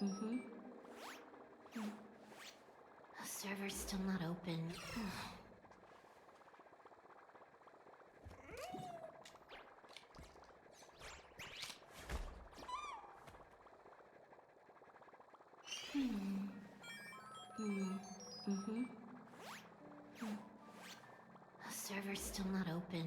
Mm-hmm. The server's still not open. Mm-hmm. The server's still not open.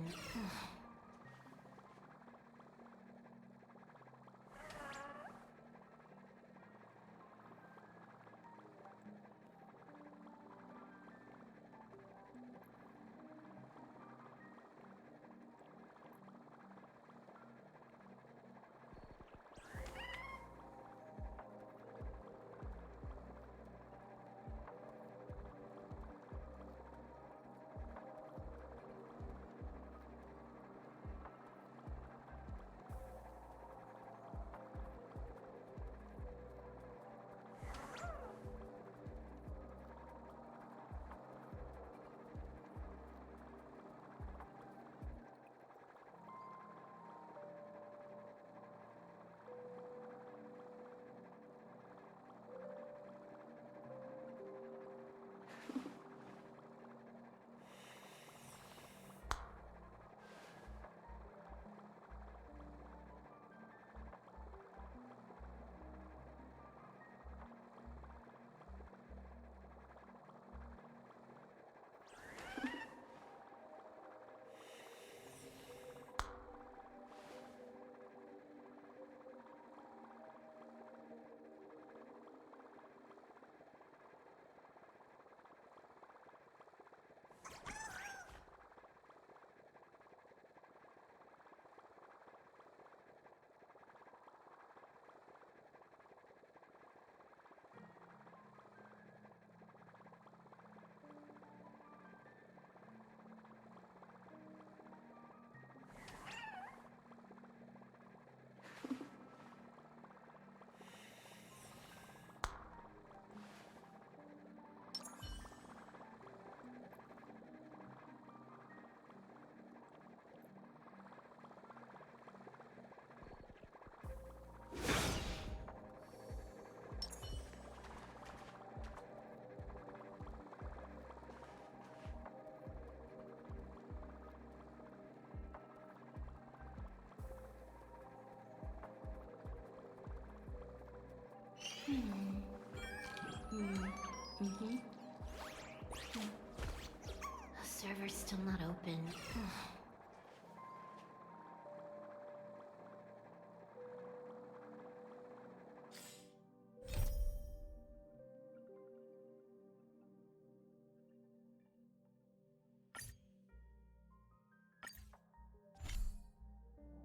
Mm-hmm. The server's still not open.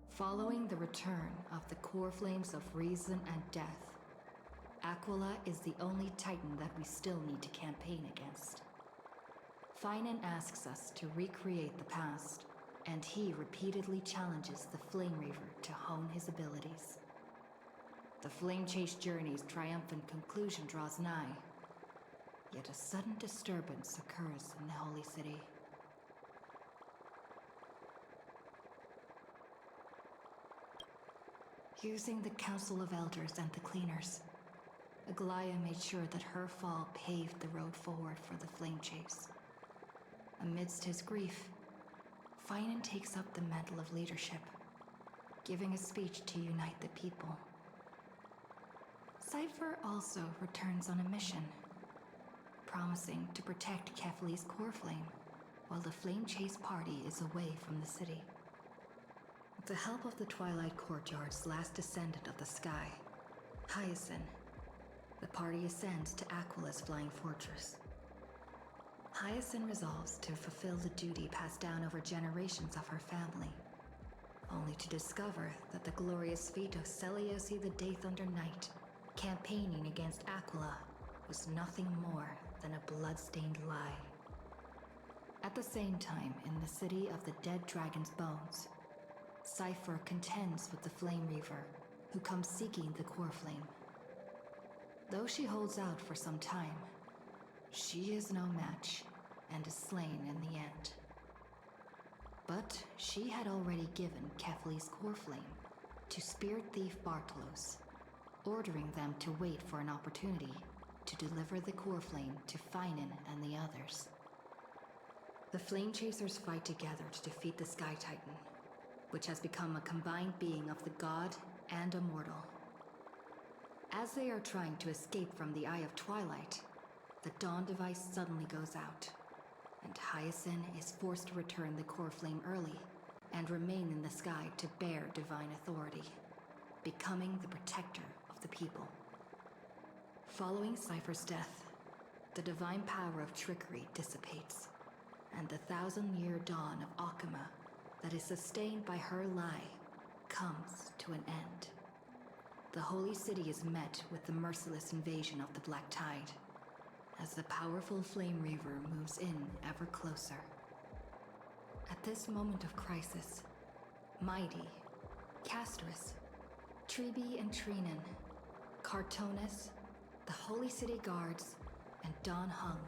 Following the return of the core flames of reason and death, Aquila is the only Titan that we still need to campaign against. Finan asks us to recreate the past, and he repeatedly challenges the Flame Reaver to hone his abilities. The Flame Chase journey's triumphant conclusion draws nigh, yet a sudden disturbance occurs in the Holy City. Using the Council of Elders and the Cleaners, Aglaya made sure that her fall paved the road forward for the Flame Chase. Amidst his grief, Finan takes up the mantle of leadership, giving a speech to unite the people. Cypher also returns on a mission, promising to protect Kefli's core flame while the Flame Chase party is away from the city. With the help of the Twilight Courtyard's last descendant of the sky, Hyacinth, the party ascends to Aquila's flying fortress. Hyacinth resolves to fulfill the duty passed down over generations of her family, only to discover that the glorious feat of Celiosi the Day-Thunder Knight campaigning against Aquila was nothing more than a blood-stained lie. At the same time, in the city of the dead dragon's bones, Cypher contends with the Flame Reaver, who comes seeking the core flame. Though she holds out for some time, she is no match and is slain in the end. But she had already given Kefli's core flame to Spirit Thief Bartolos, ordering them to wait for an opportunity to deliver the core flame to Finan and the others. The Flame Chasers fight together to defeat the Sky Titan, which has become a combined being of the god and a mortal. As they are trying to escape from the Eye of Twilight, the Dawn device suddenly goes out, and Hyacinth is forced to return the core flame early and remain in the sky to bear divine authority, becoming the protector of the people. Following Cypher's death, the divine power of trickery dissipates, and the 1,000-year dawn of Akama that is sustained by her lie comes to an end. The Holy City is met with the merciless invasion of the Black Tide, as the powerful Flame Reaver moves in ever closer. At this moment of crisis, Mighty, Castris, Tribi and Trinan, Cartonis, the Holy City Guards, and Don Hung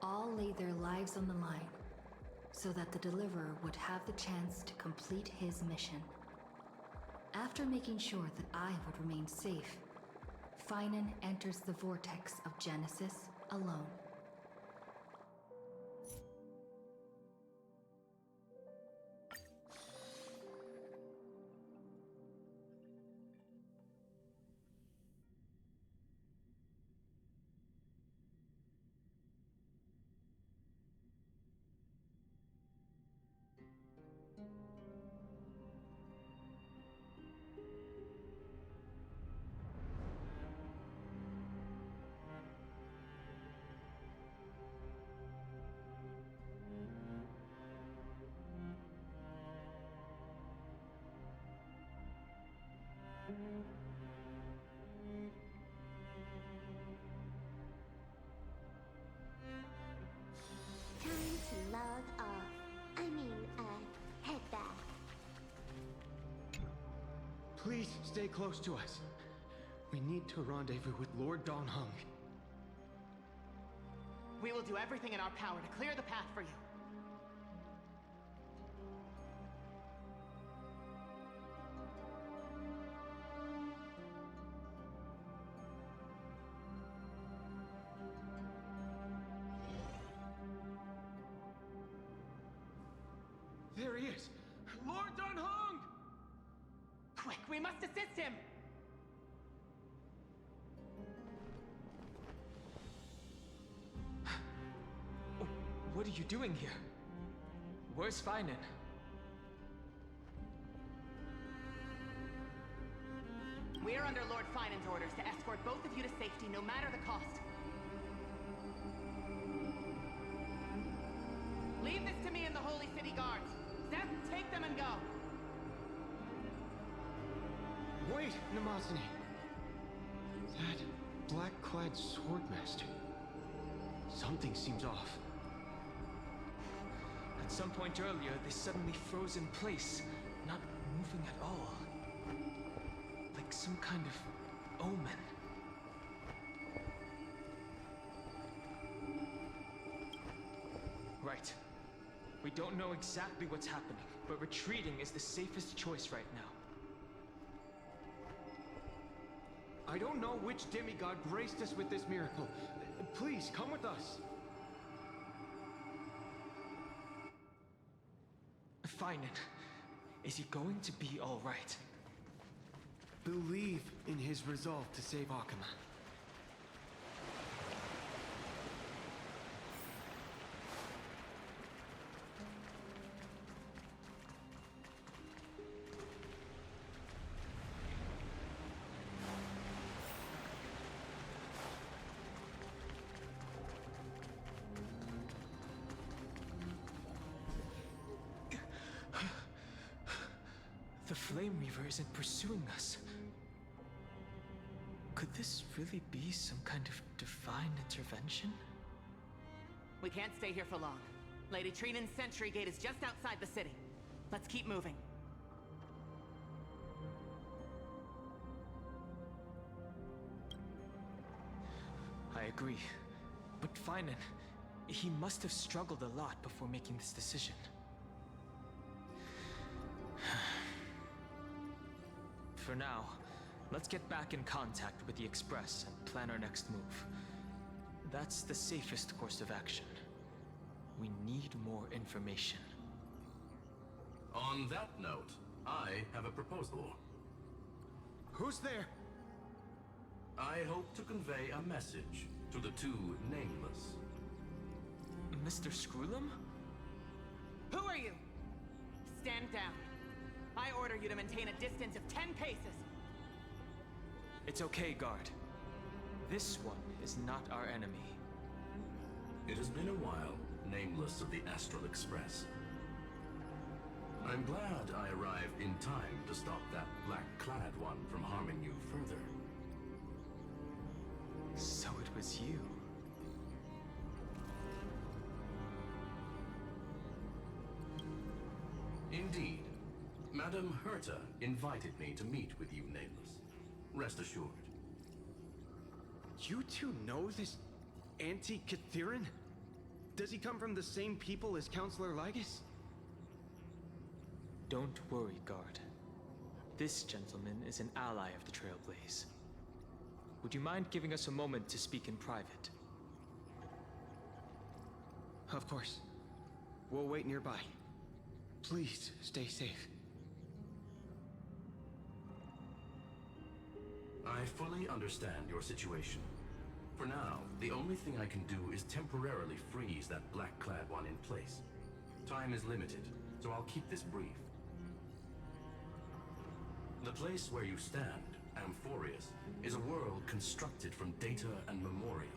all lay their lives on the line so that the Deliverer would have the chance to complete his mission. After making sure that I would remain safe, Finan enters the vortex of Genesis alone. Time to log off. Head back. Please stay close to us. We need to rendezvous with Lord Don Hung. We will do everything in our power to clear the path for you. There he is! Lord Don Hung! Quick, we must assist him! What are you doing here? Where's Finan? We are under Lord Finan's orders to escort both of you to safety, no matter the cost. Leave this to me and the Holy City Guards. Zeph, take them and go. Wait, Namasani. That black-clad swordmaster. Something seems off. At some point earlier, they suddenly froze in place, not moving at all. Like some kind of omen. Right. We don't know exactly what's happening, but retreating is the safest choice right now. I don't know which demigod graced us with this miracle. Please, come with us. Finan, is he going to be all right? Believe in his resolve to save Akama. The Flame Reaver isn't pursuing us. Could this really be some kind of divine intervention? We can't stay here for long. Lady Trinan's sentry gate is just outside the city. Let's keep moving. I agree. But Finan, he must have struggled a lot before making this decision. For now, Let's get back in contact with the Express and plan our next move. That's the safest course of action. We need more information. On that note, I have a proposal. Who's there? I hope to convey a message to the two nameless. Mr. Screwlum? Who are you? Stand down. I order you to maintain a distance of 10 paces. It's okay, guard. This one is not our enemy. It has been a while, nameless of the Astral Express. I'm glad I arrived in time to stop that black-clad one from harming you further. So it was you. Indeed. Madame Herta invited me to meet with you, nameless. Rest assured. You two know this anti-Catharin? Does he come from the same people as Counselor Lygus? Don't worry, guard. This gentleman is an ally of the Trailblaze. Would you mind giving us a moment to speak in private? Of course. We'll wait nearby. Please, stay safe. I fully understand your situation. For now, the only thing I can do is temporarily freeze that black-clad one in place. Time is limited, so I'll keep this brief. The place where you stand, Amphorius, is a world constructed from data and memorial,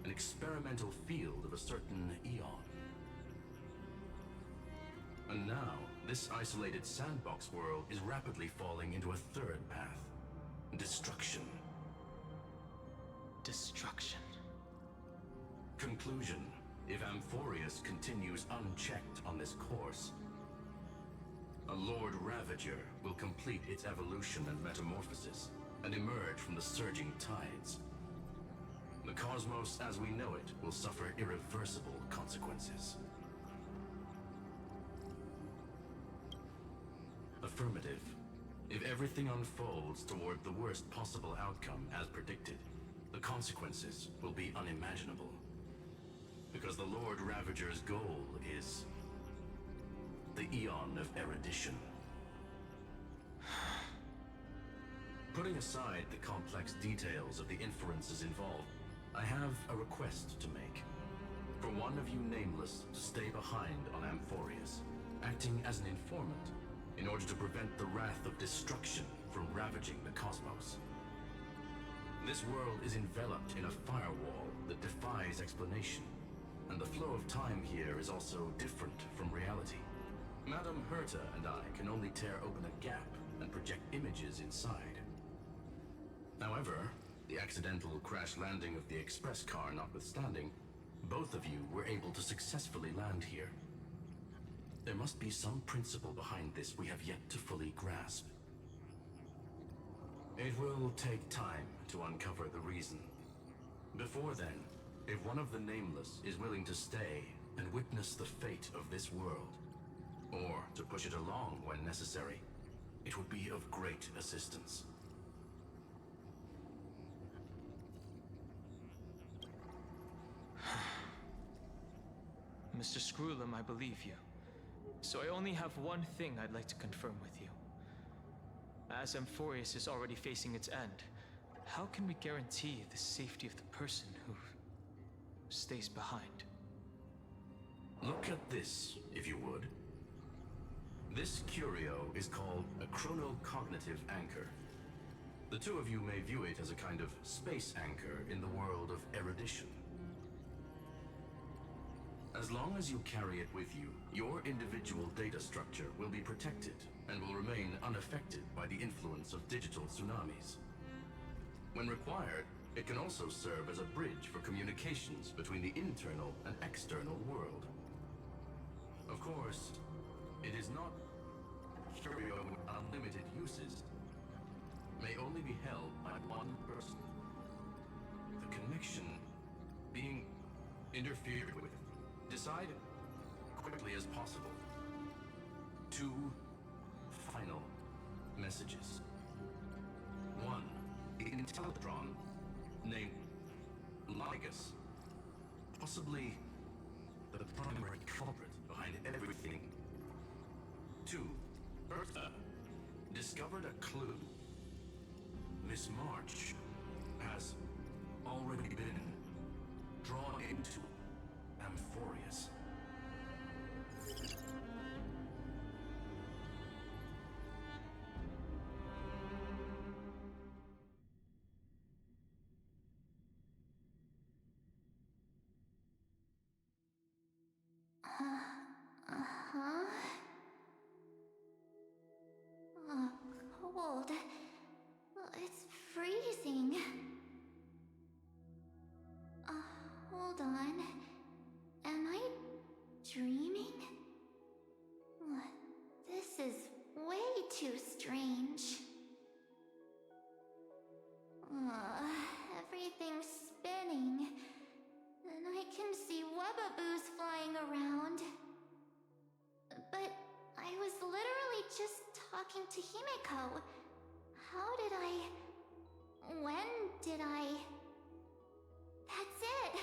an experimental field of a certain eon. And now, this isolated sandbox world is rapidly falling into a third path. Destruction. Destruction. Conclusion. If Amphorius continues unchecked on this course, a Lord Ravager will complete its evolution and metamorphosis, and emerge from the surging tides. The cosmos as we know it will suffer irreversible consequences. Affirmative. If everything unfolds toward the worst possible outcome as predicted, the consequences will be unimaginable. Because the Lord Ravager's goal is the Eon of Erudition. Putting aside the complex details of the inferences involved, I have a request to make. For one of you nameless to stay behind on Amphorius, acting as an informant, in order to prevent the wrath of destruction from ravaging the cosmos. This world is enveloped in a firewall that defies explanation, and the flow of time here is also different from reality. Madame Herta and I can only tear open a gap and project images inside. However, the accidental crash landing of the express car notwithstanding, both of you were able to successfully land here. There must be some principle behind this we have yet to fully grasp. It will take time to uncover the reason. Before then, if one of the Nameless is willing to stay and witness the fate of this world, or to push it along when necessary, it would be of great assistance. Mr. Screwlum, I believe you. So I only have one thing I'd like to confirm with you. As Amphorius is already facing its end, how can we guarantee the safety of the person who stays behind? Look at this, if you would. This curio is called a chronocognitive anchor. The two of you may view it as a kind of space anchor in the world of erudition. As long as you carry it with you, your individual data structure will be protected and will remain unaffected by the influence of digital tsunamis. When required, it can also serve as a bridge for communications between the internal and external world. Of course, it is not curio with unlimited uses. May only be held by one person. The connection being interfered with. Decide quickly as possible. 2 final messages. 1. intellatron named Ligus. Possibly the primary culprit behind everything. 2. Bertha discovered a clue. Miss March has already been drawn into Amphorius. Huh? Cold. It's freezing. Hold on. Am I dreaming? This is way too strange. Everything's spinning, and I can see webbaboos flying around. But I was literally just talking to Himeko. How did I... When did I... That's it!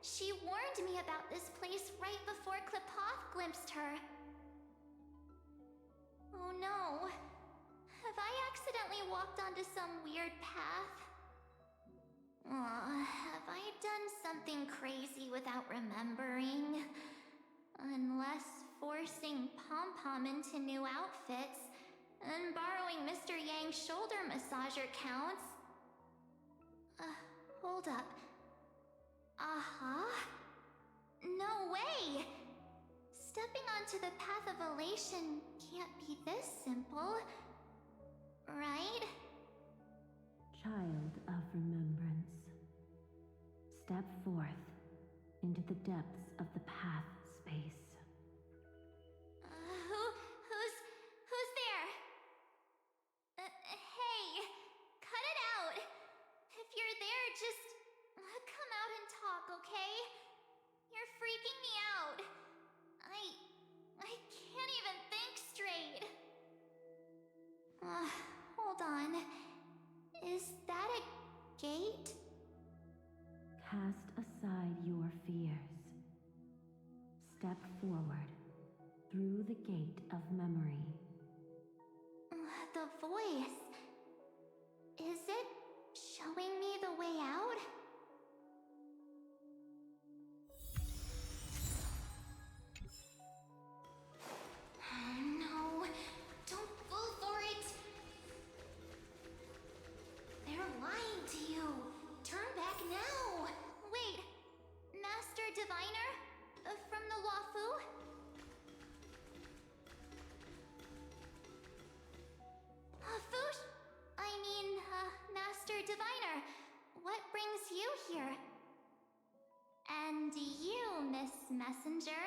She warned me about this place right before Klipoth glimpsed her. Oh no. Have I accidentally walked onto some weird path? Have I done something crazy without remembering? Unless forcing Pom-Pom into new outfits and borrowing Mr. Yang's shoulder massager counts. Hold up. No way! Stepping onto the path of elation can't be this simple, right? Child of remembrance, step forth into the depths of the path space. Who's there? Hey, cut it out. If you're there, just come out and talk, okay? You're freaking me out. I can't even think straight. Hold on. Is that a gate? Cast aside your fears. Step forward through the gate of memory. The voice. Is it showing me the way out? No, don't fall for it. They're lying to you. Turn back now. Wait, Master Diviner? From the Wafu? Fush? Master Diviner, what brings you here? And you, Miss Messenger,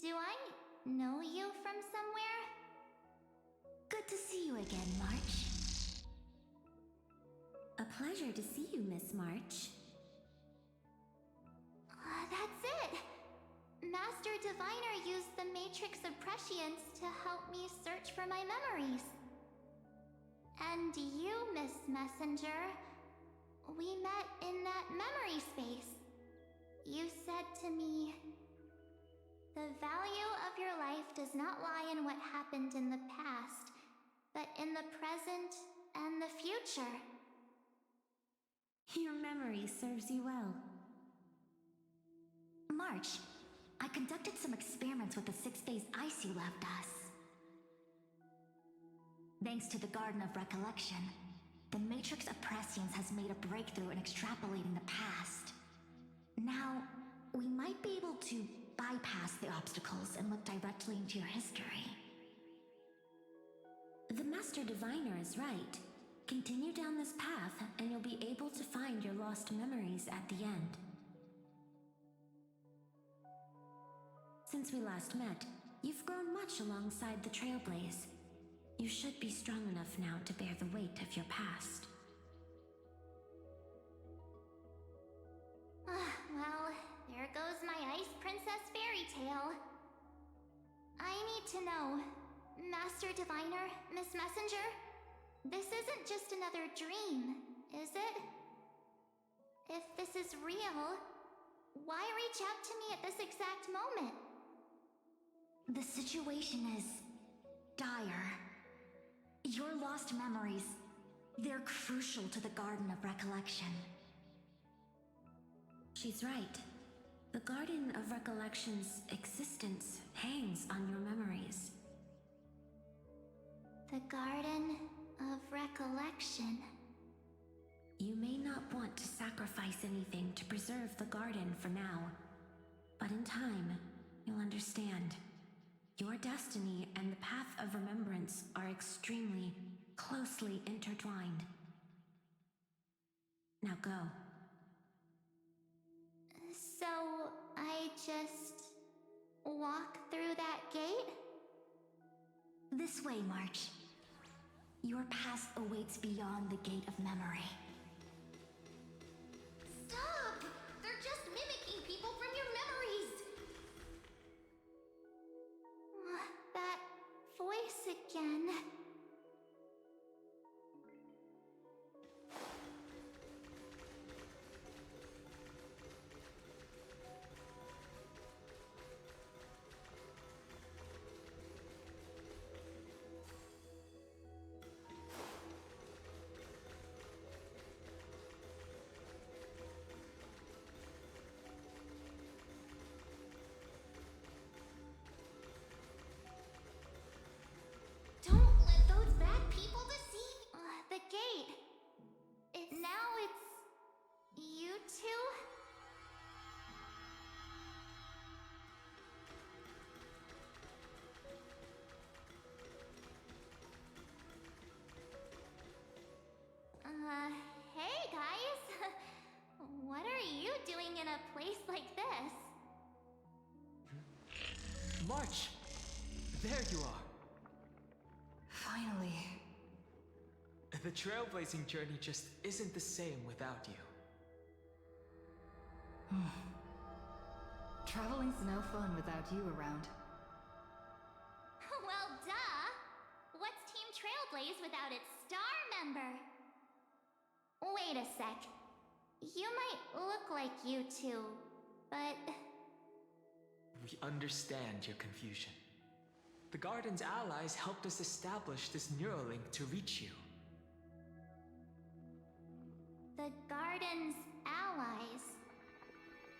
do I know you from somewhere? Good to see you again, March. A pleasure to see you, Miss March. That's it! Master Diviner used the Matrix of Prescience to help me search for my memories. And you, Miss Messenger, we met in that memory space. You said to me, the value of your life does not lie in what happened in the past, but in the present and the future. Your memory serves you well. March, I conducted some experiments with the 6-phase ice you left us. Thanks to the Garden of Recollection, the Matrix of Prescience has made a breakthrough in extrapolating the past. Now, we might be able to bypass the obstacles and look directly into your history. The Master Diviner is right. Continue down this path, and you'll be able to find your lost memories at the end. Since we last met, you've grown much alongside the Trailblaze. You should be strong enough now to bear the weight of your past. Well, there goes my Ice Princess fairy tale. I need to know, Master Diviner, Miss Messenger, This isn't just another dream, is it? If this is real, why reach out to me at this exact moment? The situation is dire. Your lost memories, they're crucial to the Garden of Recollection. She's right. The Garden of Recollection's existence hangs on your memories. The Garden of Recollection. You may not want to sacrifice anything to preserve the garden for now, but in time, you'll understand. Your destiny and the path of remembrance are extremely, closely intertwined. Now go. So, I just walk through that gate? This way, March. Your past awaits beyond the Gate of Memory. Stop! They're just mimicking people from your memories! That voice again. Don't let those bad people deceive the gate. Now it's you two? Hey guys. What are you doing in a place like this? March! There you are! Finally. The trailblazing journey just isn't the same without you. Traveling's no fun without you around. Well, duh! What's Team Trailblaze without its star member? Wait a sec. You might look like you two, but... We understand your confusion. The Garden's allies helped us establish this neural link to reach you. The Garden's allies?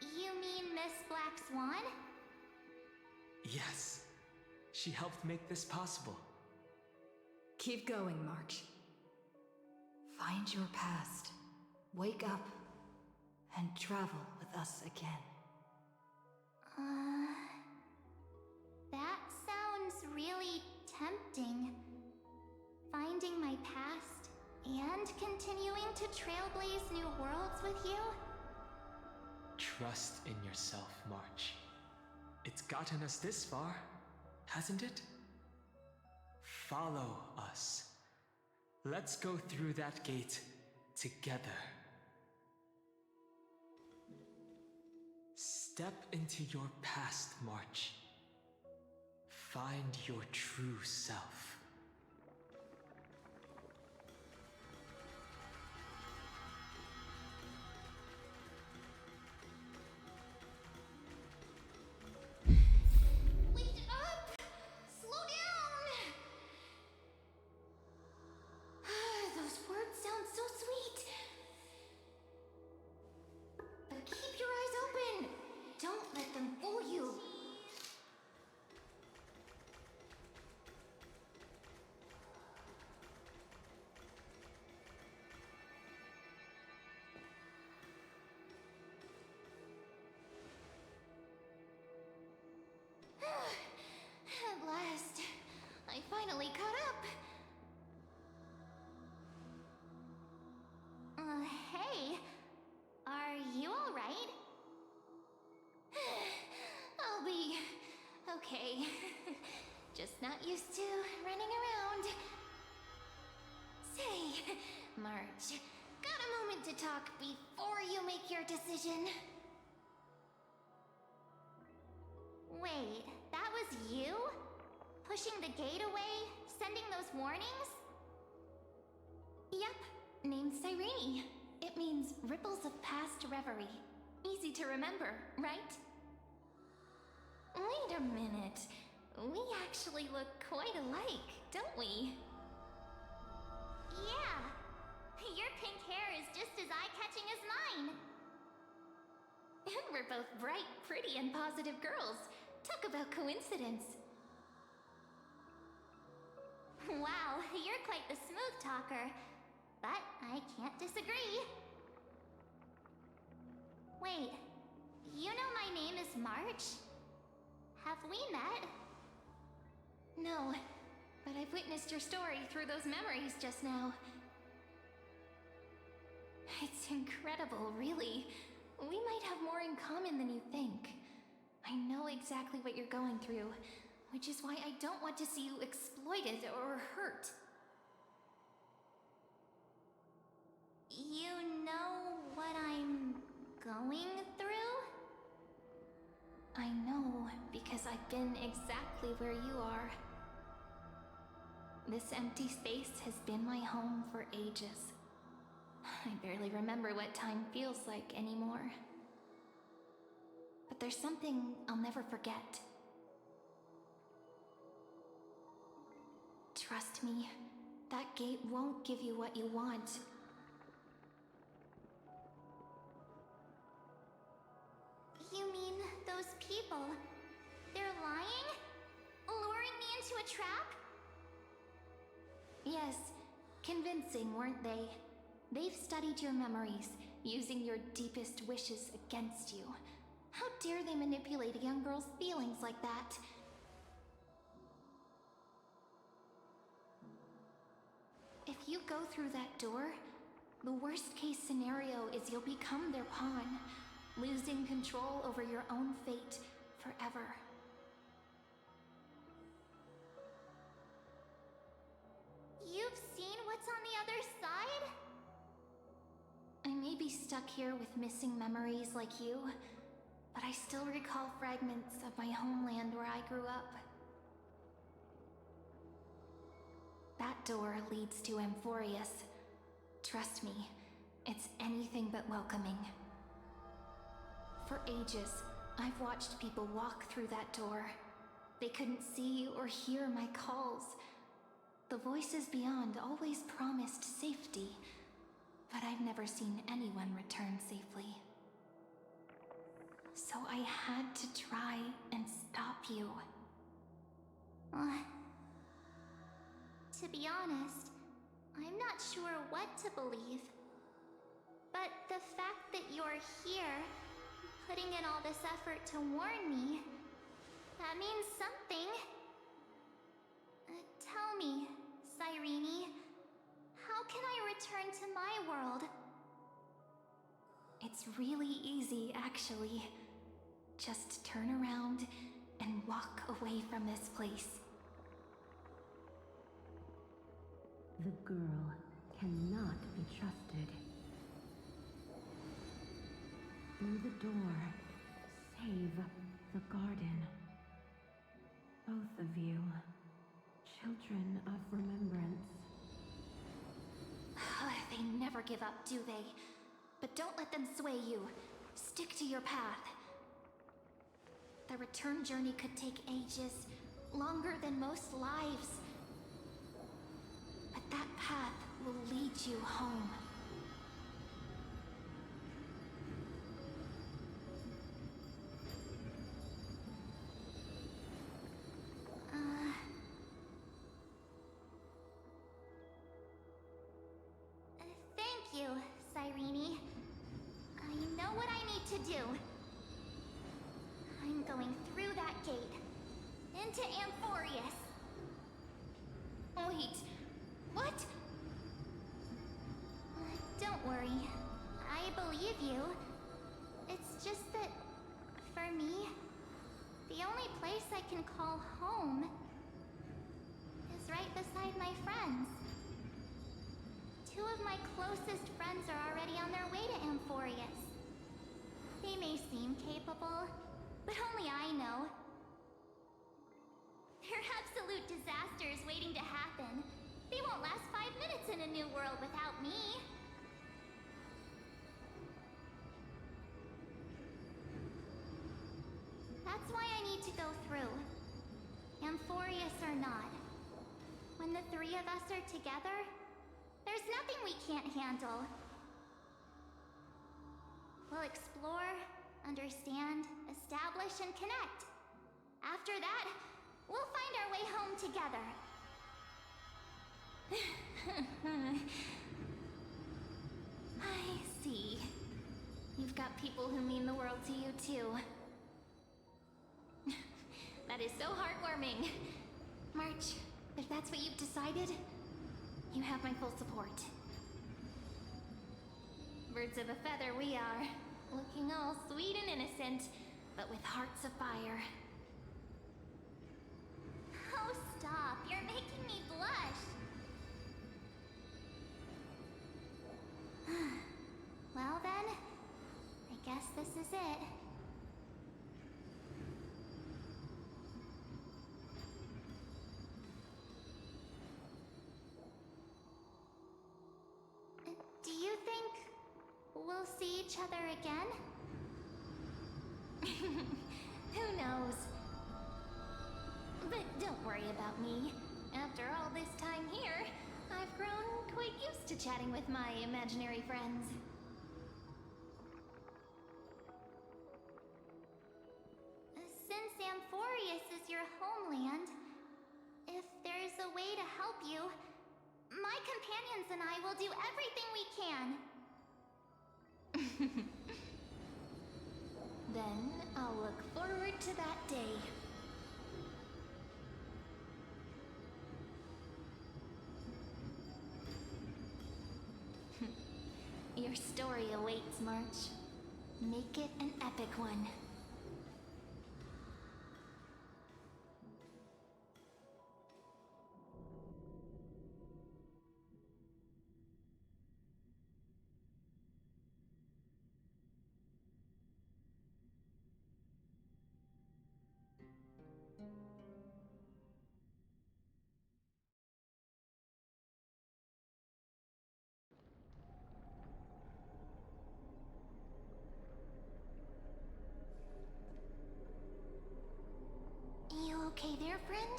You mean Miss Black Swan? Yes. She helped make this possible. Keep going, March. Find your past. Wake up. And travel with us again. That sounds really tempting. Finding my past and continuing to trailblaze new worlds with you? Trust in yourself, March. It's gotten us this far, hasn't it? Follow us. Let's go through that gate together. Step into your past, March. Find your true self. Wait up! Slow down! Those words sound so sweet. But keep your eyes open. Don't let them fool you. At last, I finally caught up. Hey, are you all right? I'll be okay. Just not used to running around. Say, March, got a moment to talk before you make your decision? Wait, that was you? Pushing the gate away? Sending those warnings? Yep, named Cyrene. It means ripples of past reverie. Easy to remember, right? Wait a minute. We actually look quite alike, don't we? Yeah. Your pink hair is just as eye-catching as mine. And we're both bright, pretty, and positive girls. Talk about coincidence. Wow, you're quite the smooth talker. But I can't disagree. Wait, you know my name is March? Have we met? No, but I've witnessed your story through those memories just now. It's incredible, really. We might have more in common than you think. I know exactly what you're going through, which is why I don't want to see you exploited or hurt. You know what I'm going through? I know, because I've been exactly where you are. This empty space has been my home for ages. I barely remember what time feels like anymore. But there's something I'll never forget. Trust me, that gate won't give you what you want. You mean those people? They're lying? Luring me into a trap? Yes, convincing, weren't they? They've studied your memories, using your deepest wishes against you. How dare they manipulate a young girl's feelings like that? If you go through that door, the worst case scenario is you'll become their pawn, losing control over your own fate forever. You've seen what's on the other side? I may be stuck here with missing memories like you, but I still recall fragments of my homeland where I grew up. That door leads to Amphorius. Trust me, it's anything but welcoming. For ages, I've watched people walk through that door. They couldn't see or hear my calls. The voices beyond always promised safety, but I've never seen anyone return safely. So I had to try and stop you. To be honest, I'm not sure what to believe. But the fact that you're here, putting in all this effort to warn me, that means something. Tell me, Cyrene, how can I return to my world? It's really easy, actually. Just turn around and walk away from this place. The girl cannot be trusted. Through the door, save the garden. Both of you, children of remembrance. They never give up, do they? But don't let them sway you. Stick to your path. The return journey could take ages, longer than most lives. But that path will lead you home. Thank you, Cyrene. I know what I need to do. I'm going through that gate. Into Amphorius. Wait, what? Don't worry. I believe you. It's just that, for me, the only place I can call home is right beside my friends. Two of my closest friends are already on their way to Amphorius. They may seem capable, but only I know. They're absolute disasters waiting to happen. They won't last 5 minutes in a new world without me. That's why I need to go through. Amphorius or not. When the three of us are together, there's nothing we can't handle. We'll explore, understand, establish, and connect. After that, we'll find our way home together. I see. You've got people who mean the world to you, too. That is so heartwarming. March, if that's what you've decided, you have my full support. Birds of a feather we are, looking all sweet and innocent, but with hearts of fire. Oh, stop. You're making me blush. Well then, I guess this is it. Do you think we'll see each other again? Who knows? But don't worry about me. After all this time here, I've grown quite used to chatting with my imaginary friends. Since Amphorius is your homeland, if there's a way to help you, my companions and I will do everything we can. Then I'll look forward to that day. Your story awaits, March. Make it an epic one. You okay there, friend?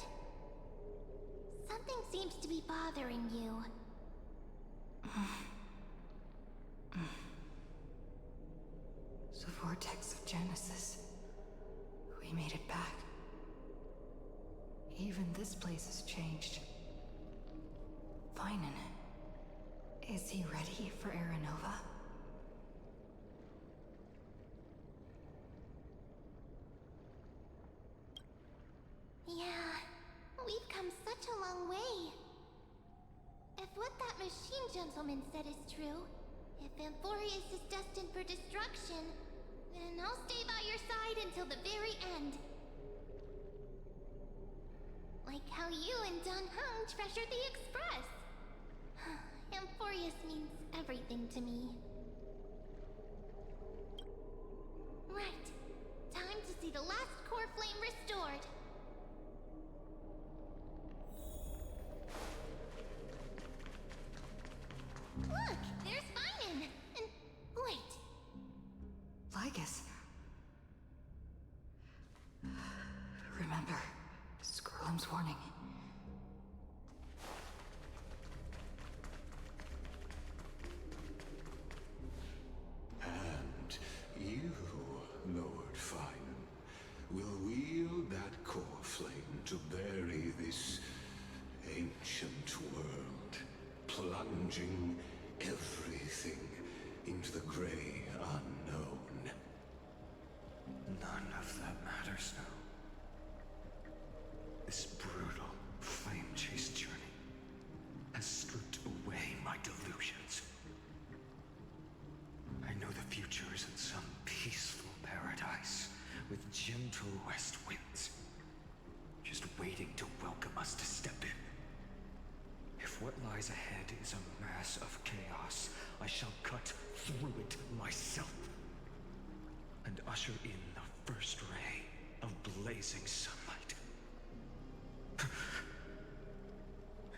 Something seems to be bothering you. The vortex of Genesis. We made it back. Even this place has changed. Finan. Is he ready for Aranova? Yeah, we've come such a long way. If what that machine gentleman said is true, if Amphorius is destined for destruction, then I'll stay by your side until the very end. Like how you and Don Hung treasured the Express. Amphorius means everything to me. Right. Time to see the last core flame restored. Look! There's Finan! And wait. Lygus. Remember, Skrulum's warning. And you, Lord Finan, will wield that core flame to bury this ancient world, plunging everything into the gray unknown. None of that matters now. This brutal, flame-chased journey has stripped away my delusions. I know the future is in some peaceful paradise with gentle west winds, just waiting to welcome us to step in. If what lies ahead is a mass of chaos, I shall cut through it myself and usher in the first ray of blazing sunlight.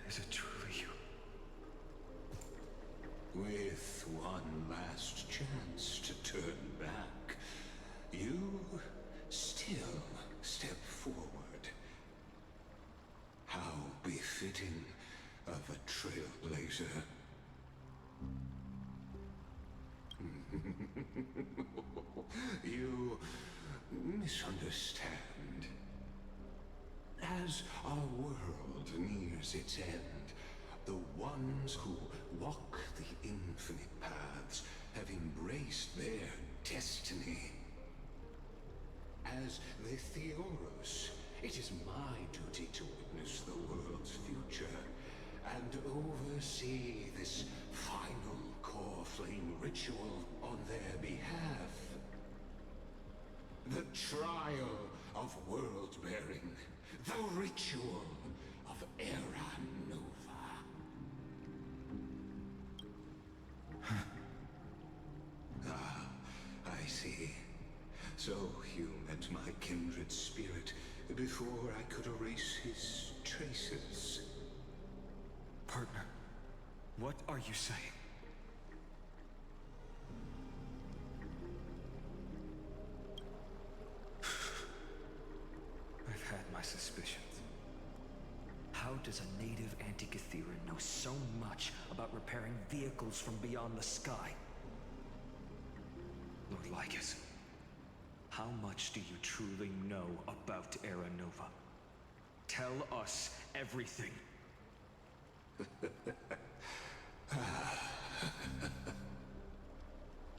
Is it truly you? with one last chance to turn back, you still step forward. How befitting of a trailblazer. You misunderstand. As our world nears its end, the ones who walk the infinite paths have embraced their destiny. As the Theoros, it is my duty to witness the world's future and oversee this final core flame ritual on their behalf. The trial of world-bearing, the ritual of Era Nova. I see. So you met my kindred spirit before I could erase his traces. Partner, what are you saying? I've had my suspicions. How does a native Antikytheran know so much about repairing vehicles from beyond the sky? Lord Lycus, how much do you truly know about Era Nova? Tell us everything.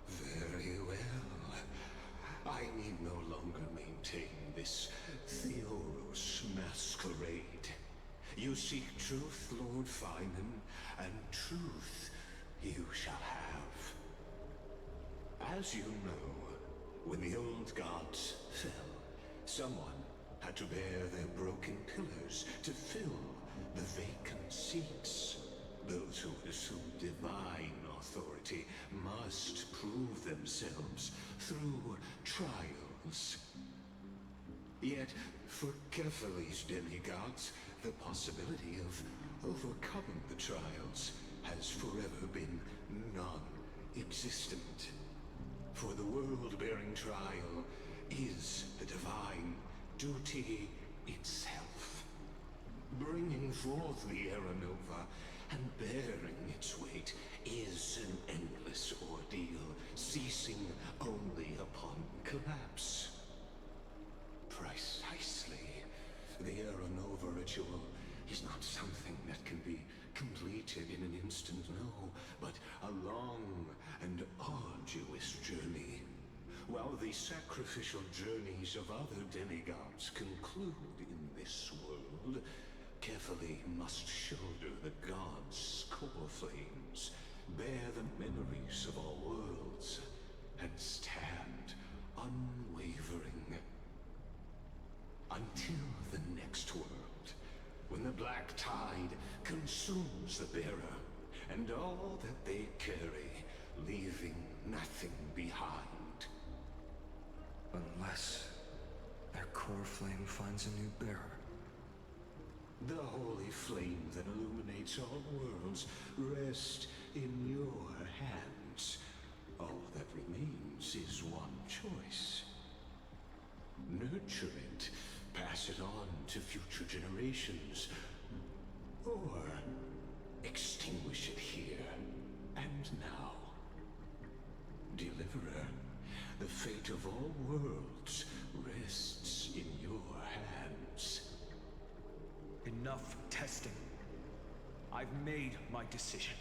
Very well. I need no longer maintain this Theoros masquerade. You seek truth, Lord Finan, and truth you shall have. As you know, when the old gods fell, someone had to bear their broken pillars to fill the vacant seats. Those who assume divine authority must prove themselves through trials. Yet, for Kephal's demigods, the possibility of overcoming the trials has forever been non-existent. For the world-bearing trial is the divine duty itself. Bringing forth the Era Nova and bearing its weight is an endless ordeal, ceasing only upon collapse. Precisely. The Era Nova ritual is not something that can be completed in an instant, no, but a long and arduous journey. While the sacrificial journeys of other demigods conclude in this world, carefully must shoulder the gods' core flames, bear the memories of all worlds, and stand unwavering. Until the next world, when the black tide consumes the bearer, and all that they carry, leaving nothing behind. Unless their core flame finds a new bearer. The holy flame that illuminates all worlds rests in your hands. All that remains is one choice. Nurture it, pass it on to future generations, or extinguish it here and now. Deliverer, the fate of all worlds rests in your hands. Enough testing. I've made my decision.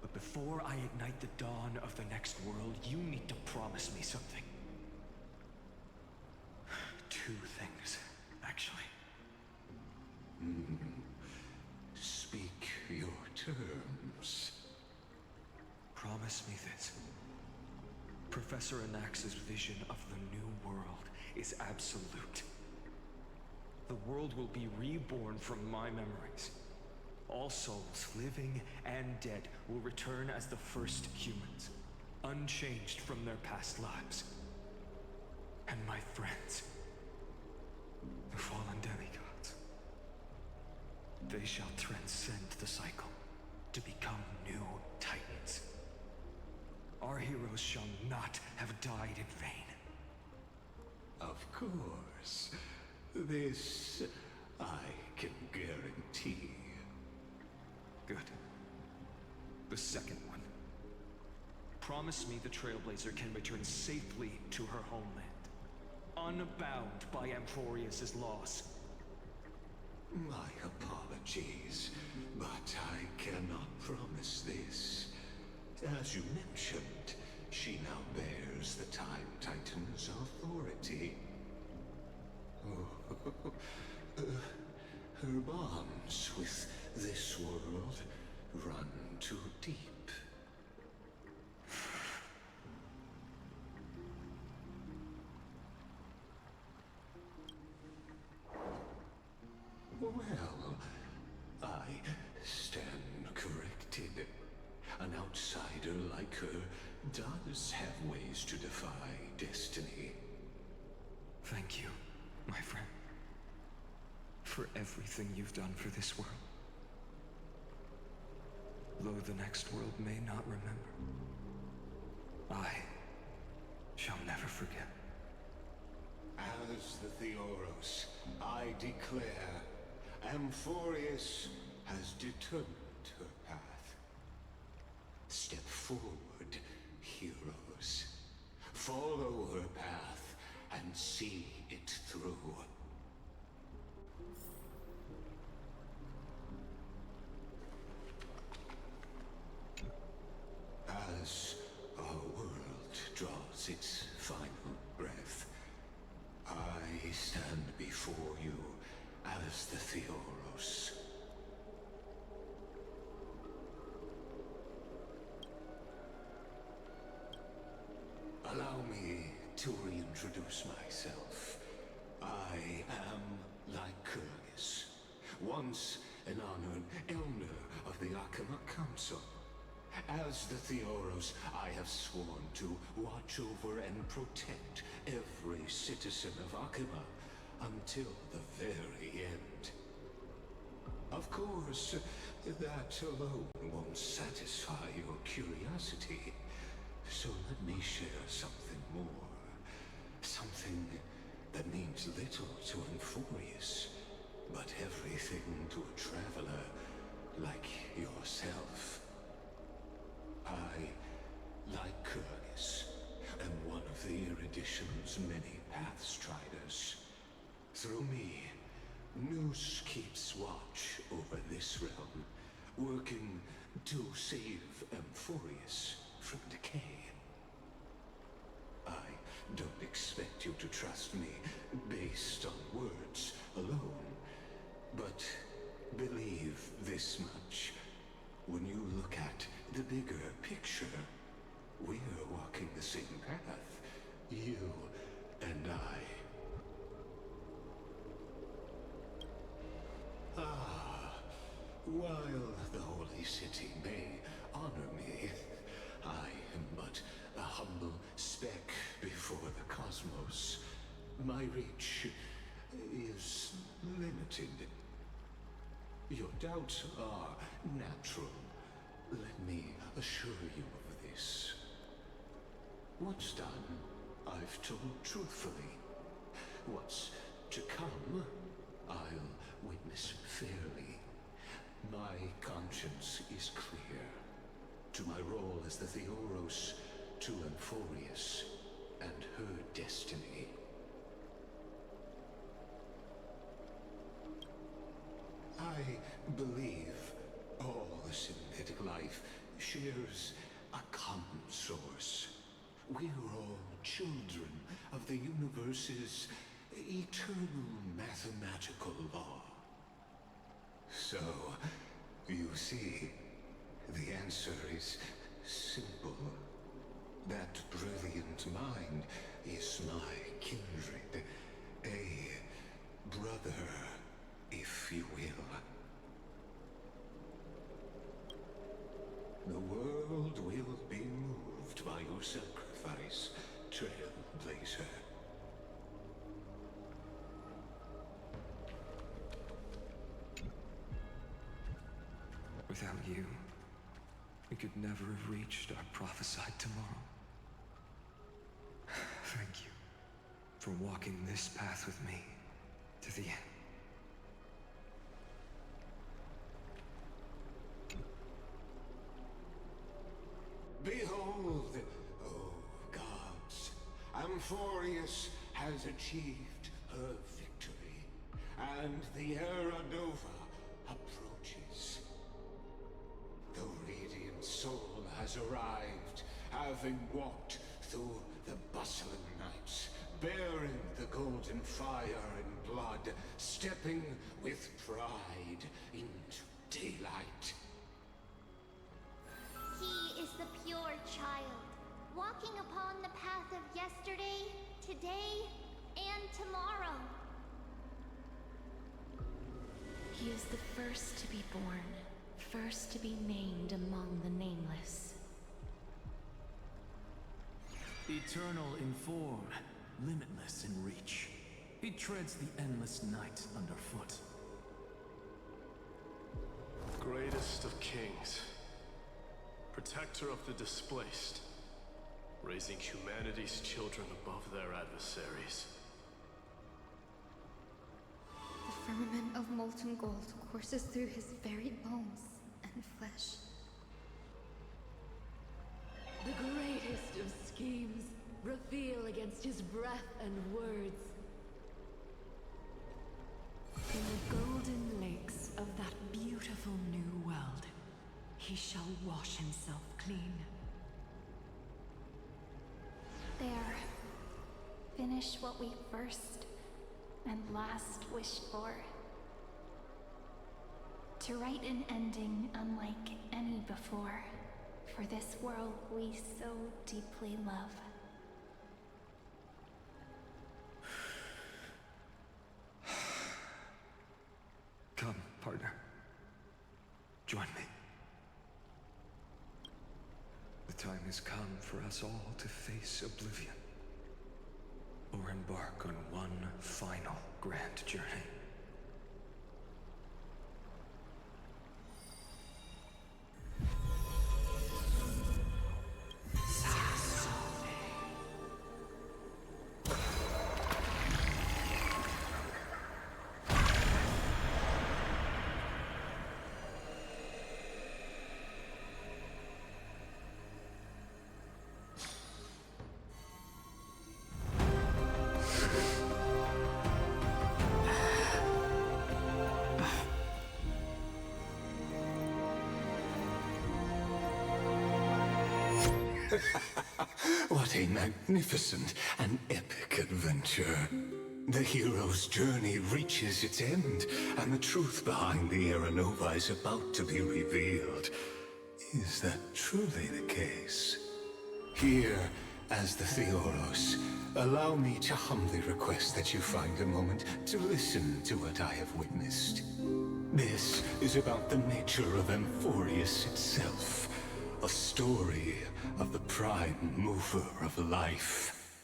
But before I ignite the dawn of the next world, you need to promise me something. Two things, actually. Speak your terms. Promise me this. Professor Anax's vision of the new world is absolute. The world will be reborn from my memories. All souls, living and dead, will return as the first humans, unchanged from their past lives. And my friends, the fallen demigods, they shall transcend the cycle to become new Titans. heroes shall not have died in vain. Of course. This I can guarantee. Good. The second one. Promise me the Trailblazer can return safely to her homeland, unbound by Amphorius' loss. My apologies, but I cannot promise this. As you mentioned, she now bears the Time Titan's authority. Her bonds with this world run too deep. Well, I stand corrected. An outsider like her does have ways to defy destiny. Thank you, my friend, for everything you've done for this world. Though the next world may not remember, I shall never forget. As the Theoros, I declare, Amphorius has determined her path. Step forward, heroes. Follow her path and see it through. As our world draws its final breath, I stand before you as the Theoros. Allow me to reintroduce myself. I am Lycurgus, once an honored elder of the Arkham Council. As the Theoros, I have sworn to watch over and protect every citizen of Arkham until the very end. Of course, that alone won't satisfy your curiosity. So let me share something more. Something that means little to Amphorius, but everything to a traveler like yourself. I, Lycurgus, am one of the Erudition's many Pathstriders. Through me, Noose keeps watch over this realm, working to save Amphorius from decay. I don't expect you to trust me based on words alone, but believe this much. When you look at the bigger picture, we're walking the same path, you and I. While the Holy City may honor me, I am but a humble speck before the cosmos. My reach is limited. Your doubts are natural. Let me assure you of this. What's done, I've told truthfully. What's to come, I'll witness fairly. My conscience is clear. To my role as the Theoros, to Amphorius, and her destiny. I believe all synthetic life shares a common source. We're all children of the universe's eternal mathematical law. So, you see, the answer is simple. That brilliant mind is my kindred, a brother, if you will. The world will be moved by your sacrifice, Trailblazer. Without you, we could never have reached our prophesied tomorrow. for walking this path with me to the end. Behold, oh gods, Amphorius has achieved her victory, and the Era Nova approaches. The radiant soul has arrived, having walked through the bustling nights, bearing the golden fire and blood, stepping with pride into daylight. He is the pure child, walking upon the path of yesterday, today, and tomorrow. He is the first to be born, first to be named among the nameless. Eternal in form, limitless in reach. He treads the endless night underfoot. Greatest of kings. Protector of the displaced. Raising humanity's children above their adversaries. The firmament of molten gold courses through his very bones and flesh. The greatest of schemes reveal against his breath and words. In the golden lakes of that beautiful new world, he shall wash himself clean. There. Finish what we first and last wished for. To write an ending unlike any before, for this world we so deeply love. Come, partner. Join me. The time has come for us all to face oblivion, or embark on one final grand journey. What a magnificent and epic adventure. The hero's journey reaches its end, and the truth behind the Era Nova is about to be revealed. Is that truly the case? Here, as the Theoros, allow me to humbly request that you find a moment to listen to what I have witnessed. This is about the nature of Amphorius itself. A story of the prime mover of life.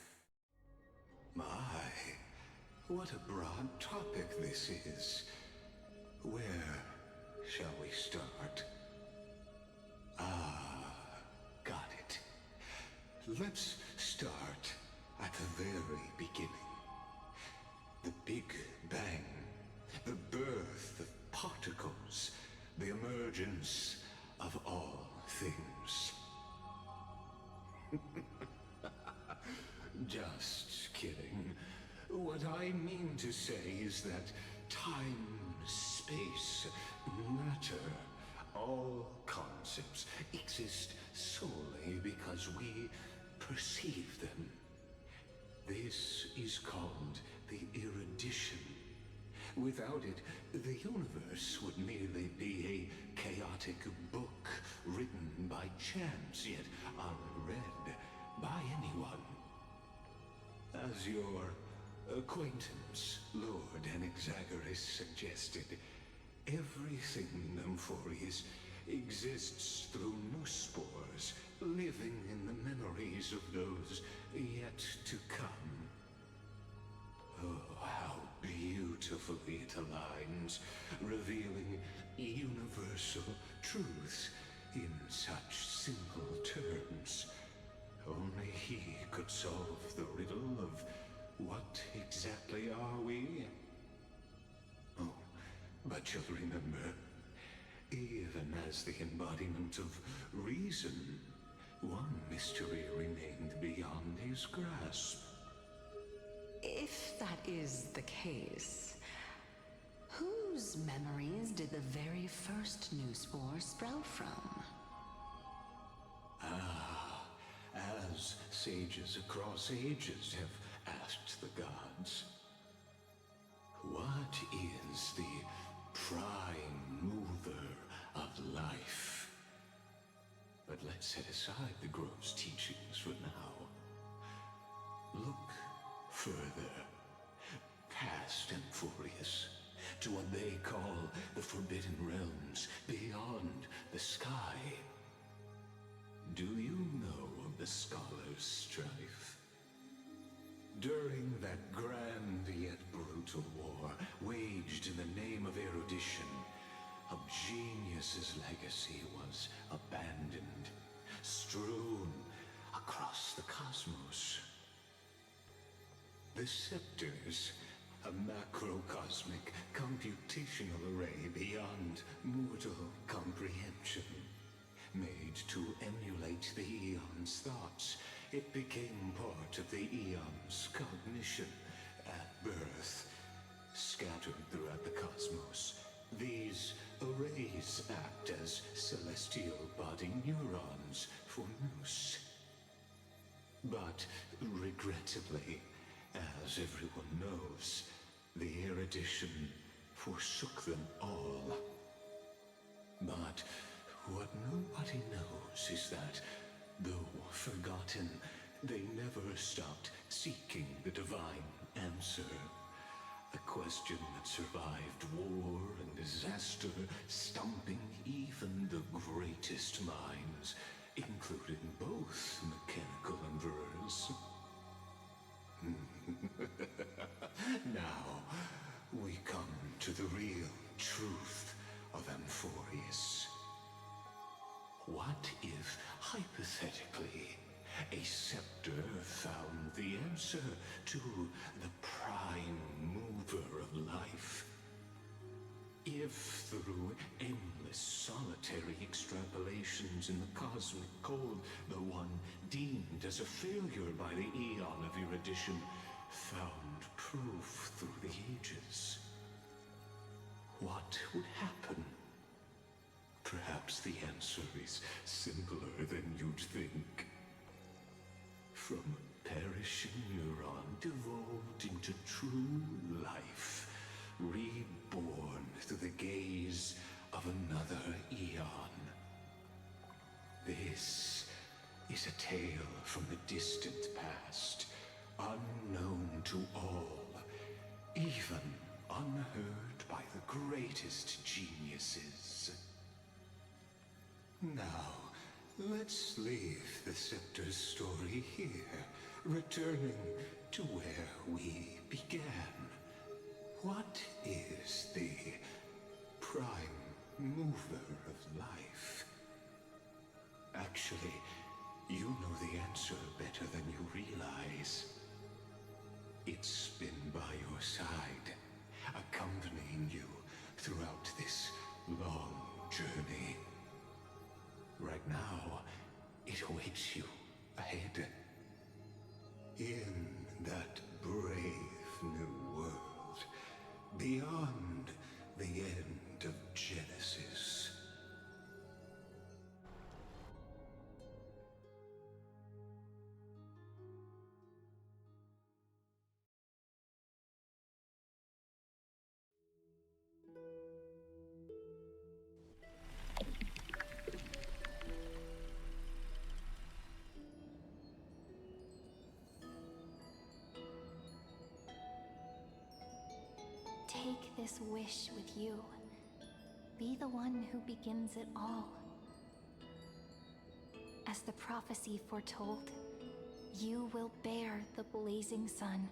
My, what a broad topic this is. Where shall we start? Got it. Let's start at the very beginning. The Big Bang. The birth of particles. The emergence of all things. Just kidding. What I mean to say is that time, space, matter, all concepts exist solely because we perceive them. This is called the erudition. Without it, the universe would merely be a chaotic book written by chance, yet unread by anyone. As your acquaintance, Lord Anaxagoras, suggested, everything in Amphorius exists through noospores, living in the memories of those yet to come. Oh, how beautifully it aligns, revealing universal truths in such simple terms. Only he could solve the riddle of What exactly are we? Oh, but you'll remember, even as the embodiment of reason, one mystery remained beyond his grasp. If that is the case, whose memories did the very first new spore sprout from? Ah, as sages across ages have asked the gods, what is the prime mover of life? But let's set aside the Grove's teachings for now. Look further, past Amphorius, to what they call the Forbidden Realms beyond the sky. Do you know of the Scholar's strife? During that grand yet brutal war, waged in the name of erudition, a genius's legacy was abandoned, strewn across the cosmos. The scepters, a macrocosmic computational array beyond mortal comprehension. Made to emulate the Eon's thoughts, it became part of the Eon's cognition at birth. Scattered throughout the cosmos, these arrays act as celestial body neurons for Nous. But regrettably, as everyone knows, the erudition forsook them all. But what nobody knows is that, though forgotten, they never stopped seeking the divine answer. A question that survived war and disaster, stumping even the greatest minds, including both mechanical emperors. Now, we come to the real truth of Amphorius. What if, hypothetically, a scepter found the answer to the prime mover of life? If, through endless solitary extrapolations in the cosmic code, the one deemed as a failure by the Eon of erudition found proof through the ages, what would happen? Perhaps the answer is simpler than you'd think. From a perishing neuron devolved into true life, reborn through the gaze of another Eon. This is a tale from the distant past, unknown to all, even unheard by the greatest geniuses. Now, let's leave the Scepter's story here, returning to where we began. What is the prime mover of life? Actually, you know the answer better than you realize. It's been by your side, accompanying you throughout this long journey. Right now, it awaits you ahead. In that brave new world, beyond the end of Genesis. Take this wish with you. Be the one who begins it all. As the prophecy foretold, you will bear the blazing sun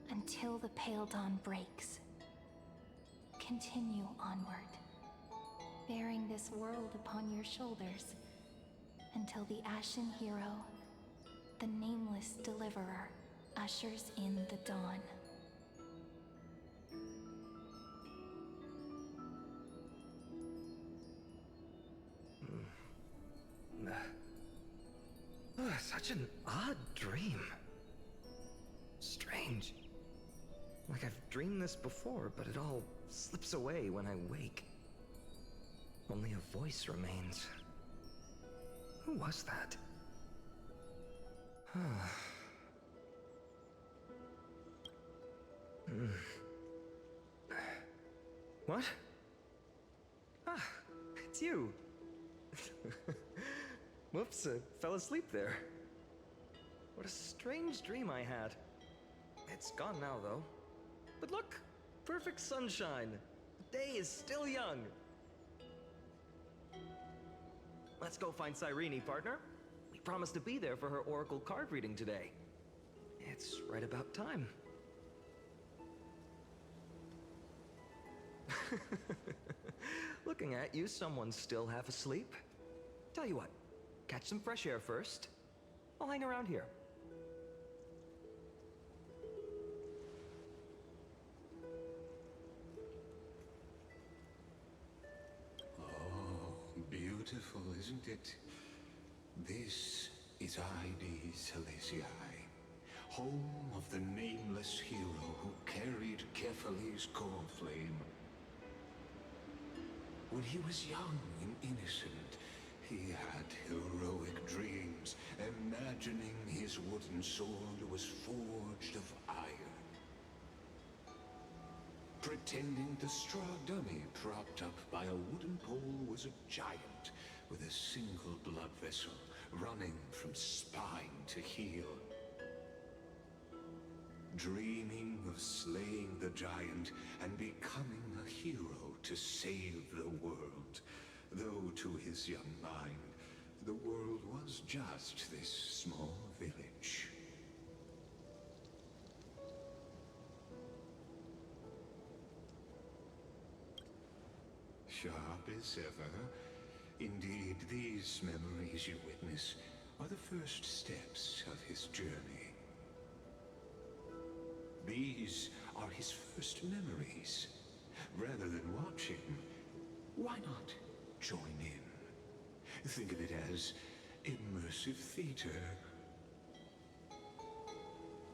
until the pale dawn breaks. Continue onward, bearing this world upon your shoulders until the Ashen Hero, the Nameless Deliverer, ushers in the dawn. Such an odd dream. Strange. Like I've dreamed this before, but it all slips away when I wake. Only a voice remains. Who was that? What? Ah, it's you. Whoops, I fell asleep there. What a strange dream I had. It's gone now, though. But look, perfect sunshine. The day is still young. Let's go find Cyrene, partner. We promised to be there for her oracle card reading today. It's right about time. Looking at you, someone's still half asleep. Tell you what, catch some fresh air first. I'll hang around here. Oh, beautiful, isn't it? This is Ides Helesii, home of the nameless hero who carried Kefali's core flame. When he was young and innocent, he had heroic dreams, imagining his wooden sword was forged of iron. Pretending the straw dummy propped up by a wooden pole was a giant with a single blood vessel running from spine to heel. Dreaming of slaying the giant and becoming a hero to save the world, though to his young mind, the world was just this small village. Sharp as ever. Indeed, these memories you witness are the first steps of his journey. These are his first memories. Rather than watching, why not join in? Think of it as immersive theater.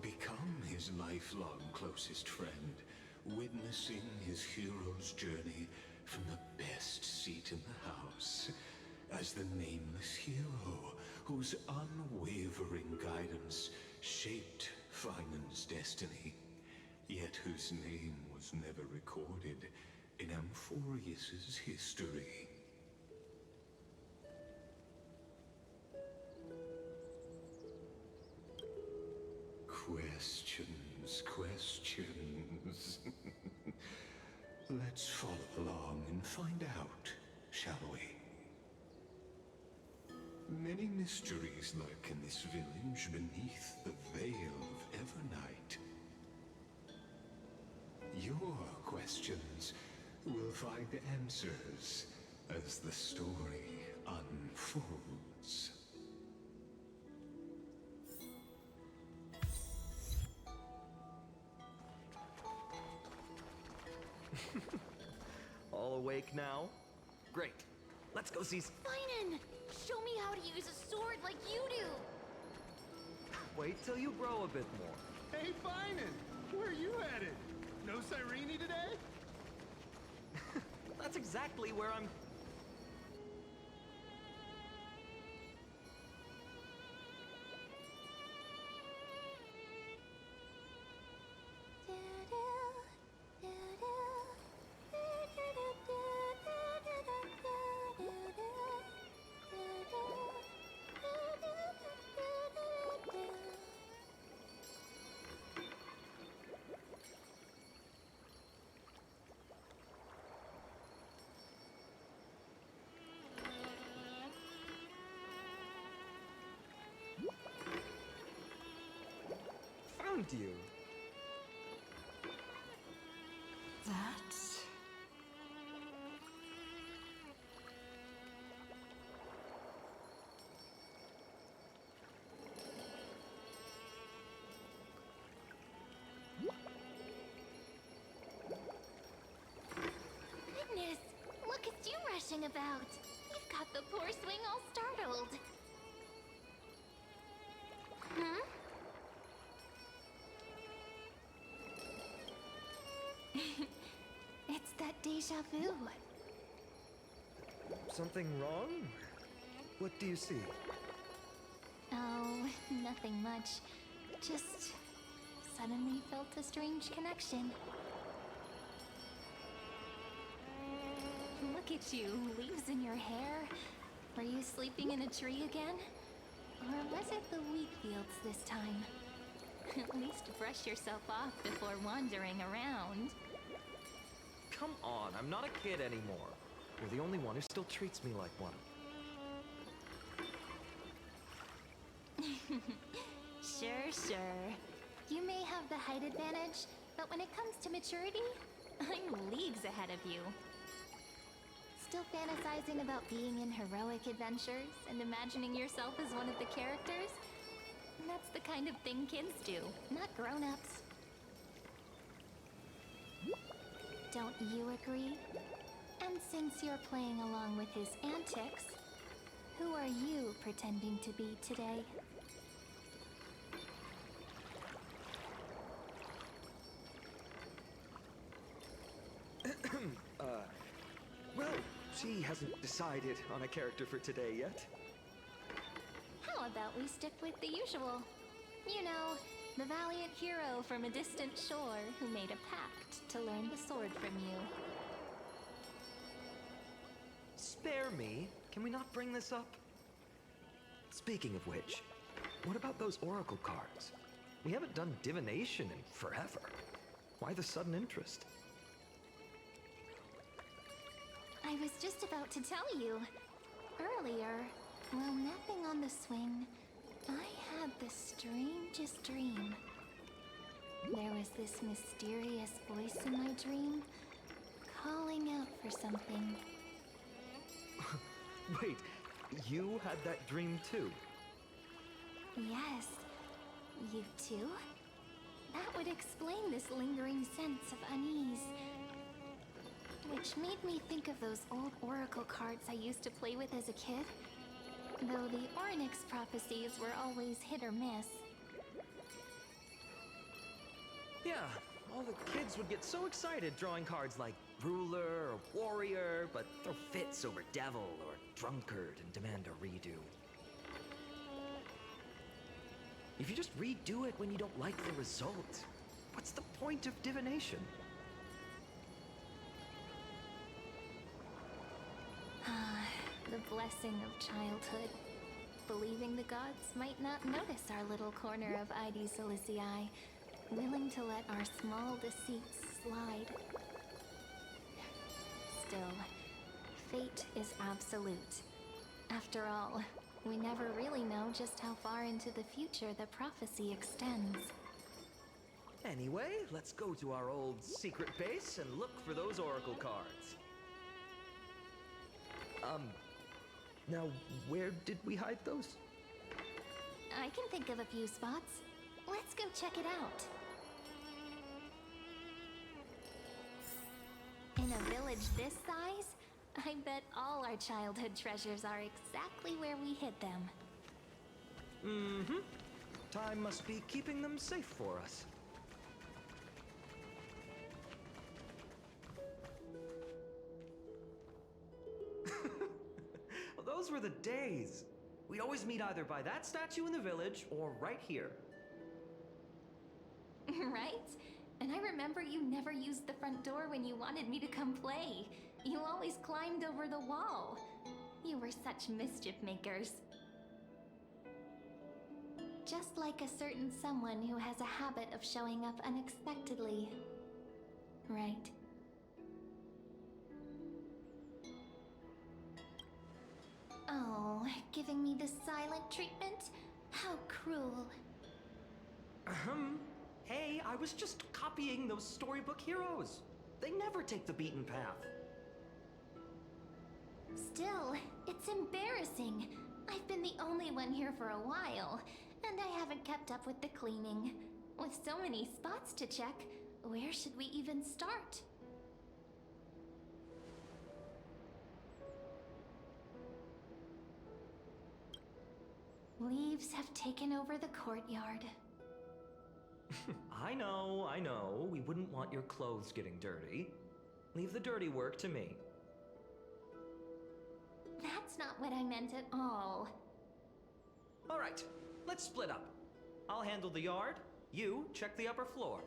Become his lifelong closest friend, witnessing his hero's journey from the best seat in the house, as the nameless hero whose unwavering guidance shaped Finan's destiny, yet whose name was never recorded in Amphorius's history. Questions, questions. Let's follow along and find out, shall we? Many mysteries lurk in this village beneath the veil of Evernight. Your questions will find answers as the story unfolds. All awake now? Great. Let's go see... Finan! Show me how to use a sword like you do! Wait till you grow a bit more. Hey, Finan! Where are you headed? No Cyrene today? That's exactly where I'm... Found you. That's... talking about? You've got the poor swing all startled. Huh? It's that deja vu. Something wrong? What do you see? Oh, nothing much. Just suddenly felt a strange connection. Look at you, leaves in your hair. Were you sleeping in a tree again? Or was it the wheat fields this time? At least brush yourself off before wandering around. Come on, I'm not a kid anymore. You're the only one who still treats me like one. Sure. You may have the height advantage, but when it comes to maturity, I'm leagues ahead of you. Still fantasizing about being in heroic adventures and imagining yourself as one of the characters? That's the kind of thing kids do, not grown-ups. Don't you agree? And since you're playing along with his antics, who are you pretending to be today? Well, she hasn't decided on a character for today yet. How about we stick with the usual? You know, the valiant hero from a distant shore who made a pact to learn the sword from you. Spare me. Can we not bring this up? Speaking of which, what about those oracle cards? We haven't done divination in forever. Why the sudden interest? I was just about to tell you. Earlier, while napping on the swing, I had the strangest dream. There was this mysterious voice in my dream, calling out for something. Wait, you had that dream too? Yes, you too? That would explain this lingering sense of unease. Which made me think of those old oracle cards I used to play with as a kid. Though the Ornyx prophecies were always hit or miss. Yeah, all the kids would get so excited drawing cards like ruler or warrior, but throw fits over devil or drunkard and demand a redo. If you just redo it when you don't like the result, what's the point of divination? The blessing of childhood. Believing the gods might not notice our little corner of ID Silicii, willing to let our small deceits slide. Still, fate is absolute. After all, we never really know just how far into the future the prophecy extends. Anyway, let's go to our old secret base and look for those oracle cards. Now, where did we hide those? I can think of a few spots. Let's go check it out. In a village this size, I bet all our childhood treasures are exactly where we hid them. Mm-hmm. Time must be keeping them safe for us. Well, those were the days. We'd always meet either by that statue in the village or right here. Right? And I remember you never used the front door when you wanted me to come play. You always climbed over the wall. You were such mischief makers. Just like a certain someone who has a habit of showing up unexpectedly. Right? Oh, giving me this silent treatment? How cruel. Hey, I was just copying those storybook heroes. They never take the beaten path. Still, it's embarrassing. I've been the only one here for a while, and I haven't kept up with the cleaning. With so many spots to check, where should we even start? Leaves have taken over the courtyard. I know. We wouldn't want your clothes getting dirty. Leave the dirty work to me. That's not what I meant at all. All right, let's split up. I'll handle the yard. You check the upper floor.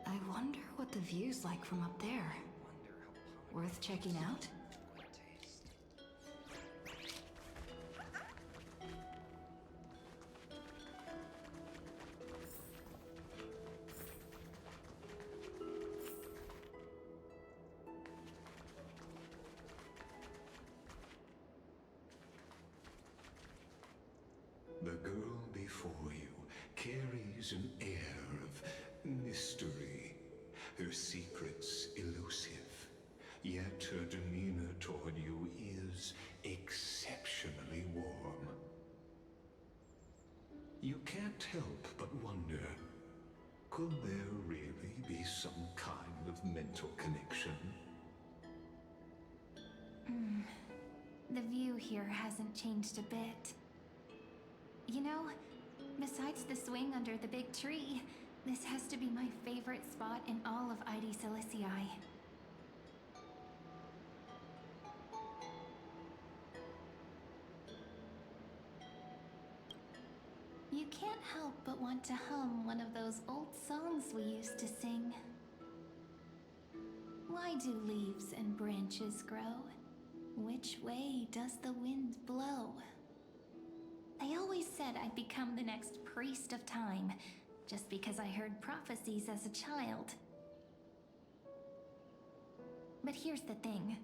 I wonder what the view's like from up there. Worth checking out? The girl before you carries an air of mystery, her secrets elusive, yet her demeanor toward you is exceptionally warm. You can't help but wonder, could there really be some kind of mental connection? The view here hasn't changed a bit. You know, besides the swing under the big tree, this has to be my favorite spot in all of ID Silicii. You can't help but want to hum one of those old songs we used to sing. Why do leaves and branches grow? Which way does the wind blow? They always said I'd become the next priest of time, just because I heard prophecies as a child. But here's the thing.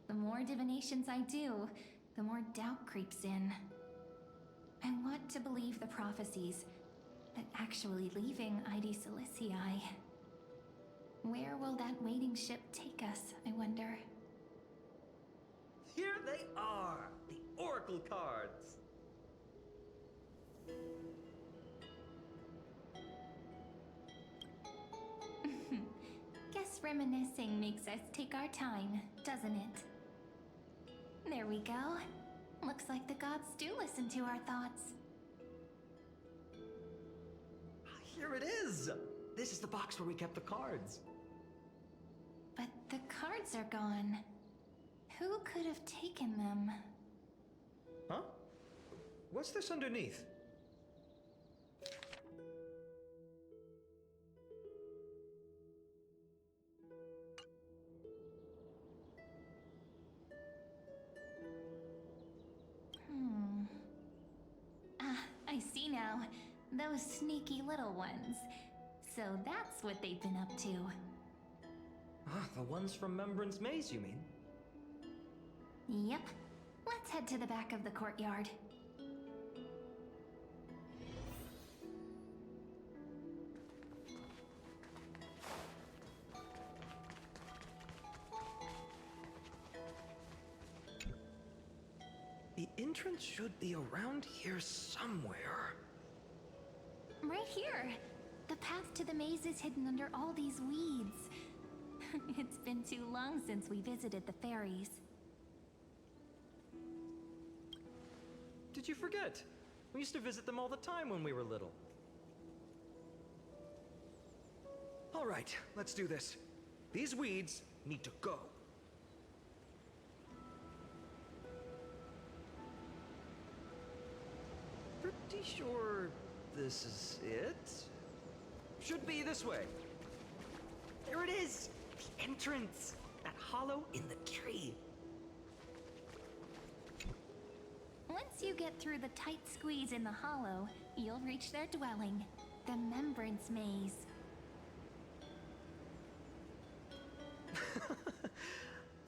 The more divinations I do, the more doubt creeps in. I want to believe the prophecies, but actually leaving ID Silicii. Where will that waiting ship take us, I wonder? Here they are, the Oracle cards. Guess reminiscing makes us take our time, doesn't it? There we go. Looks like the gods do listen to our thoughts. Here it is. This is the box where we kept the cards. But the cards are gone. Who could have taken them? Huh? What's this underneath? I see now. Those sneaky little ones. So that's what they've been up to. The ones from Membrance Maze, you mean? Yep. Let's head to the back of the courtyard. The entrance should be around here somewhere. Right here. The path to the maze is hidden under all these weeds. It's been too long since we visited the fairies. Did you forget? We used to visit them all the time when we were little. All right, let's do this. These weeds need to go. Pretty sure this is it? Should be this way. There it is! The entrance! That hollow in the tree. Once you get through the tight squeeze in the hollow, you'll reach their dwelling, the Membrance Maze.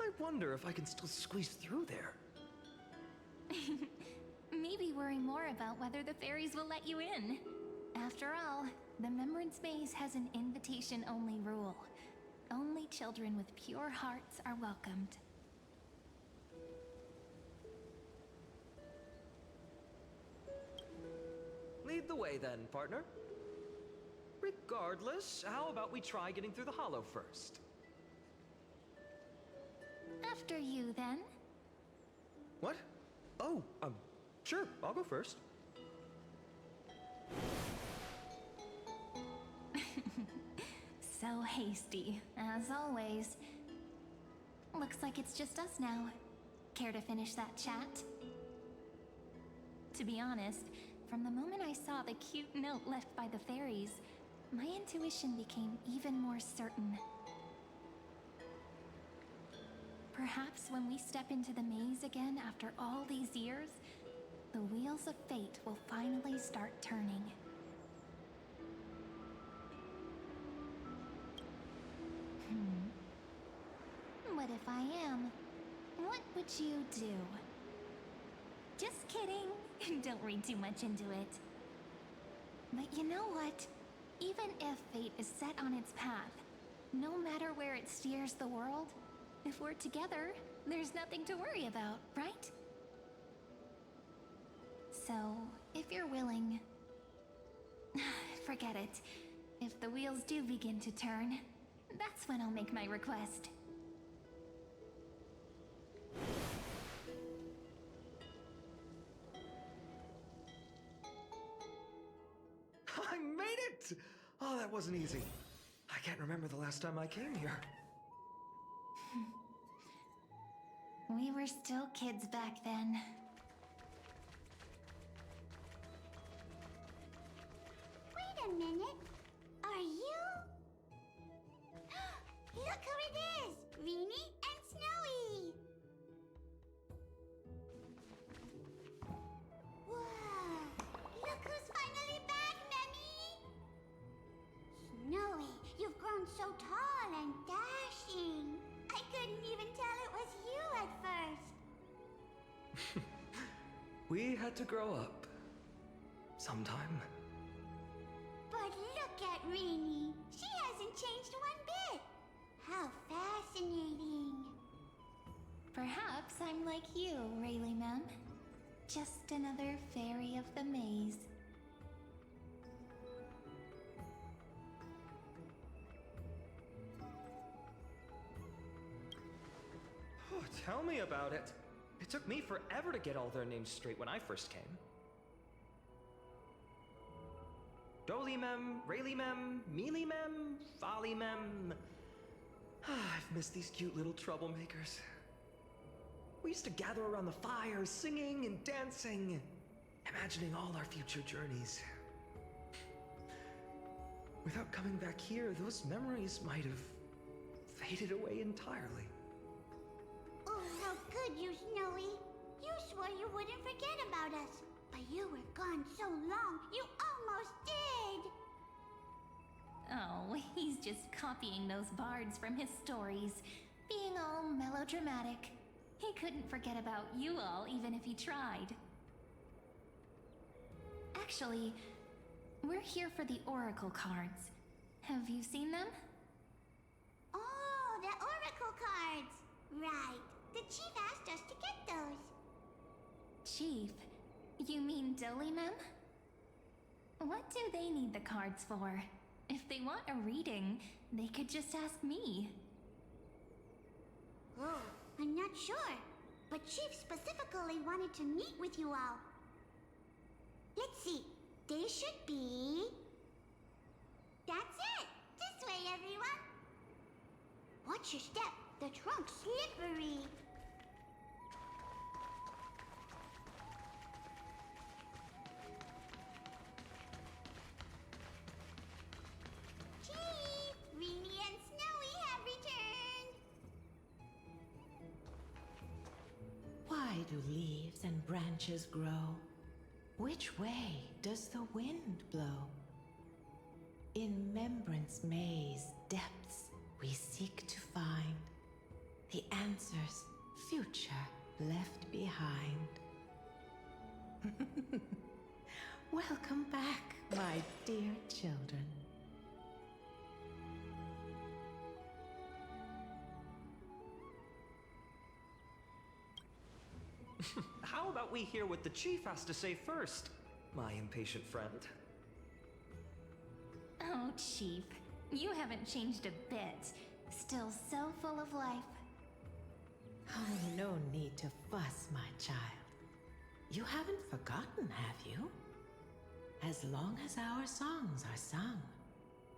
I wonder if I can still squeeze through there. Maybe worry more about whether the fairies will let you in. After all, the Membrance Maze has an invitation-only rule. Only children with pure hearts are welcomed. Lead the way then, partner. Regardless, how about we try getting through the hollow first? After you, then. What? Oh, Sure, I'll go first. So hasty, as always. Looks like it's just us now. Care to finish that chat? To be honest, from the moment I saw the cute note left by the fairies, my intuition became even more certain. Perhaps when we step into the maze again after all these years, the wheels of fate will finally start turning. What if I am? What would you do? Just kidding. Don't read too much into it. But you know what? Even if fate is set on its path, no matter where it steers the world, if we're together, there's nothing to worry about, right? So, if you're willing... forget it. If the wheels do begin to turn, that's when I'll make my request. I made it! Oh, that wasn't easy. I can't remember the last time I came here. We were still kids back then. Wait a minute. Are you? Look who it is! Rini and Snowy! Whoa! Look who's finally back, Memmy! Snowy, you've grown so tall and dashing. I couldn't even tell it was you at first. We had to grow up. Sometime. But look at Rini. She hasn't changed one bit. How fascinating. Perhaps I'm like you, Rayleigh Ma'am. Just another fairy of the maze. Oh, tell me about it. It took me forever to get all their names straight when I first came. Dolimem, Rayleigh-mem, Mealy-mem, Folly-mem. I've missed these cute little troublemakers. We used to gather around the fire, singing and dancing, imagining all our future journeys. Without coming back here, those memories might have faded away entirely. Oh, how good you, Snowy. You swore you wouldn't forget about us. But you were gone so long, you almost did. Oh, he's just copying those bards from his stories, being all melodramatic. He couldn't forget about you all, even if he tried. Actually, we're here for the Oracle cards. Have you seen them? Oh, the Oracle cards. Right. The chief asked us to get those. Chief? You mean Dolimem? What do they need the cards for? If they want a reading, they could just ask me. Oh, I'm not sure. But Chief specifically wanted to meet with you all. Let's see. They should be... That's it! This way, everyone! Watch your step. The trunk's slippery. Chief! Rini and Snowy have returned! Why do leaves and branches grow? Which way does the wind blow? In Membrance Maze depths we seek to find the answers future left behind. Welcome back, my dear children. How about we hear what the chief has to say first, my impatient friend? Oh, Chief, you haven't changed a bit. Still so full of life. Oh, no need to fuss, my child. You haven't forgotten, have you? As long as our songs are sung,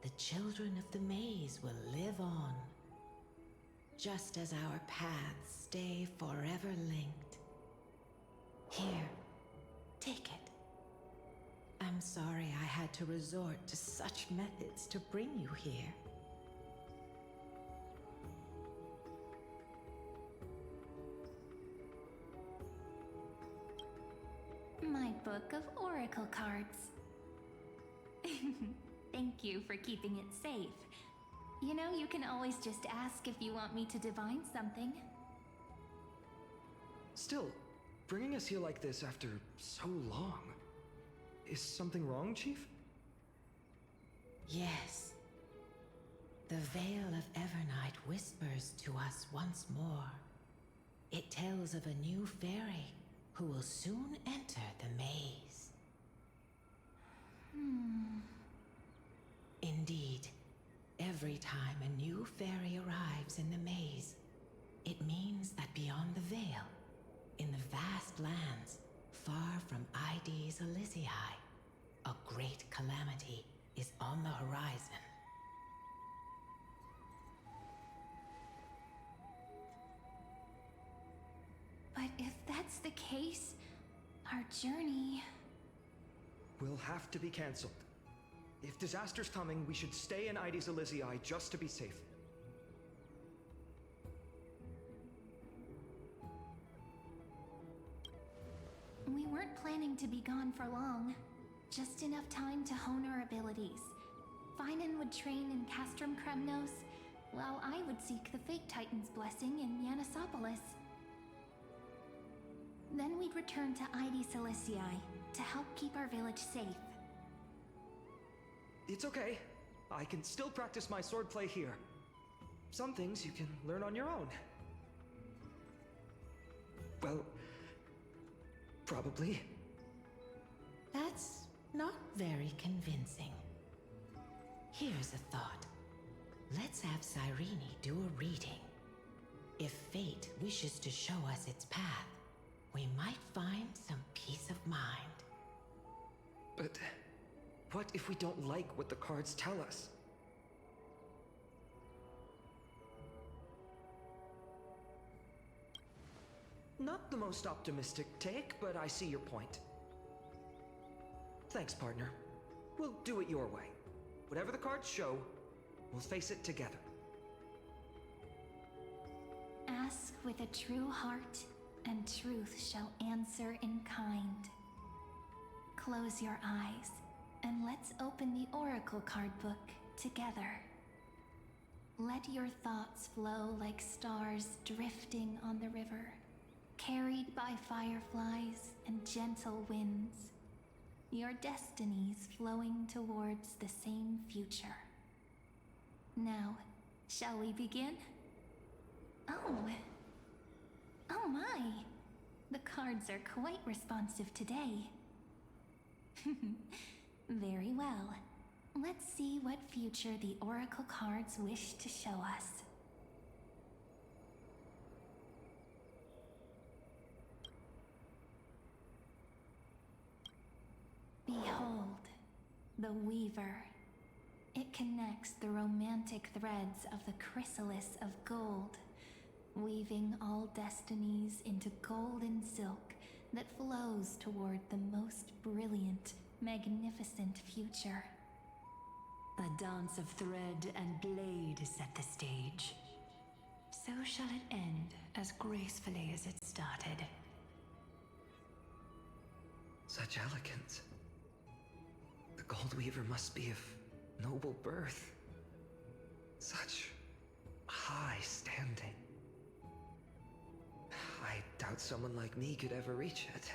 the children of the maze will live on. Just as our paths stay forever linked. Here, take it. I'm sorry I had to resort to such methods to bring you here. My book of oracle cards. Thank you for keeping it safe. You know, you can always just ask if you want me to divine something. Still, bringing us here like this after so long. Is something wrong, Chief? Yes. The Veil of Evernight whispers to us once more. It tells of a new fairy who will soon enter the maze. Indeed, every time a new fairy arrives in the maze, it means that beyond the veil, in the vast lands, far from Ides Elysiae, a great calamity is on the horizon. But if that's the case, our journey... Will have to be cancelled. If disaster's coming, we should stay in Ides Elysiae just to be safe. We weren't planning to be gone for long. Just enough time to hone our abilities. Finan would train in Castrum Kremnos, while I would seek the Fate Titan's blessing in Yanisopolis. Then we'd return to Ides Elysiae to help keep our village safe. It's okay. I can still practice my swordplay here. Some things you can learn on your own. Well, probably. That's not very convincing. Here's a thought. Let's have Cyrene do a reading. If fate wishes to show us its path, we might find some peace of mind. But what if we don't like what the cards tell us? Not the most optimistic take, but I see your point. Thanks, partner. We'll do it your way. Whatever the cards show, we'll face it together. Ask with a true heart, and truth shall answer in kind. Close your eyes, and let's open the Oracle card book together. Let your thoughts flow like stars drifting on the river, carried by fireflies and gentle winds. Your destinies flowing towards the same future. Now, shall we begin? Oh my! The cards are quite responsive today. Very well. Let's see what future the Oracle cards wish to show us. Behold, the Weaver. It connects the romantic threads of the chrysalis of gold, weaving all destinies into golden silk that flows toward the most brilliant, magnificent future. A dance of thread and blade set the stage. So shall it end as gracefully as it started. Such elegance. The Gold Weaver must be of noble birth. Such high standing. I doubt someone like me could ever reach it.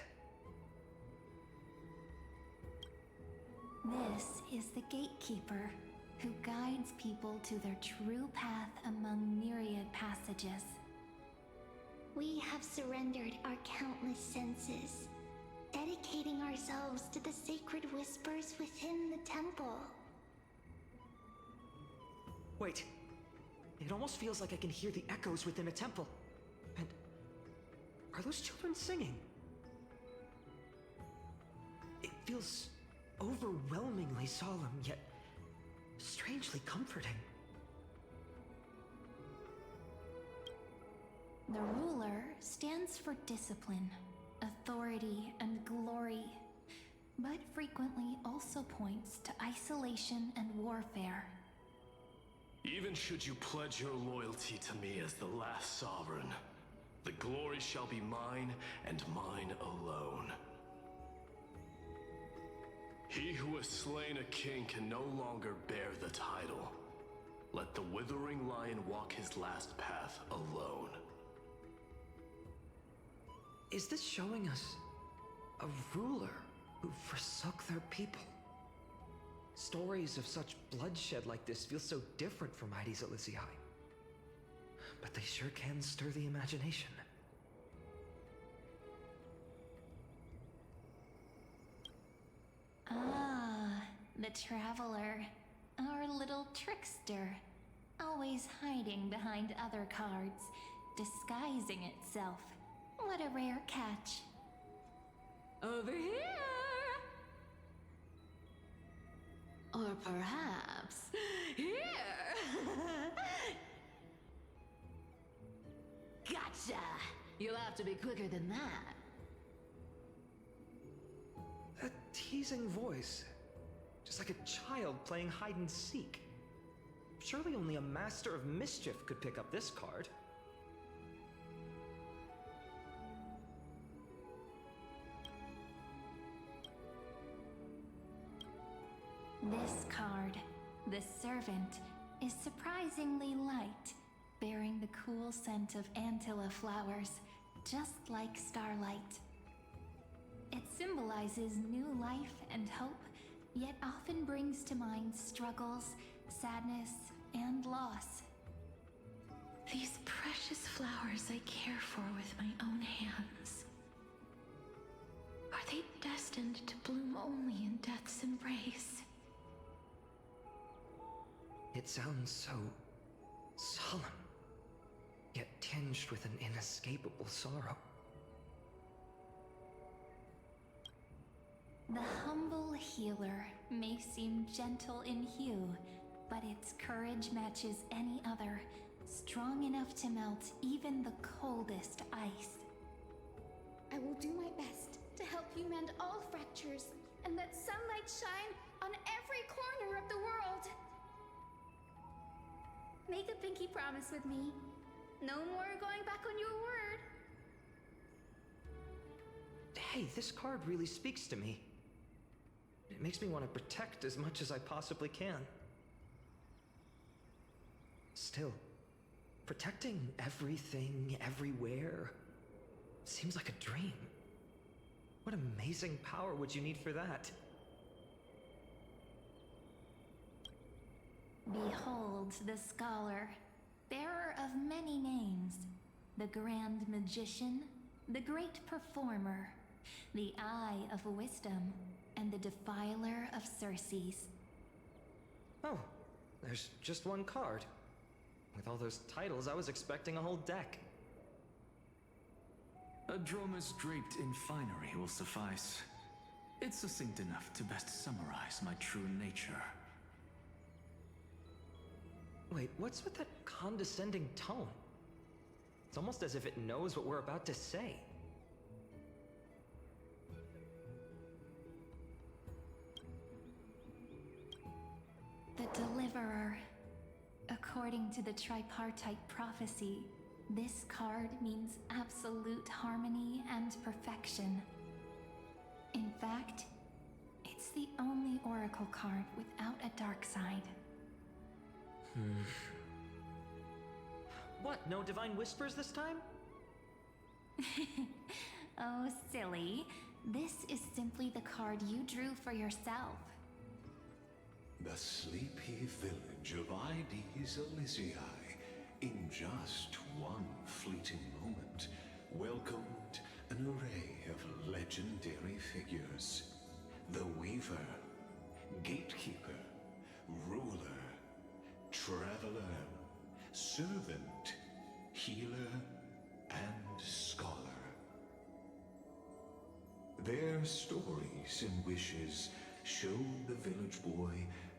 This is the Gatekeeper, who guides people to their true path among myriad passages. We have surrendered our countless senses, dedicating ourselves to the sacred whispers within the temple. Wait. It almost feels like I can hear the echoes within a temple. And are those children singing? feels overwhelmingly solemn, yet strangely comforting. The ruler stands for discipline, authority, and glory, but frequently also points to isolation and warfare. Even should you pledge your loyalty to me as the last sovereign, the glory shall be mine and mine alone. He who has slain a king can no longer bear the title. Let the withering lion walk his last path alone. Is this showing us a ruler who forsook their people? Stories of such bloodshed like this feel so different from Heidi's Elysiae. But they sure can stir the imagination. Ah, the traveler. Our little trickster. Always hiding behind other cards, disguising itself. What a rare catch. Over here! Or perhaps here! Gotcha! You'll have to be quicker than that. A teasing voice. Just like a child playing hide and seek. Surely only a master of mischief could pick up this card. This card, the Servant, is surprisingly light, bearing the cool scent of Antilla flowers, just like starlight. It symbolizes new life and hope, yet often brings to mind struggles, sadness, and loss. These precious flowers I care for with my own hands. Are they destined to bloom only in death's embrace? It sounds so solemn, yet tinged with an inescapable sorrow. The humble healer may seem gentle in hue, but its courage matches any other, strong enough to melt even the coldest ice. I will do my best to help you mend all fractures and let sunlight shine on every corner of the world. Make a pinky promise with me. No more going back on your word. Hey, this card really speaks to me. It makes me want to protect as much as I possibly can. Still, protecting everything, everywhere, seems like a dream. What amazing power would you need for that? Behold the scholar, bearer of many names, the grand magician, the great performer, the eye of wisdom, and the defiler of Circes. Oh, there's just one card. With all those titles, I was expecting a whole deck. A Dromus draped in finery will suffice. It's succinct enough to best summarize my true nature. Wait, what's with that condescending tone? It's almost as if it knows what we're about to say. The Deliverer. According to the tripartite prophecy, this card means absolute harmony and perfection. In fact, it's the only oracle card without a dark side. What, no divine whispers this time? Oh, silly. This is simply the card you drew for yourself. The sleepy village of Ides Elysiae, in just one fleeting moment, welcomed an array of legendary figures. The Weaver, Gatekeeper, Ruler, Traveler, Servant, Healer, and Scholar. Their stories and wishes showed the village boy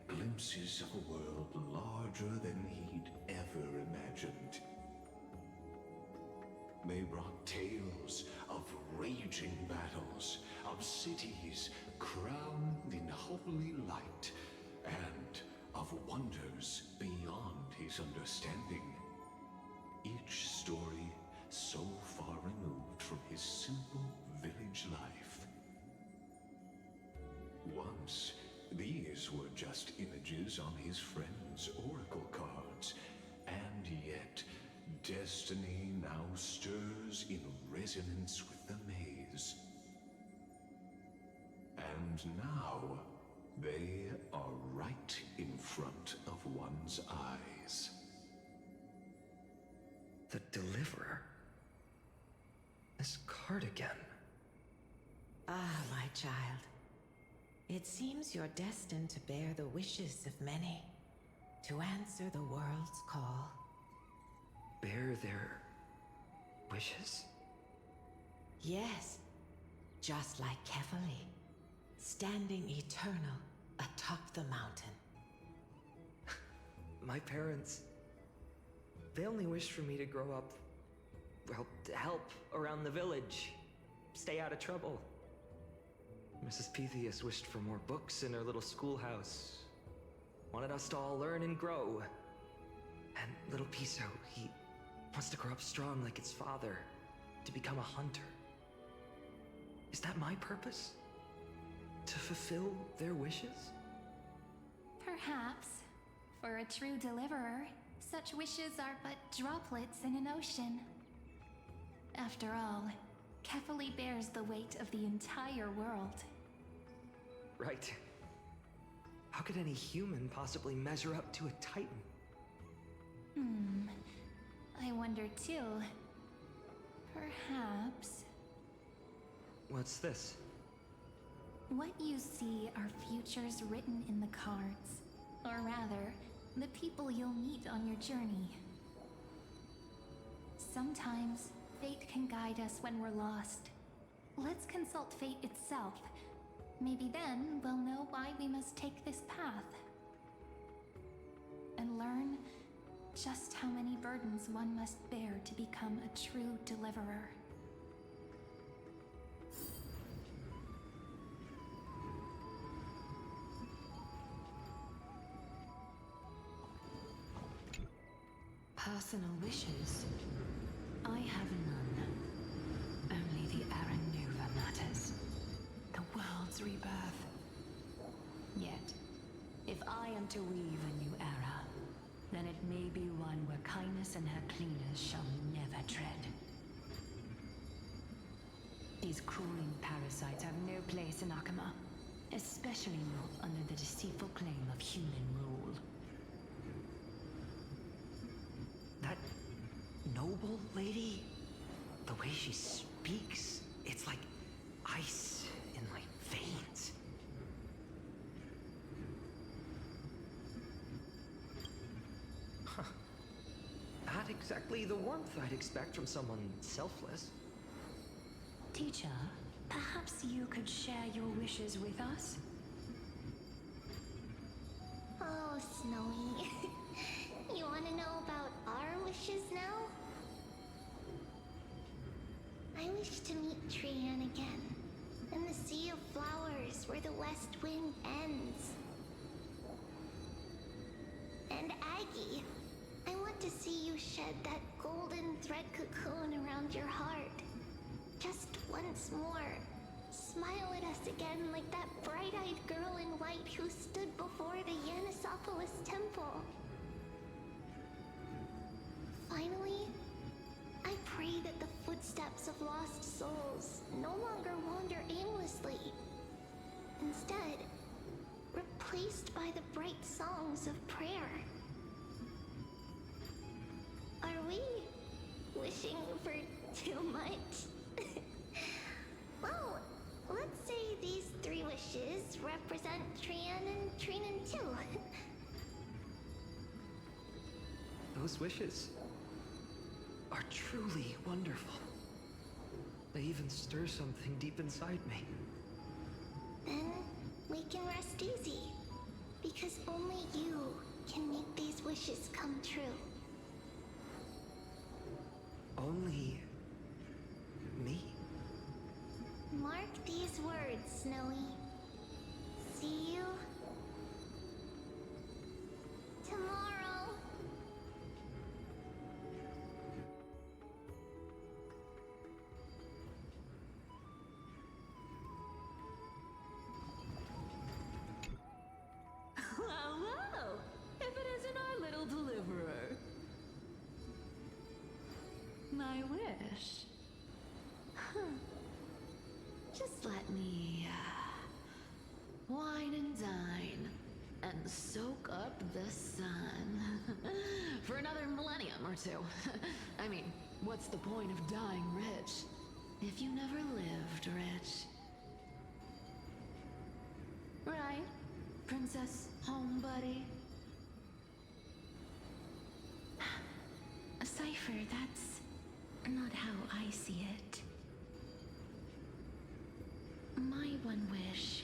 glimpses of a world larger than he'd ever imagined. They brought tales of raging battles, of cities crowned in holy light, and of wonders beyond his understanding. Each story so far removed from his simple village life. Once, these were just images on his friend's oracle cards, and yet destiny now stirs in resonance with the maze. And now, they are right in front of one's eyes. The Deliverer? This card again. Ah, my child. It seems you're destined to bear the wishes of many, to answer the world's call. Bear their wishes? Yes, just like Kefali, standing eternal atop the mountain. My parents, they only wished for me to grow up, well, to help around the village, stay out of trouble. Mrs. Pythias wished for more books in her little schoolhouse, wanted us to all learn and grow. And little Piso, he wants to grow up strong like its father, to become a hunter. Is that my purpose? To fulfill their wishes? Perhaps. For a true deliverer, such wishes are but droplets in an ocean. After all, Kefali bears the weight of the entire world. Right. How could any human possibly measure up to a Titan? I wonder too. Perhaps... What's this? What you see are futures written in the cards. Or rather, the people you'll meet on your journey. Sometimes, fate can guide us when we're lost. Let's consult fate itself. Maybe then we'll know why we must take this path. And learn just how many burdens one must bear to become a true deliverer. Personal wishes? I have none. Only the Arannuva matters. The world's rebirth. Yet, if I am to weave a new era, then it may be one where kindness and her cleaners shall never tread. These crawling parasites have no place in Akama, especially not under the deceitful claim of human rule. That noble lady? The way she speaks, it's like ice in my veins. Huh. Not exactly the warmth I'd expect from someone selfless. Teacher, perhaps you could share your wishes with us? Oh, Snowy. You want to know about our wishes now? I wish to meet Trian again, in the sea of flowers where the west wind ends. And Aggie, I want to see you shed that golden thread cocoon around your heart. Just once more. Smile at us again like that bright-eyed girl in white who stood before the Yanisopolis temple. Finally, I pray that the footsteps of lost souls no longer wander aimlessly. Instead, replaced by the bright songs of prayer. Are we wishing for too much? Well, let's say these 3 wishes represent Trian and Trinan too. Those wishes are truly wonderful. They even stir something deep inside me. Then we can rest easy. Because only you can make these wishes come true. Only... me? Mark these words, Snowy. See you... tomorrow. Well, well, if it isn't our little deliverer. My wish. Huh. Just let me, wine and dine, and soak up the sun. For another millennium or two. I mean, what's the point of dying rich if you never lived rich? Right, Princess Homebuddy? Cypher, that's not how I see it. My one wish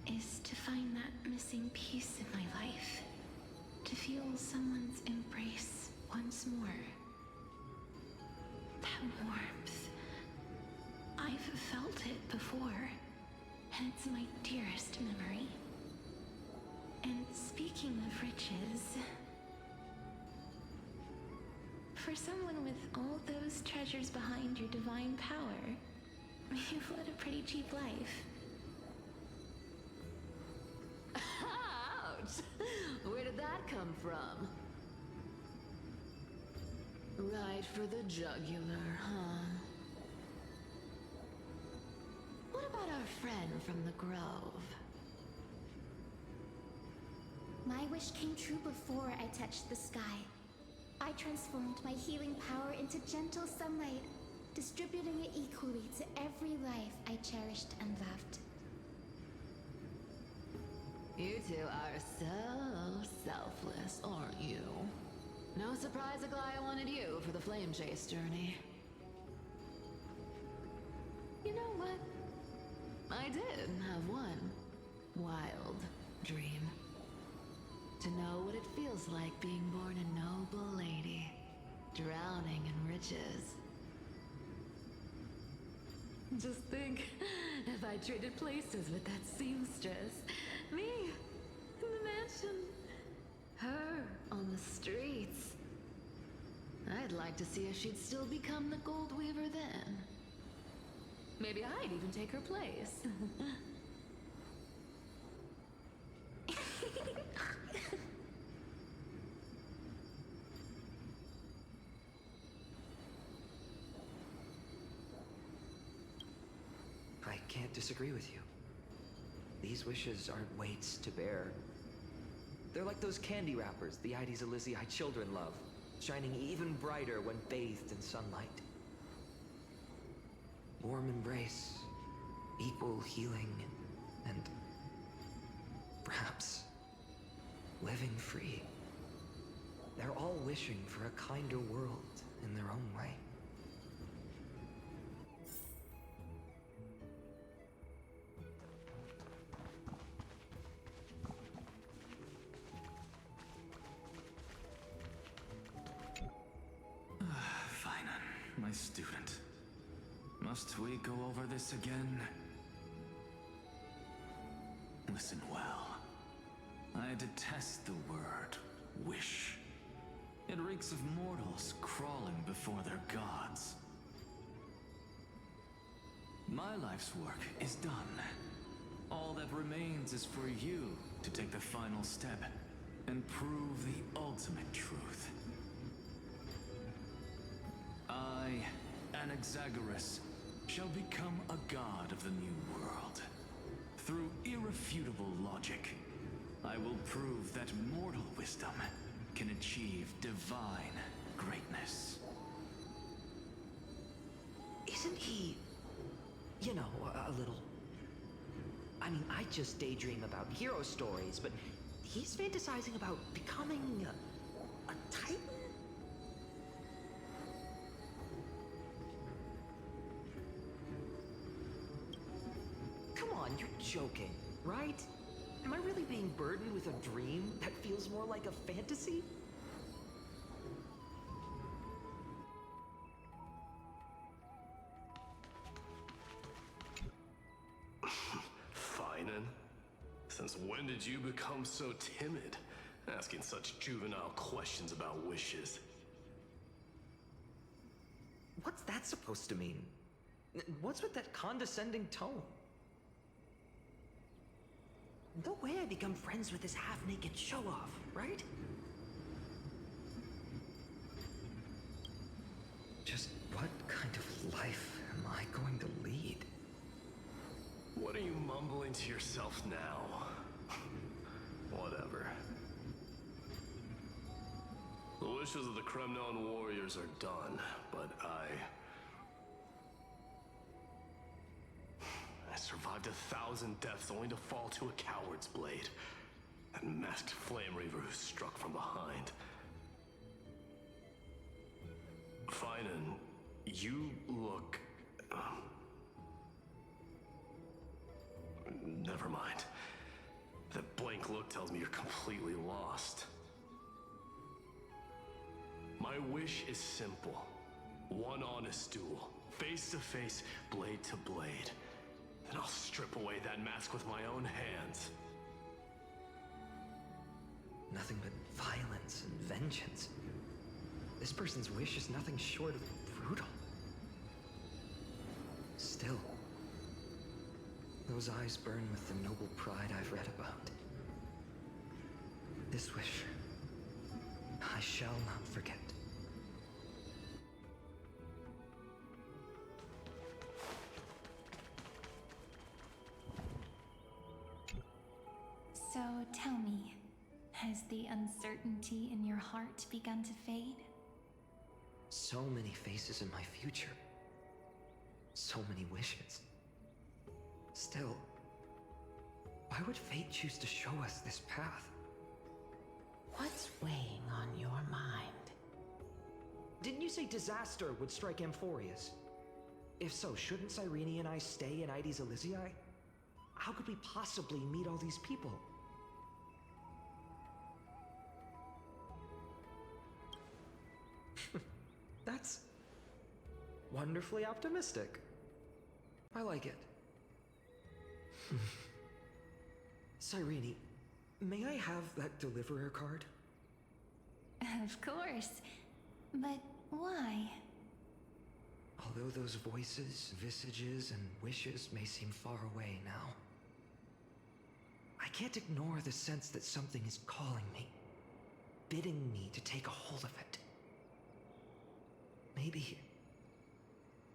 is to find that missing piece in my life. To feel someone's embrace once more. That warmth. I've felt it before, and it's my dearest memory. And speaking of riches, for someone with all those treasures behind your divine power, you've led a pretty cheap life. Ouch! Where did that come from? Right for the jugular, huh? What about our friend from the Grove? My wish came true before I touched the sky. I transformed my healing power into gentle sunlight, distributing it equally to every life I cherished and loved. You two are so selfless, aren't you? No surprise Aglaya wanted you for the flame chase journey. You know what? I did have one wild dream. To know what it feels like being born a noble lady, drowning in riches. Just think, if I traded places with that seamstress, me in the mansion, her on the streets. I'd like to see if she'd still become the gold weaver then. Maybe I'd even take her place. I can't disagree with you. These wishes aren't weights to bear. They're like those candy wrappers the Ides Elysiae children love, shining even brighter when bathed in sunlight. Warm embrace, equal healing, and perhaps living free. They're all wishing for a kinder world in their own way. Fine, my student. Must we go over this again? Listen well. I detest the word wish. It reeks of mortals crawling before their gods. My life's work is done. All that remains is for you to take the final step and prove the ultimate truth. I, Anaxagoras, shall become a god of the new world. Through irrefutable logic, I will prove that mortal wisdom can achieve divine greatness. Isn't he, you know, a little... I mean, I just daydream about hero stories, but he's fantasizing about becoming a titan? joking, right? Am I really being burdened with a dream that feels more like a fantasy? Finan? Since when did you become so timid? Asking such juvenile questions about wishes. What's that supposed to mean? What's with that condescending tone? No way I become friends with this half-naked show-off, right? Just what kind of life am I going to lead? What are you mumbling to yourself now? Whatever. The wishes of the Kremnon warriors are done, but I survived 1,000 deaths only to fall to a coward's blade. That masked flame reaver who struck from behind. Finan, you look... Never mind. That blank look tells me you're completely lost. My wish is simple. One honest duel. Face to face, blade to blade. Then I'll strip away that mask with my own hands. Nothing but violence and vengeance. This person's wish is nothing short of brutal. Still, those eyes burn with the noble pride I've read about. This wish, I shall not forget. So tell me, has the uncertainty in your heart begun to fade? So many faces in my future. So many wishes. Still, why would fate choose to show us this path? What's weighing on your mind? Didn't you say disaster would strike Amphorius? If so, shouldn't Cyrene and I stay in Ides Elysiae? How could we possibly meet all these people? That's wonderfully optimistic. I like it. Cyrene, may I have that deliverer card? Of course. But why? Although those voices, visages, and wishes may seem far away now, I can't ignore the sense that something is calling me, bidding me to take a hold of it. Maybe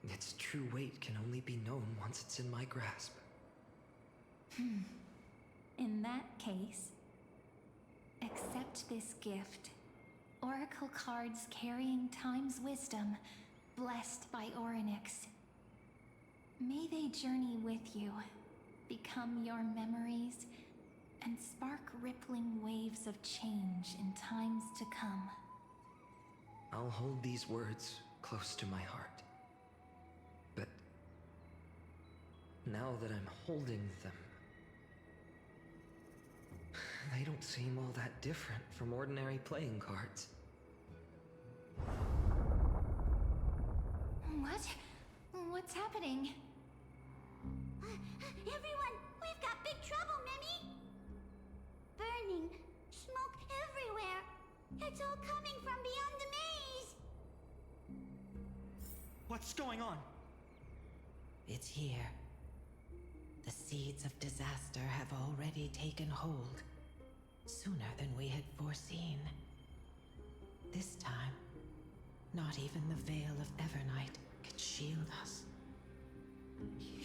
its true weight can only be known once it's in my grasp. In that case, accept this gift. Oracle cards carrying time's wisdom, blessed by Orynyx. May they journey with you, become your memories, and spark rippling waves of change in times to come. I'll hold these words close to my heart. But now that I'm holding them, they don't seem all that different from ordinary playing cards. What? What's happening? Everyone, we've got big trouble, Mimi! Burning, smoke everywhere. It's all coming from beyond the maze. What's going on? It's here. The seeds of disaster have already taken hold, sooner than we had foreseen. This time, not even the veil of Evernight can shield us.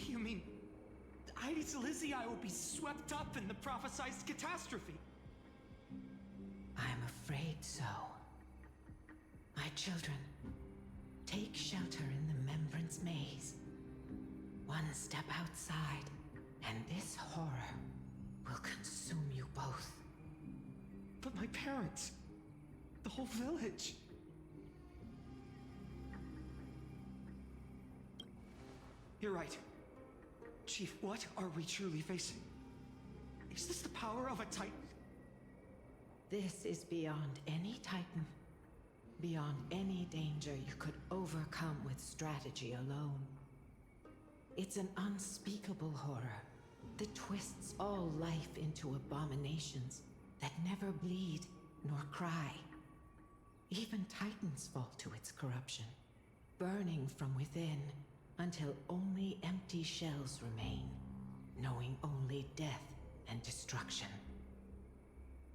You mean Ides Elysiae will be swept up in the prophesized catastrophe? I'm afraid so. My children, take shelter in the Membrance Maze. One step outside, and this horror will consume you both. But my parents, the whole village. You're right. Chief, what are we truly facing? Is this the power of a Titan? This is beyond any Titan. Beyond any danger you could overcome with strategy alone. It's an unspeakable horror that twists all life into abominations that never bleed nor cry. Even Titans fall to its corruption, burning from within until only empty shells remain, knowing only death and destruction.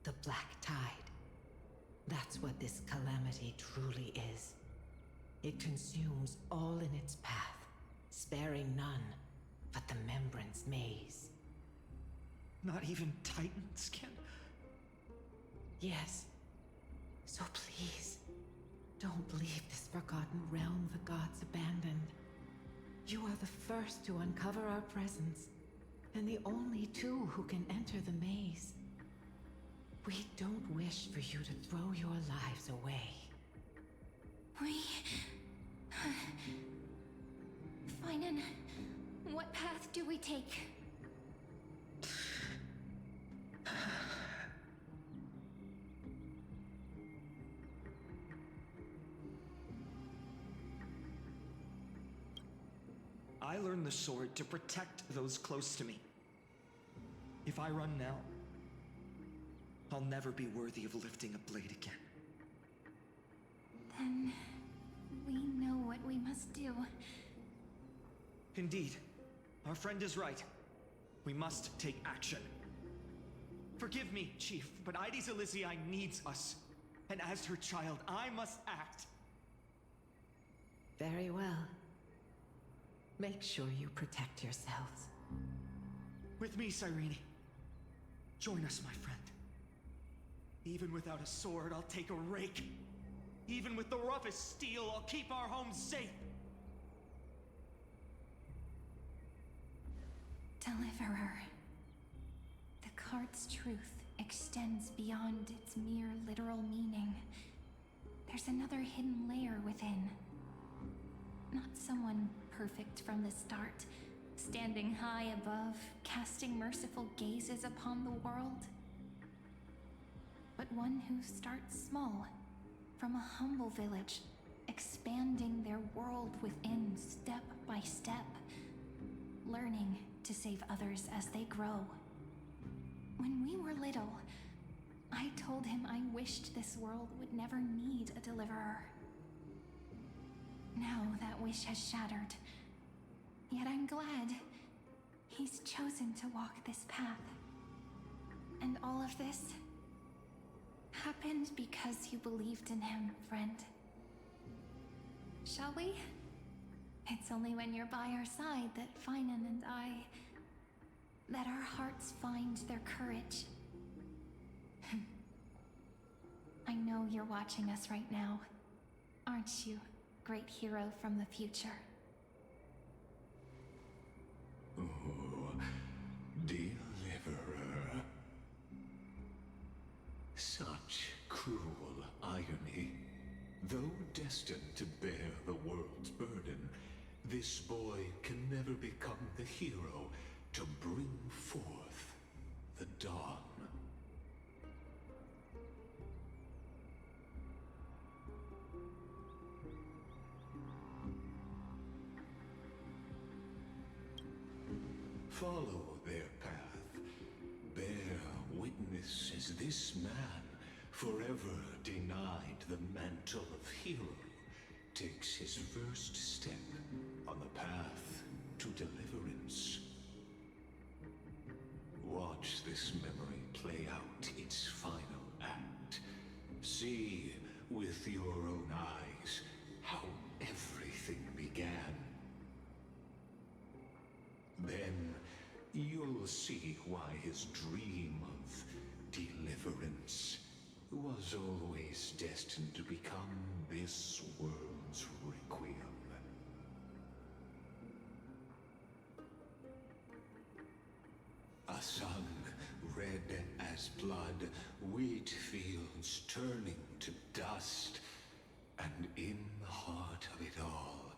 The Black Tide. That's what this calamity truly is. It consumes all in its path, sparing none but the Membrance Maze. Not even Titans can... Yes. So please, don't leave this forgotten realm the gods abandoned. You are the first to uncover our presence, and the only two who can enter the maze. We don't wish for you to throw your lives away. Finan, what path do we take? I learned the sword to protect those close to me. If I run now, I'll never be worthy of lifting a blade again. Then we know what we must do. Indeed, our friend is right. We must take action. Forgive me, Chief, but Ides Elysiae needs us. And as her child, I must act. Very well. Make sure you protect yourselves. With me, Cyrene. Join us, my friend. Even without a sword, I'll take a rake. Even with the roughest steel, I'll keep our home safe. Deliverer. The card's truth extends beyond its mere literal meaning. There's another hidden layer within. Not someone perfect from the start, standing high above, casting merciful gazes upon the world. But one who starts small, from a humble village, expanding their world within step by step, learning to save others as they grow. When we were little, I told him I wished this world would never need a deliverer. Now that wish has shattered. Yet I'm glad he's chosen to walk this path. And all of this happened because you believed in him, friend. Shall we? It's only when you're by our side that Finan and that our hearts find their courage. I know you're watching us right now, aren't you, great hero from the future? Oh, deliverer. Such cruel irony. Though destined to bear the world's burden, this boy can never become the hero to bring forth the dawn. Follow their path. Bear witness as this man, forever denied the mantle of hero, takes his first step on the path to deliverance. Watch this memory play out its final act. See with your own eyes how everything began. Then you'll see why his dream of deliverance was always destined to become this world's requiem. A sun red as blood, wheat fields turning to dust, and in the heart of it all,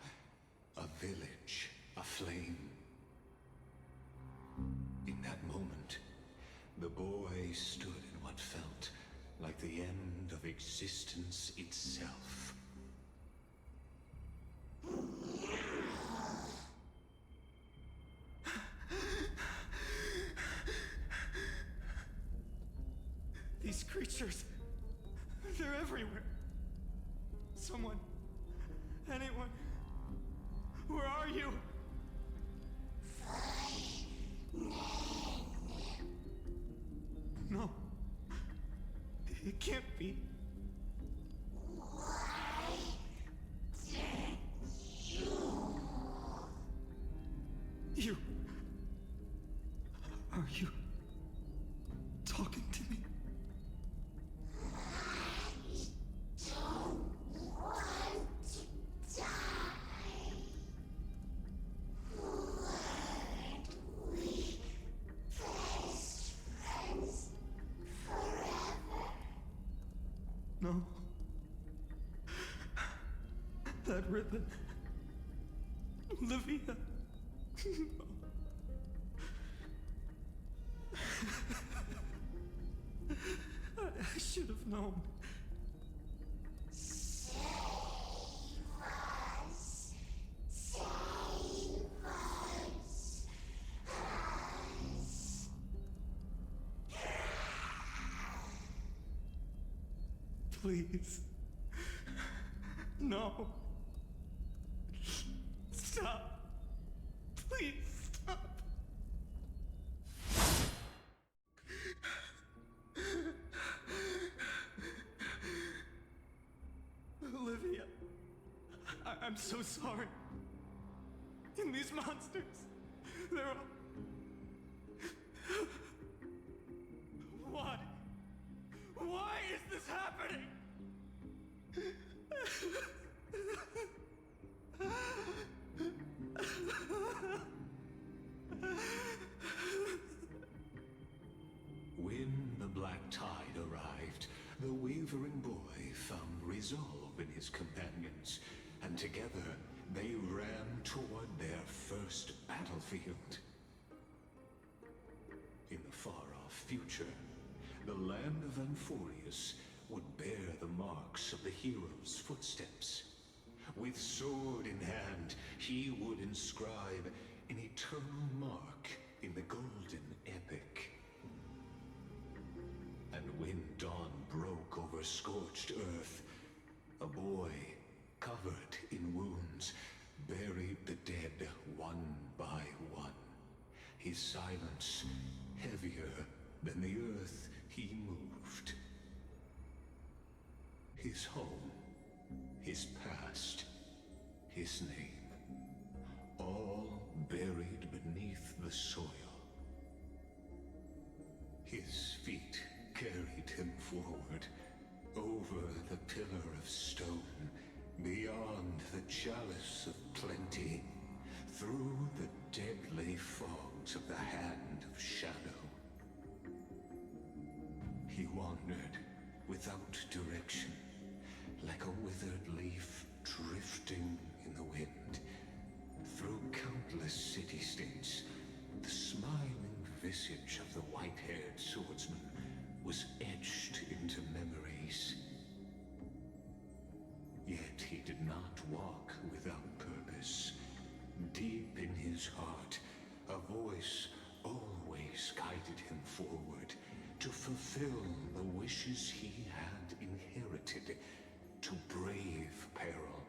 a village aflame. In that moment, the boy stood in what felt like the end of existence itself. These creatures, they're everywhere. Someone, anyone, where are you? No, it can't be. You, are you talking to me? No. That ribbon. Olivia. I should have known. Save us. Save us. Please. No. Stop. Please stop. Olivia, I'm so sorry. And these monsters, they're all... Why? Why is this happening? When the black tide arrived, the wavering boy found resolve in his companions, and together they ran toward their first battlefield. In the far-off future, the land of Amphorius would bear the marks of the hero's footsteps. With sword in hand, he would inscribe an eternal mark in the golden epic. And when dawn broke over scorched earth, a boy, covered in wounds, buried the dead one by one. His silence heavier than the earth he moved. His home, his past, his name, all buried beneath the soil. His feet carried him forward, over the pillar of stone, beyond the chalice of plenty, through the deadly fogs of the hand of shadow. He wandered without direction, like a withered leaf drifting in the wind. Through countless city-states, the smiling visage of the white-haired swordsman was etched into memories. Yet he did not walk without purpose. Deep in his heart, a voice always guided him forward to fulfill the wishes he had inherited, to brave peril,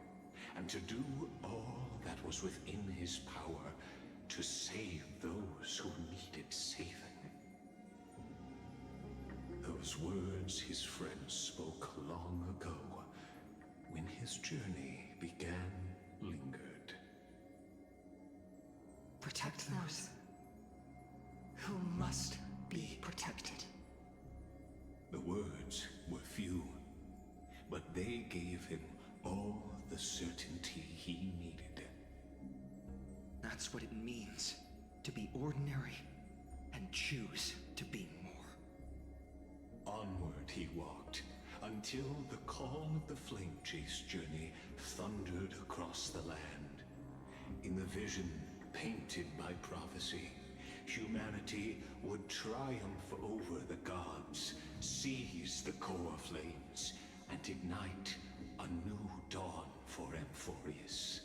and to do all that was within his power to save those who needed saving. Those words his friends spoke long ago, when his journey began, lingered. Protect those who must be protected. The words were few, but they gave him all the certainty he needed. That's what it means to be ordinary and choose to be more. Onward he walked, until the call of the flame chase journey thundered across the land. In the vision painted by prophecy, humanity would triumph over the gods, seize the core flames, and ignite a new dawn for Amphorius.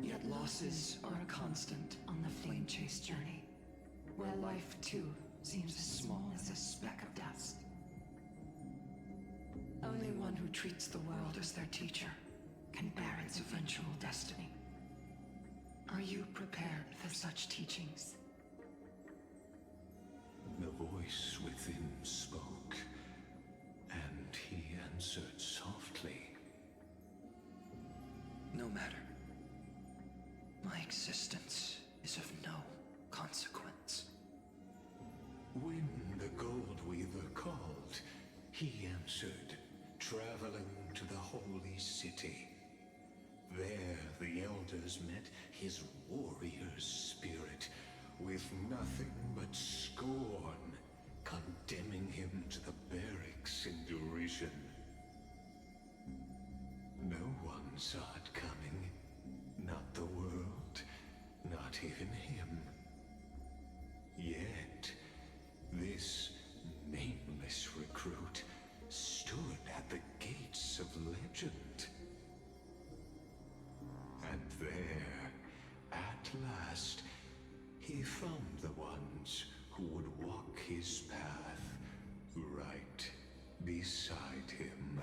Yet losses are a constant on the flame chase journey, where life too seems as small as a speck of dust. Only one who treats the world as their teacher can bear its eventual destiny. Are you prepared for such teachings? The voice within spoke, and he answered softly. No matter. My existence is of no consequence. When the Gold Weaver called, he answered, traveling to the holy city. There the elders met his warrior's spirit, with nothing but scorn, condemning him to the barracks in derision. No one saw it coming. Not the world, not even him. Yet, this nameless recruit stood at the gates of legend. And there, at last, he found the ones who would walk his path right beside him.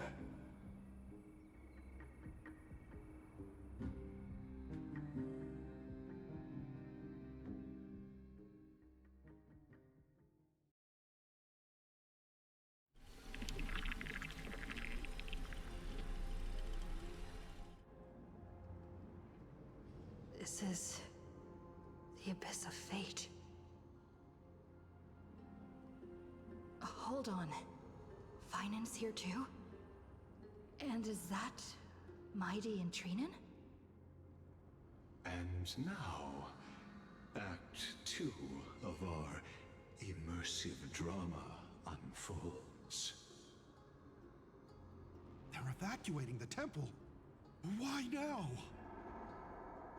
This is the abyss of fate. Hold on. Finance here too? And is that Mighty and Trinen? And now, Act 2 of our immersive drama unfolds. They're evacuating the temple. Why now?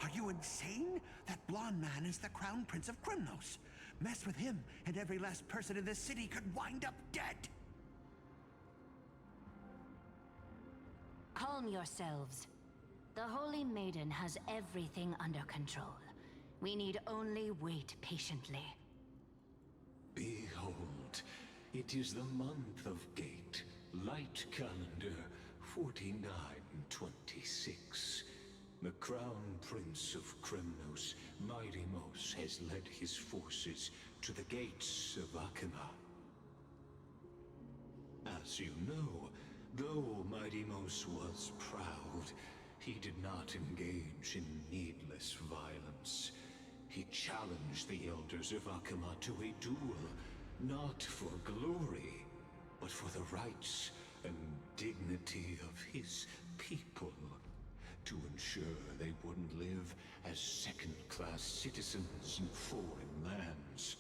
Are you insane? That blonde man is the Crown Prince of Krymnos. Mess with him, and every last person in this city could wind up dead. Calm yourselves. The Holy Maiden has everything under control. We need only wait patiently. Behold, it is the month of Gate, Light Calendar 4926. The Crown Prince of Krymnos, Midimos, has led his forces to the gates of Akima. As you know, though Midimos was proud, he did not engage in needless violence. He challenged the elders of Akima to a duel, not for glory, but for the rights and dignity of his people, to ensure they wouldn't live as second-class citizens in foreign lands.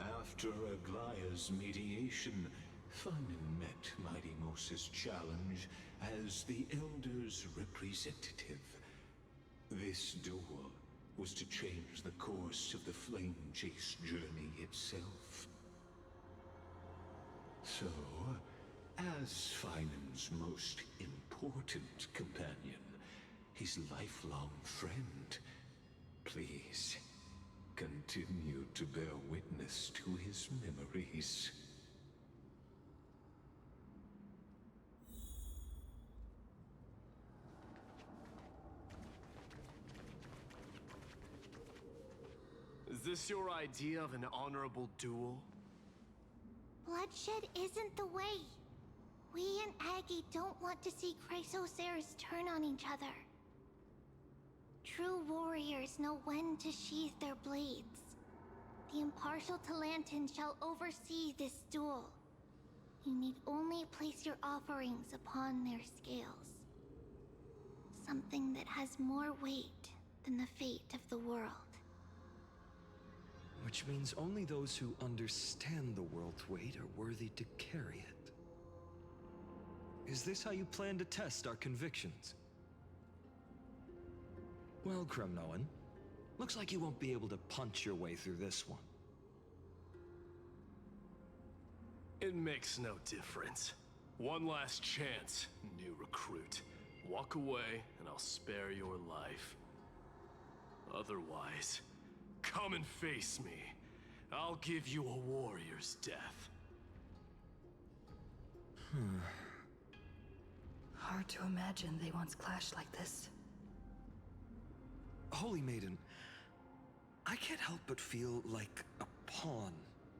After Aglaya's mediation, Finan met Midimos' challenge as the Elder's representative. This duel was to change the course of the Flame Chase journey itself. So, as Finan's most important companion, his lifelong friend, please continue to bear witness to his memories. Is this your idea of an honorable duel? Bloodshed isn't the way. We and Aggie don't want to see Chrysoceres turn on each other. True warriors know when to sheathe their blades. The impartial Talantin shall oversee this duel. You need only place your offerings upon their scales. Something that has more weight than the fate of the world. Which means only those who understand the world's weight are worthy to carry it. Is this how you plan to test our convictions? Well, Kremnoan, Looks like you won't be able to punch your way through this one. It makes no difference. One last chance, new recruit. Walk away, and I'll spare your life. Otherwise, come and face me. I'll give you a warrior's death. Hard to imagine they once clashed like this. Holy Maiden, I can't help but feel like a pawn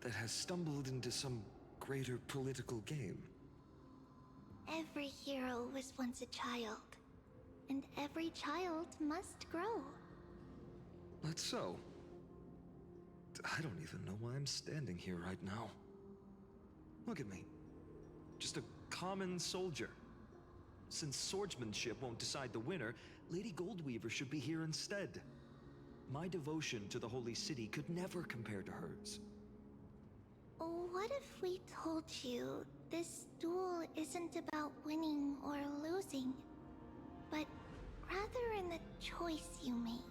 that has stumbled into some greater political game. Every hero was once a child, and every child must grow. That's so. I don't even know why I'm standing here right now. Look at me. Just a common soldier. Since swordsmanship won't decide the winner, Lady Goldweaver should be here instead. My devotion to the Holy City could never compare to hers. What if we told you this duel isn't about winning or losing, but rather in the choice you make?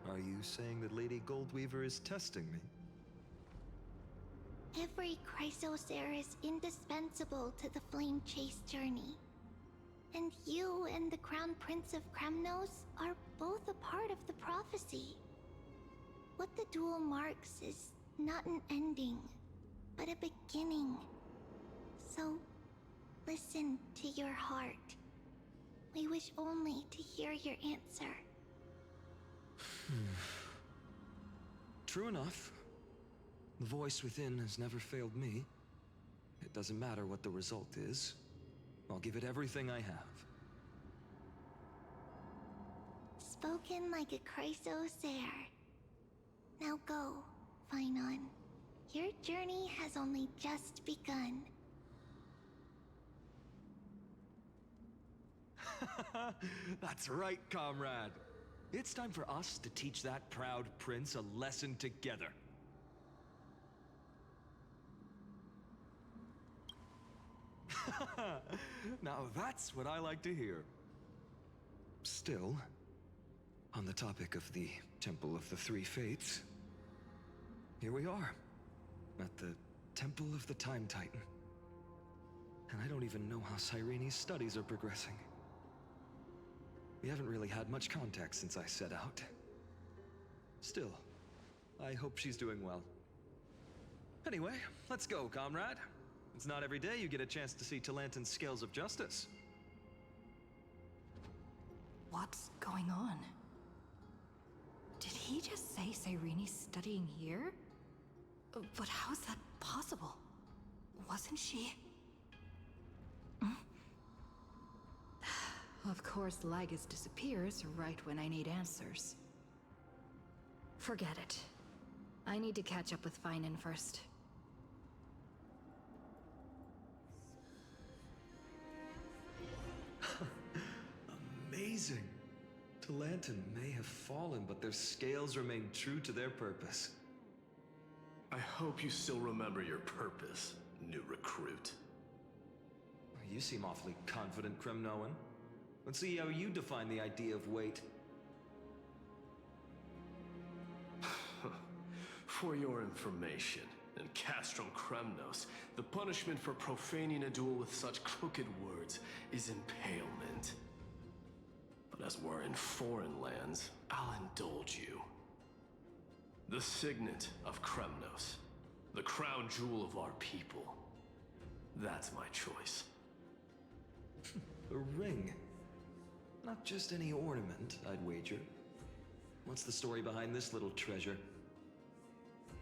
Are you saying that Lady Goldweaver is testing me? Every Chrysos heir is indispensable to the Flame Chase journey. And you and the Crown Prince of Kremnos are both a part of the prophecy. What the duel marks is not an ending, but a beginning. So, listen to your heart. We wish only to hear your answer. True enough. The voice within has never failed me. It doesn't matter what the result is. I'll give it everything I have. Spoken like a Chrysos heir. Now go, Finon. Your journey has only just begun. That's right, comrade. It's time for us to teach that proud prince a lesson together. Now that's what I like to hear. Still, on the topic of the Temple of the Three Fates, here we are, at the Temple of the Time Titan. And I don't even know how Cyrene's studies are progressing. We haven't really had much contact since I set out. Still, I hope she's doing well. Anyway, let's go, comrade. It's not every day you get a chance to see Talantin's scales of justice. What's going on? Did he just say Cyrene's studying here? But how is that possible? Wasn't she? Of course, Lygus disappears right when I need answers. Forget it. I need to catch up with Finon first. Amazing. Talantin may have fallen, but their scales remain true to their purpose. I hope you still remember your purpose, new recruit. You seem awfully confident, Kremnoan. Let's see how you define the idea of weight. For your information, in Castrum Kremnos, the punishment for profaning a duel with such crooked words is impalement. But as we're in foreign lands, I'll indulge you. The signet of Kremnos, the crown jewel of our people. That's my choice. A ring. Not just any ornament, I'd wager. What's the story behind this little treasure?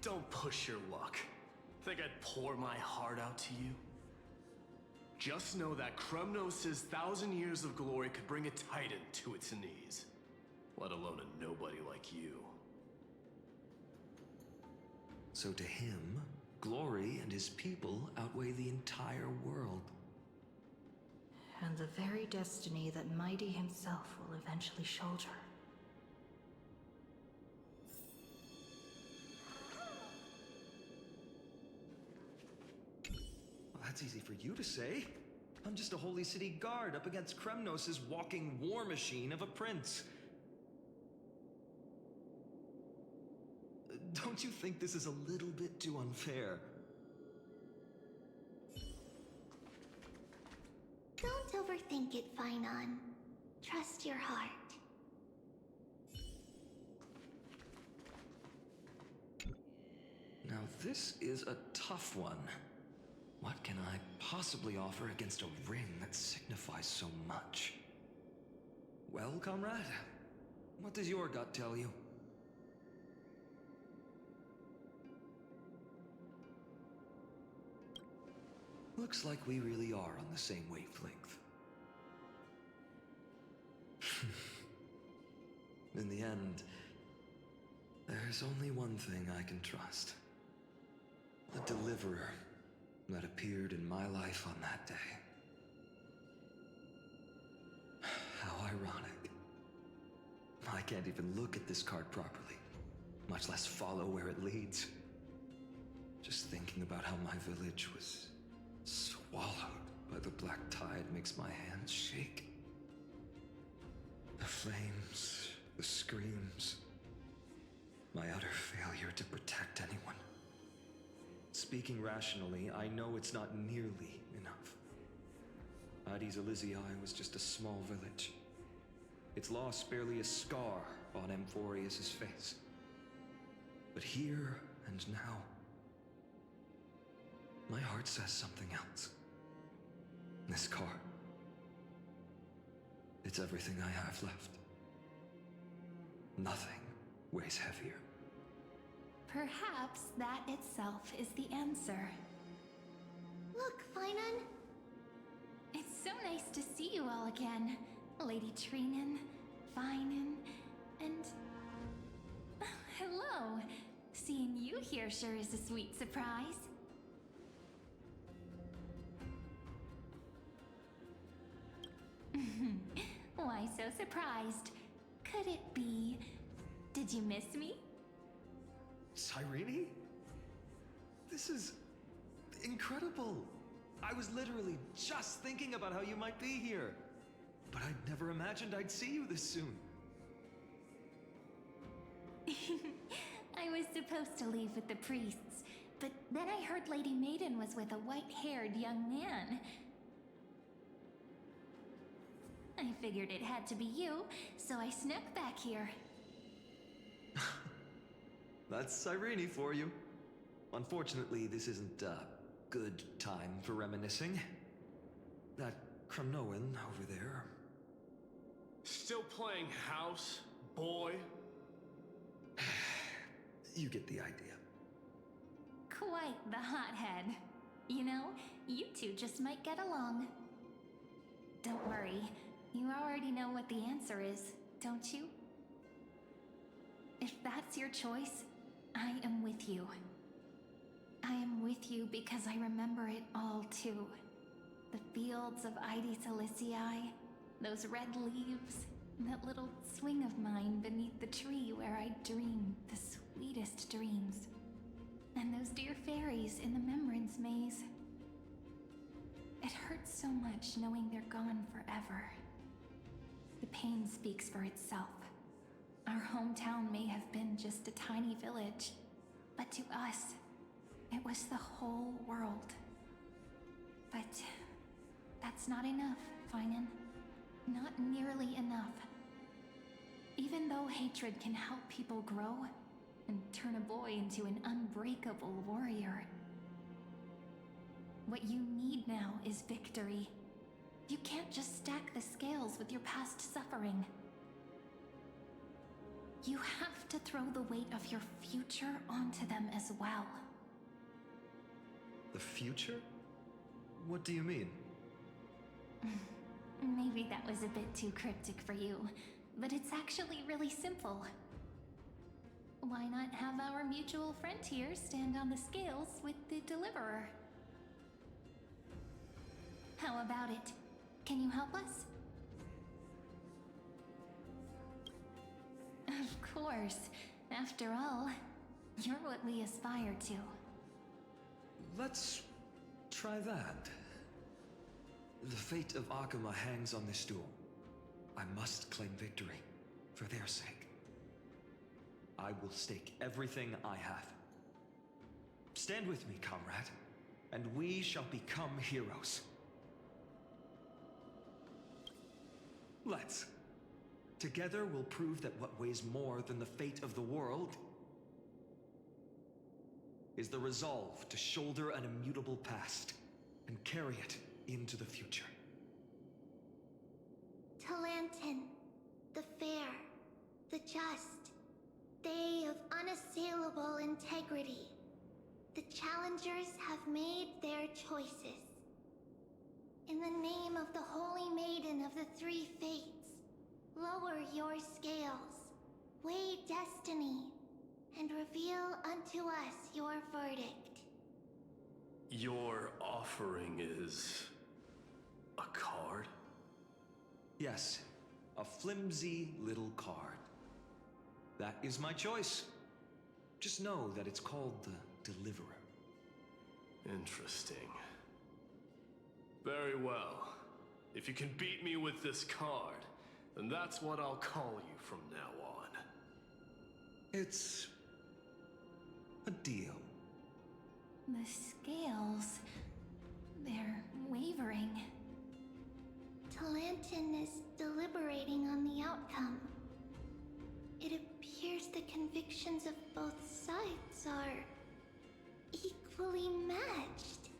Don't push your luck. Think I'd pour my heart out to you? Just know that Kremnos' 1,000 years of glory could bring a titan to its knees. Let alone a nobody like you. So to him, glory and his people outweigh the entire world. And the very destiny that Mighty himself will eventually shoulder. Well, that's easy for you to say. I'm just a Holy City guard up against Kremnos' walking war machine of a prince. Don't you think this is a little bit too unfair? Don't overthink it, Finon. Trust your heart. Now this is a tough one. What can I possibly offer against a ring that signifies so much? Well, comrade, what does your gut tell you? Looks like we really are on the same wavelength. In the end, there's only one thing I can trust. The deliverer that appeared in my life on that day. How ironic. I can't even look at this card properly, much less follow where it leads. Just thinking about how my village was swallowed by the black tide makes my hands shake. The flames, the screams, my utter failure to protect anyone. Speaking rationally, I know it's not nearly enough. Hades Elysiae was just a small village. Its loss barely a scar on Amphorius' face. But here and now, my heart says something else. This card, it's everything I have left. Nothing weighs heavier. Perhaps that itself is the answer. Look, Finon. It's so nice to see you all again. Lady Trinen, Finon, and... hello. Seeing you here sure is a sweet surprise. Why so surprised? Could it be... did you miss me? Cyrene? This is incredible. I was literally just thinking about how you might be here. But I'd never imagined I'd see you this soon. I was supposed to leave with the priests, but then I heard Lady Maiden was with a white-haired young man. I figured it had to be you, so I snuck back here. That's Cyrene for you. Unfortunately, this isn't a good time for reminiscing. That Kremnoan over there. Still playing house, boy? You get the idea. Quite the hothead. You know, you two just might get along. Don't worry, you already know what the answer is, don't you? If that's your choice, I am with you. I am with you because I remember it all too. The fields of Hades Elysiae, those red leaves, that little swing of mine beneath the tree where I dreamed the sweetest dreams. And those dear fairies in the Memorance maze. It hurts so much knowing they're gone forever. The pain speaks for itself. Our hometown may have been just a tiny village, but to us, it was the whole world. But that's not enough, Finon. Not nearly enough. Even though hatred can help people grow and turn a boy into an unbreakable warrior, what you need now is victory. You can't just stack the scales with your past suffering. You have to throw the weight of your future onto them as well. The future? What do you mean? Maybe that was a bit too cryptic for you, but it's actually really simple. Why not have our mutual friend here stand on the scales with the deliverer? How about it? Can you help us? Of course. After all, you're what we aspire to. Let's try that. The fate of Akuma hangs on this duel. I must claim victory, for their sake. I will stake everything I have. Stand with me, comrade, and we shall become heroes. Let's. Together we'll prove that what weighs more than the fate of the world is the resolve to shoulder an immutable past and carry it into the future. Talantin, the fair, the just, they of unassailable integrity. The challengers have made their choices. In the name of the Holy Maiden of the Three Fates, lower your scales, weigh destiny, and reveal unto us your verdict. Your offering is a card? Yes, a flimsy little card. That is my choice. Just know that it's called the Deliverer. Interesting. Very well. If you can beat me with this card, then that's what I'll call you from now on. It's a deal. The scales... they're wavering. Talantin is deliberating on the outcome. It appears the convictions of both sides are equally matched.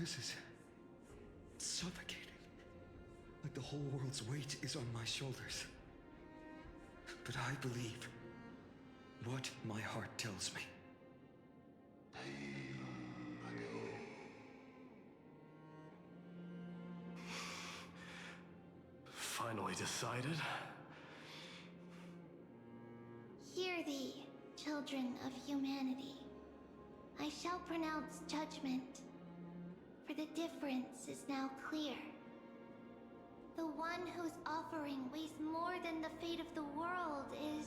This is suffocating. Like the whole world's weight is on my shoulders. But I believe what my heart tells me. Finally decided? Hear thee, children of humanity. I shall pronounce judgment, for the difference is now clear. The one whose offering weighs more than the fate of the world is...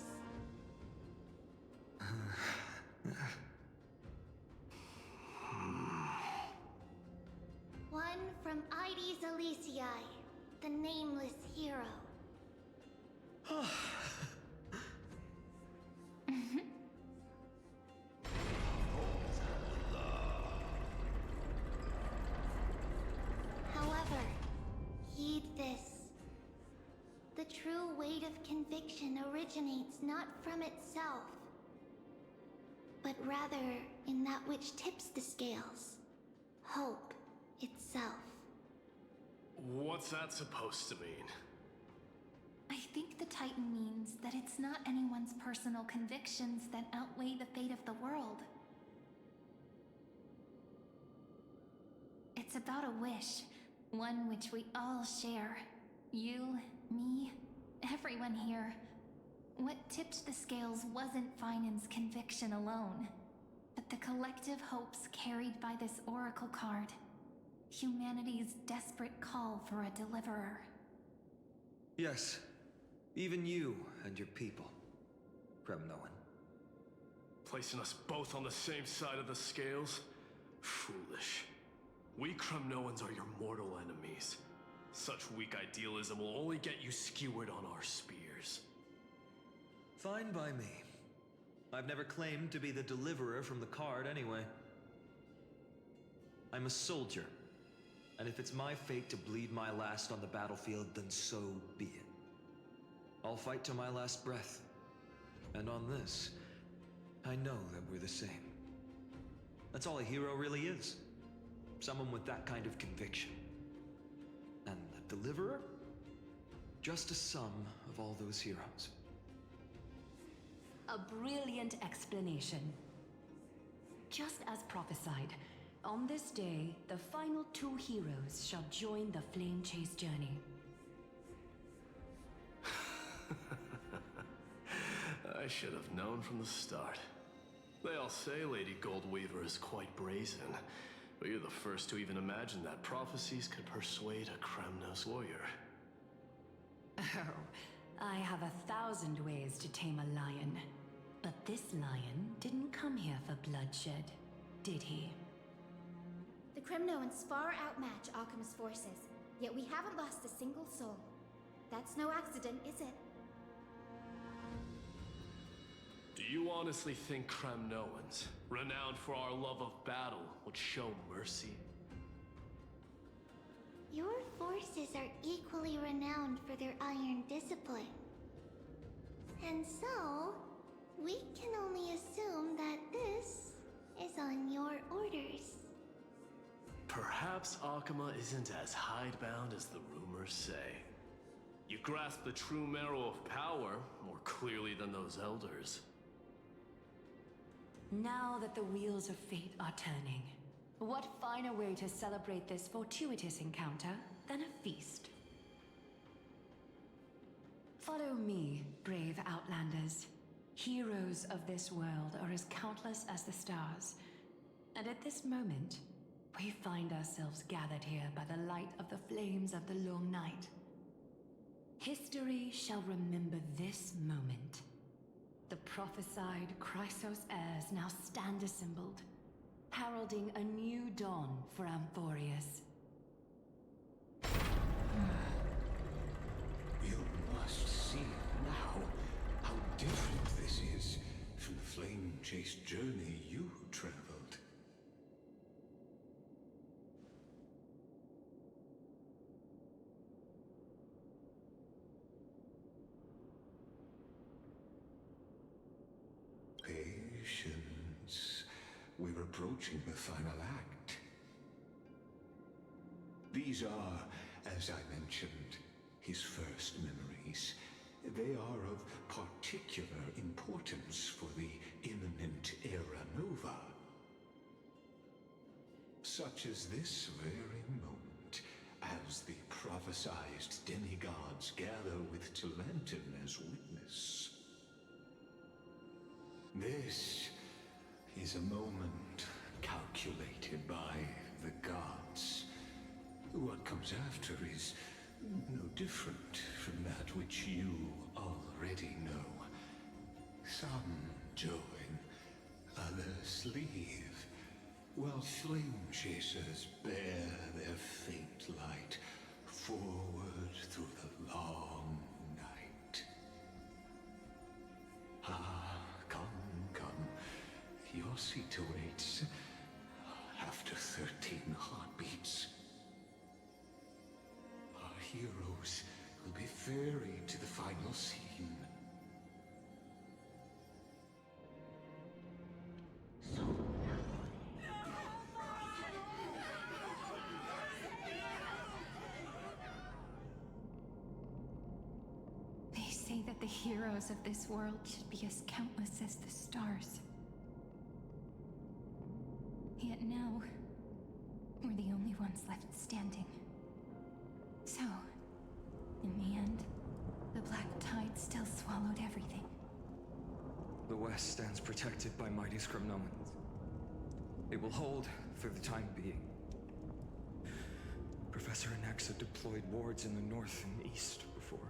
one from Ides Elysiae, the nameless hero. However, heed this. The true weight of conviction originates not from itself, but rather in that which tips the scales. Hope itself. What's that supposed to mean? I think the Titan means that it's not anyone's personal convictions that outweigh the fate of the world. It's about a wish, one which we all share. You, me, everyone here. What tipped the scales wasn't Finan's conviction alone, but the collective hopes carried by this oracle card. Humanity's desperate call for a deliverer. Yes, even you and your people, Kremnoan. Placing us both on the same side of the scales? Foolish. We Kremnoans are your mortal enemies. Such weak idealism will only get you skewered on our spears. Fine by me. I've never claimed to be the deliverer from the card anyway. I'm a soldier, and if it's my fate to bleed my last on the battlefield, then so be it. I'll fight to my last breath. And on this, I know that we're the same. That's all a hero really is. Someone with that kind of conviction. And the deliverer? Just a sum of all those heroes. A brilliant explanation. Just as prophesied, on this day, the final two heroes shall join the Flame Chase journey. I should have known from the start. They all say Lady Goldweaver is quite brazen, but you're the first to even imagine that prophecies could persuade a Kremnos warrior. Oh, I have 1,000 ways to tame a lion. But this lion didn't come here for bloodshed, did he? The Kremnoans far outmatch Alchemist's forces, Yet we haven't lost a single soul. That's no accident, is it? Do you honestly think Kremnoans, renowned for our love of battle, would show mercy? Your forces are equally renowned for their iron discipline. And so, we can only assume that this is on your orders. Perhaps Akama isn't as hidebound as the rumors say. You grasp the true marrow of power more clearly than those elders. Now that the wheels of fate are turning, what finer way to celebrate this fortuitous encounter than a feast? Follow me, brave Outlanders. Heroes of this world are as countless as the stars. And at this moment, we find ourselves gathered here by the light of the flames of the long night. History shall remember this moment. The prophesied Chrysos heirs now stand assembled, heralding a new dawn for Amphorius. You must see now how different this is from the flame-chased journey you traveled. Patience. We're approaching the final act. These are, as I mentioned, his first memories. They are of particular importance for the imminent Era Nova. Such as this very moment, as the prophesized demigods gather with Talentum as witness. This is a moment calculated by the gods. What comes after is no different from that which you already know. Some join, others leave, while flame chasers bear their faint light forward through the long night. Ah, come. Your seat awaits after 13 heartbeats. Our heroes will be ferried to the final scene. They say that the heroes of this world should be as countless as the stars. Yet now, we're the only ones left standing. So, in the end, the Black Tide still swallowed everything. The West stands protected by mighty Kremnoans. It will hold for the time being. Professor Anaxa deployed wards in the north and east before.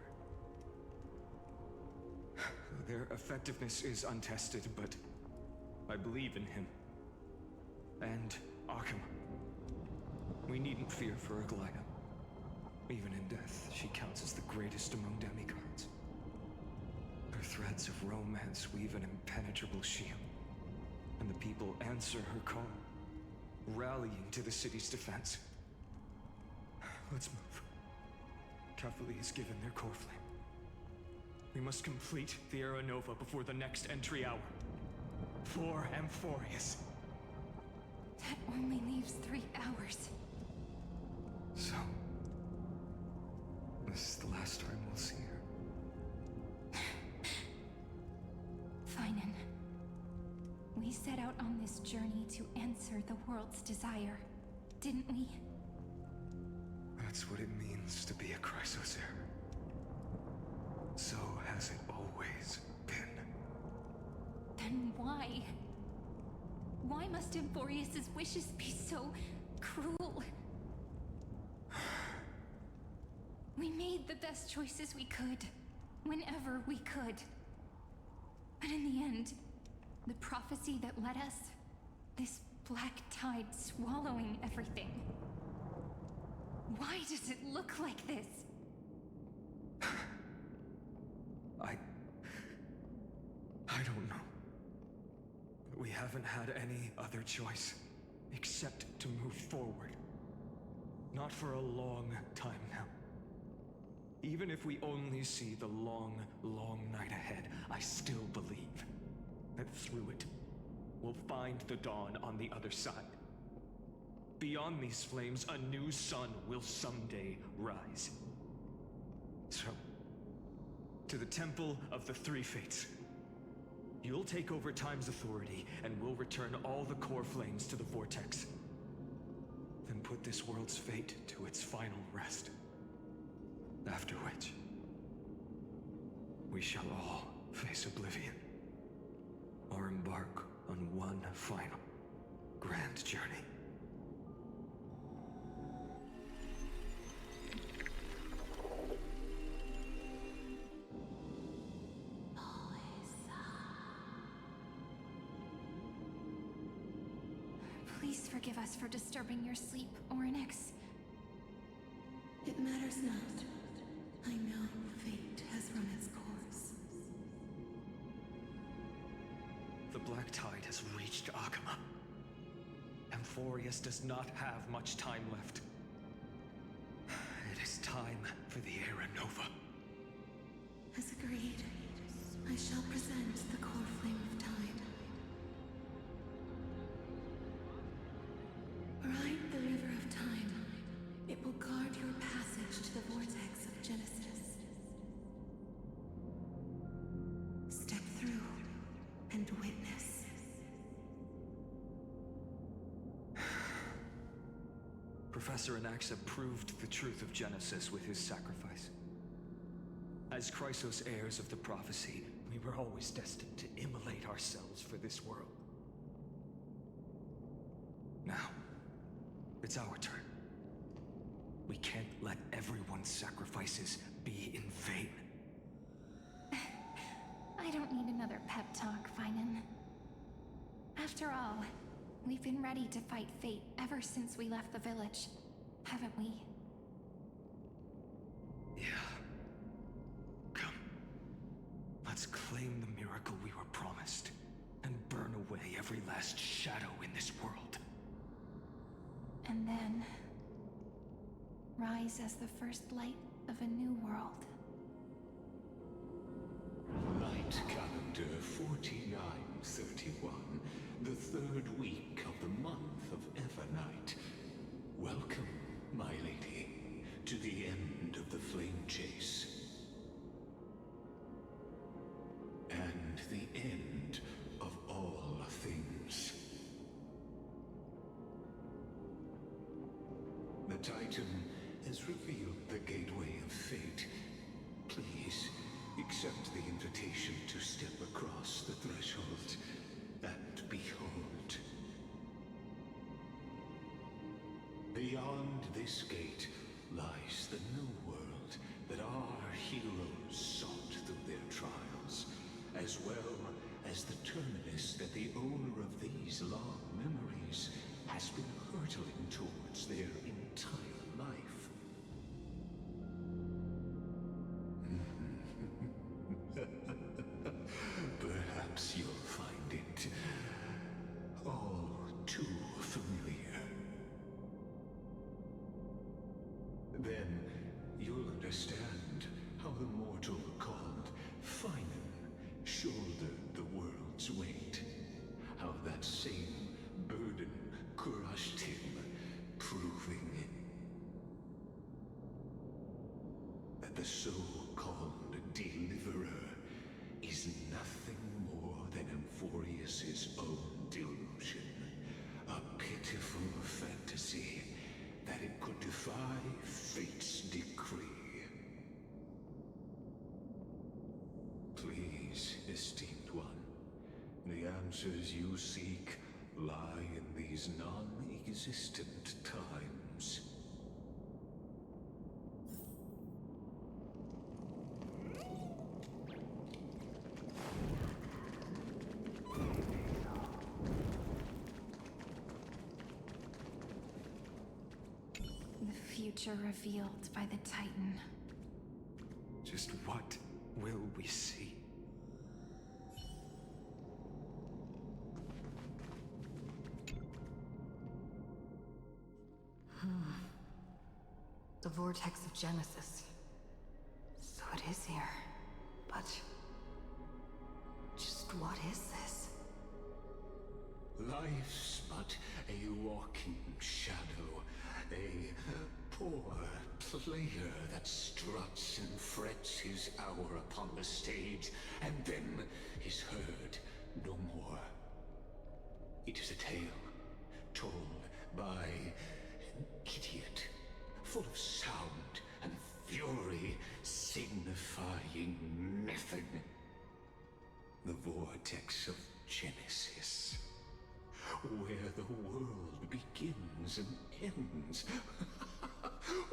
Their effectiveness is untested, but I believe in him. And Akama. We needn't fear for Aglaya. Even in death, she counts as the greatest among demigods. Her threads of romance weave an impenetrable shield, and the people answer her call, rallying to the city's defense. Let's move. Kefali has given their core flame. We must complete the Era Nova before the next entry hour. For Amphorius. That only leaves 3 hours. So, this is the last time we'll see her. Finan, we set out on this journey to answer the world's desire, didn't we? That's what it means to be a Chrysos heir. So has it always been. Then why? Why must Amphorius' wishes be so cruel? We made the best choices we could, whenever we could. But in the end, the prophecy that led us, this black tide swallowing everything. Why does it look like this? I don't know. We haven't had any other choice except to move forward. Not for a long time now. Even if we only see the long, long night ahead, I still believe that through it, we'll find the dawn on the other side. Beyond these flames, a new sun will someday rise. So, to the Temple of the Three Fates. You'll take over Time's authority, and we'll return all the core flames to the Vortex. Then put this world's fate to its final rest. After which, we shall all face oblivion. Or embark on one final, grand journey. Please forgive us for disturbing your sleep, Orynyx. It matters not. I know fate has run its course. The Black Tide has reached Akama. Amphorius does not have much time left. It is time for the Era Nova. As agreed, I shall present the core flame of time. Ride the river of time. It will guard your passage to the vortex of Genesis. Step through and witness. Professor Anaxa proved the truth of Genesis with his sacrifice. As Chrysos heirs of the prophecy, we were always destined to immolate ourselves for this world. Now, it's our turn. We can't let everyone's sacrifices be in vain. I don't need another pep talk, Finan. After all, we've been ready to fight fate ever since we left the village, haven't we? Yeah. Come. Let's claim the miracle we were promised, and burn away every last shadow in this world. And then rise as the first light of a new world. Light calendar 4931, the third week of the month of Evernight. Welcome, my lady, to the end of the flame chase. And the end of all things. The Titan has revealed the gateway of fate. Please, accept the invitation to step across the threshold and behold. Beyond this gate lies the new world that our heroes sought through their trials, as well as the terminus that the owner of these long memories has been hurtling towards their entire life. Perhaps you'll find it all too familiar. Then you'll understand how the mortal called Finan shouldered the world's weight. How that same burden crushed him, proving that the so-called Deliverer is nothing more than Amphorius's own delusion. A pitiful fantasy that it could defy fate's decree. Please, esteemed one, the answers you seek lie in these non-existent times. The future revealed by the Titan. Just what will we see? The vortex of Genesis. So it is here. But just what is this? Life's but a walking shadow, a poor player that struts and frets his hour upon the stage, and then is heard no more. It is a tale told by an idiot, full of sound and fury, signifying nothing. The vortex of Genesis, where the world begins and ends.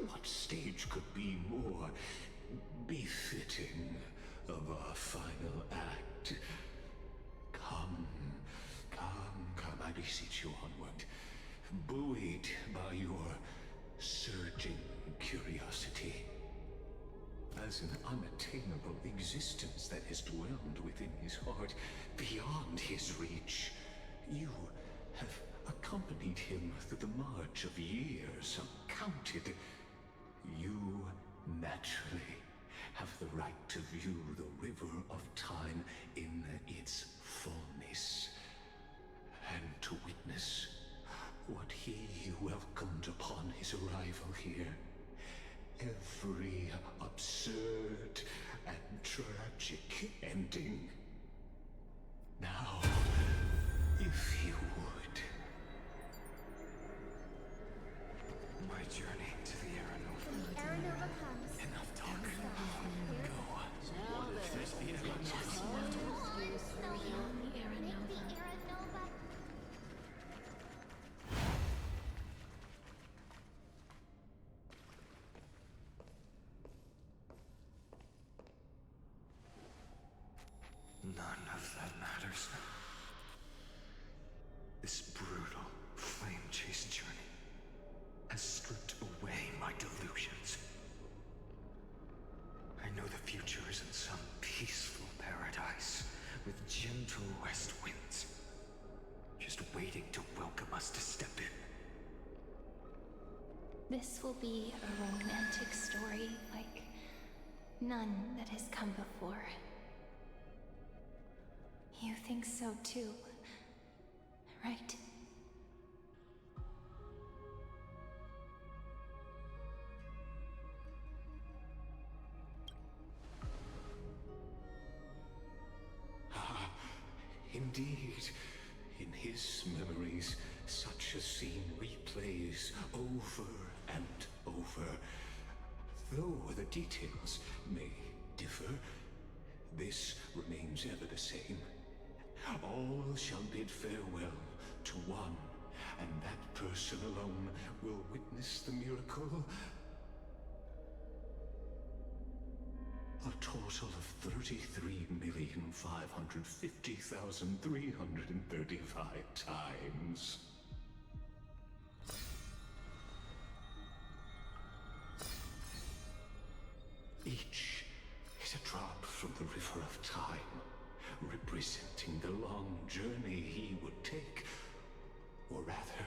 What stage could be more befitting of our final act? Come, I beseech you onward, buoyed by your surging curiosity. As an unattainable existence that has dwelled within his heart, beyond his reach, you have accompanied him through the march of years uncounted. You naturally have the right to view the river of time in its fullness, and to witness what he welcomed upon his arrival here. Every absurd and tragic ending. Now, if you would. My journey to the Aranova. When the Aranova comes, Enough talk. go. What if it's the Aranova? Make the Aranova. None of that matters. This brutal, flame-chased journey has stripped away my delusions. I know the future is in some peaceful paradise with gentle west winds, just waiting to welcome us to step in. This will be a romantic story like none that has come before. You think so too, right? Indeed, in his memories, such a scene replays over and over. Though the details may differ, this remains ever the same. All shall bid farewell to one, and that person alone will witness the miracle. A total of 33,550,335 times. Each is a drop from the river of time, representing the long journey he would take, or rather,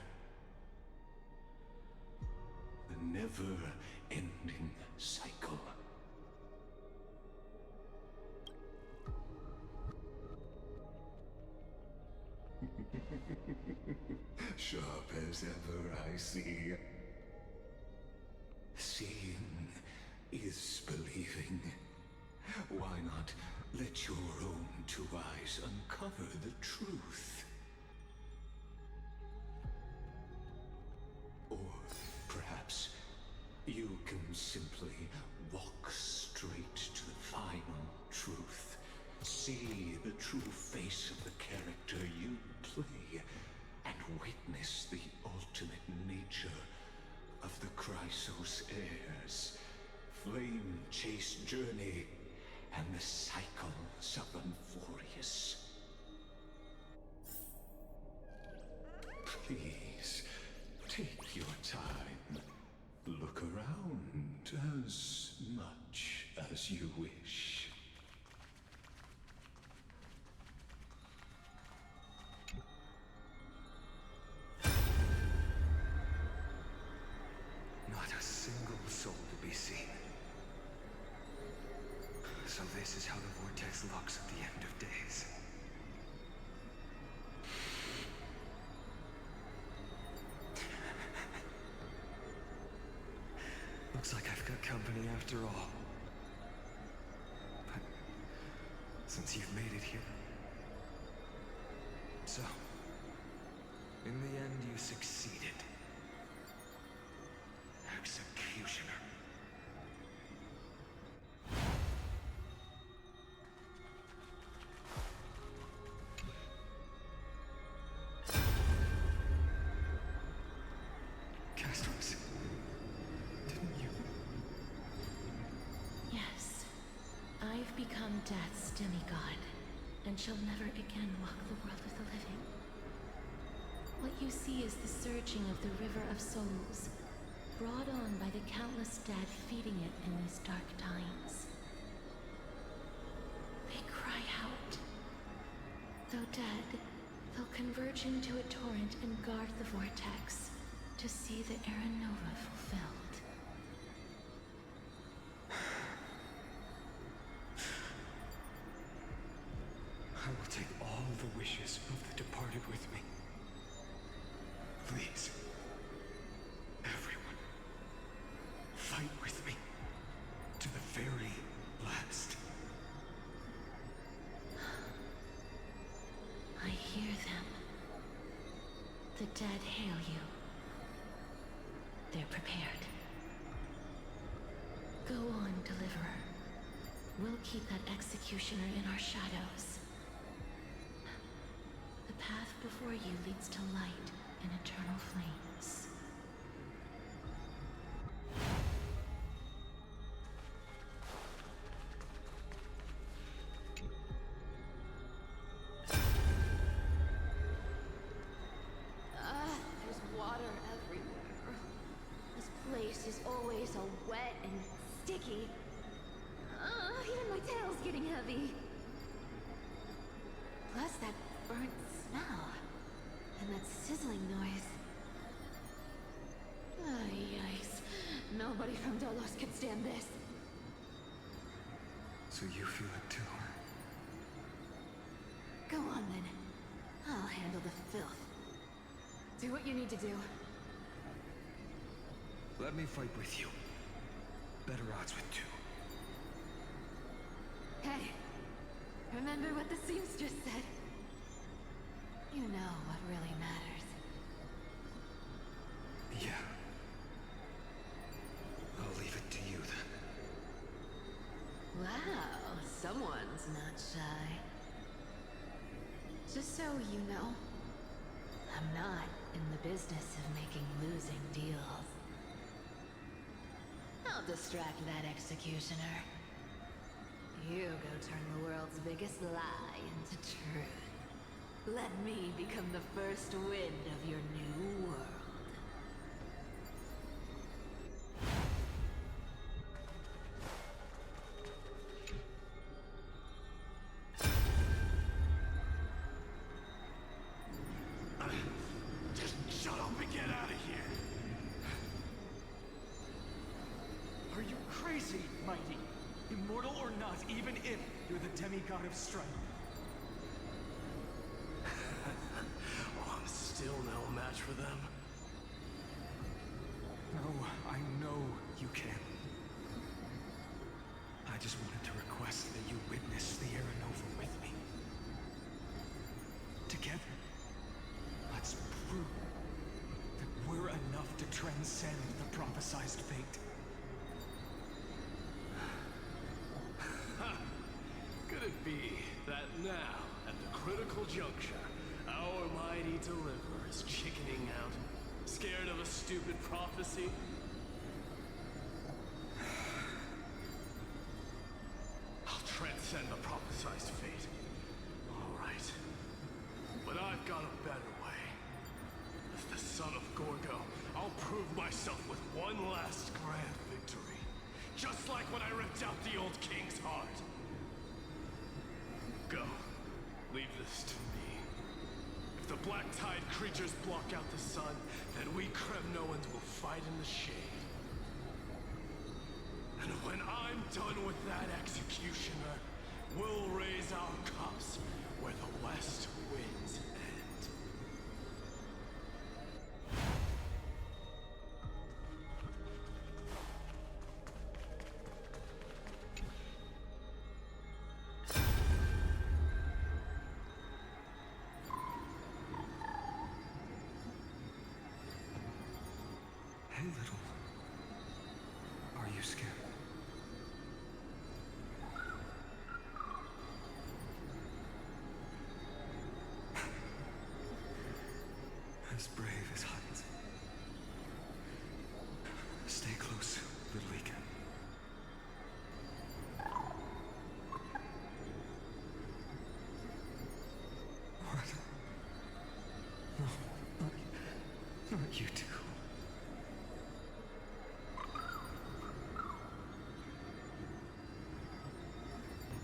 the never-ending cycle. Sharp as ever, I see. Seeing is believing. Why not let your own two eyes uncover the truth? Or perhaps you can simply walk straight to the final truth. See the true face of the character you play, and witness the ultimate nature of the Chrysos heirs, flame-chased journey, and the cycles of Amphorius. Please, take your time. Look around. As you wish. Not a single soul to be seen. So this is how the vortex looks at the end of days. Looks like I've got company after all. But since you've made it here... So, in the end you succeeded. Executioner. Castros, didn't you? Yes. I've become Death's demigod, and shall never again walk the world of the living. What you see is the surging of the river of souls, brought on by the countless dead feeding it in these dark times. They cry out. Though dead, they'll converge into a torrent and guard the vortex to see the Era Nova fulfilled. I will take all the wishes of the departed with me. Please, everyone, fight with me to the very last. I hear them. The dead hail you. They're prepared. Go on, Deliverer. We'll keep that executioner in our shadows. The path before you leads to light and eternal flames. There's water everywhere. This place is always so wet and sticky. Even my tail's getting heavy. Plus that burnt smell. And that sizzling noise. Yikes. Nobody from Delos could stand this. So you feel it too? Go on then. I'll handle the filth. Do what you need to do. Let me fight with you. Better odds with two. Hey, remember what the seamstress said? You know what really matters. Yeah. I'll leave it to you then. Wow, someone's not shy. Just so you know, I'm not in the business of making losing deals. I'll distract that executioner. You go turn the world's biggest lie into truth. Let me become the first wind of your new world. Just shut up and get out of here! Are you crazy, Mighty? Immortal or not, even if you're the demigod of strength. Oh, I'm still no match for them. No, I know you can. I just wanted to request that you witness the Era Nova with me. Together, let's prove That we're enough to transcend the prophesized fate. Could it be that now, at the critical juncture, our mighty deliverer is chickening out, scared of a stupid prophecy? I'll transcend the prophesized fate. All right. But I've got a better way. As the son of Gorgo, I'll prove myself with one last grand victory. Just like when I ripped out the old king to me. If the Black Tide creatures block out the sun, then we Kremnoans will fight in the shade. And when I'm done with that executioner, we'll raise our cups where the west winds end. Hey, little. Are you scared? As brave as heights. Stay close, little Ika. What? No, not you two.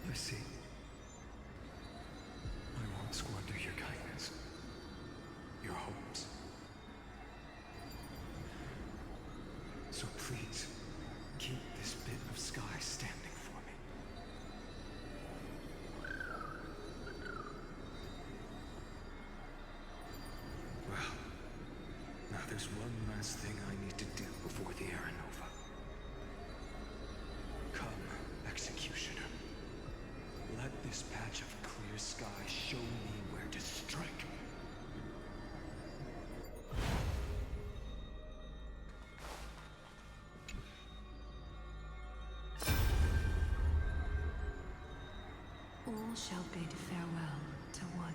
You see, I won't squander your kindness, your hopes. So please, keep this bit of sky standing for me. Well, now there's one last thing I need to do before the Aranova. Come, Executioner. Let this patch of clear sky show me where to strike. All shall bid farewell to one,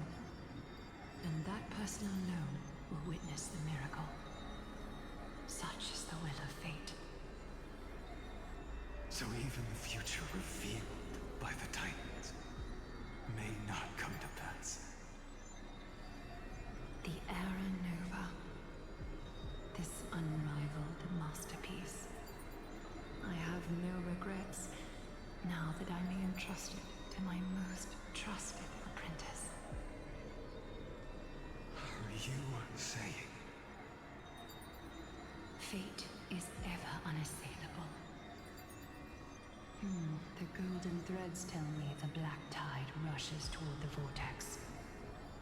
and that person alone will witness the miracle. Such is the will of fate. So even the future revealed by the Titans may not come to pass. The Aranova. This unrivaled masterpiece. I have no regrets now that I may entrust it to my most trusted apprentice. Are you saying? Fate is ever unassailable. The golden threads tell me the black tide rushes toward the vortex,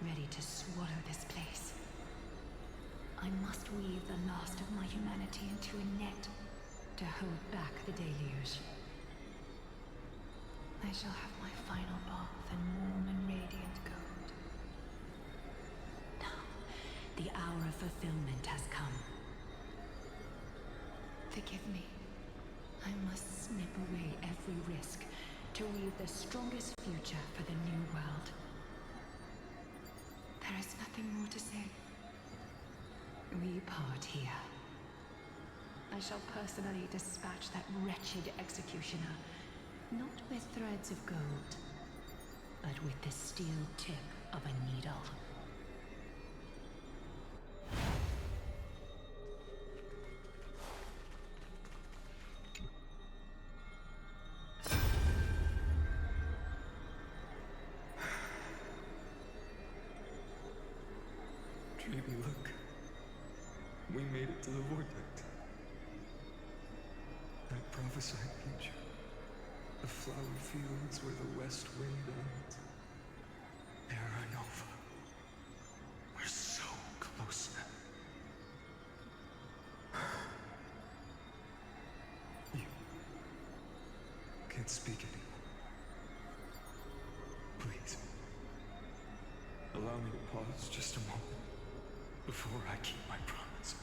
ready to swallow this place. I must weave the last of my humanity into a net to hold back the deluge. I shall have my final bath in warm and radiant gold. Now, the hour of fulfillment has come. Forgive me. I must snip away every risk to weave the strongest future for the new world. There is nothing more to say. We part here. I shall personally dispatch that wretched executioner, not with threads of gold, but with the steel tip of a needle. Dreamy, look. We made it to the vortex. That prophesied future. The flower fields where the west wind ends. Aranova. We're so close now. You can't speak anymore. Please. Allow me to pause just a moment before I keep my promise.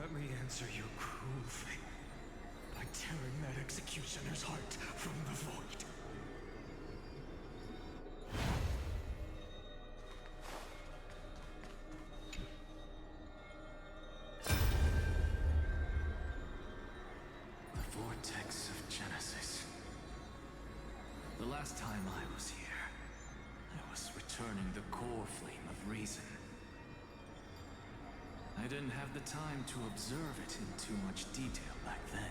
Let me answer your cruel fate by tearing that executioner's heart from the void. The vortex of Genesis. The last time I was here, I was returning the core flame of reason. I didn't have the time to observe it in too much detail back then.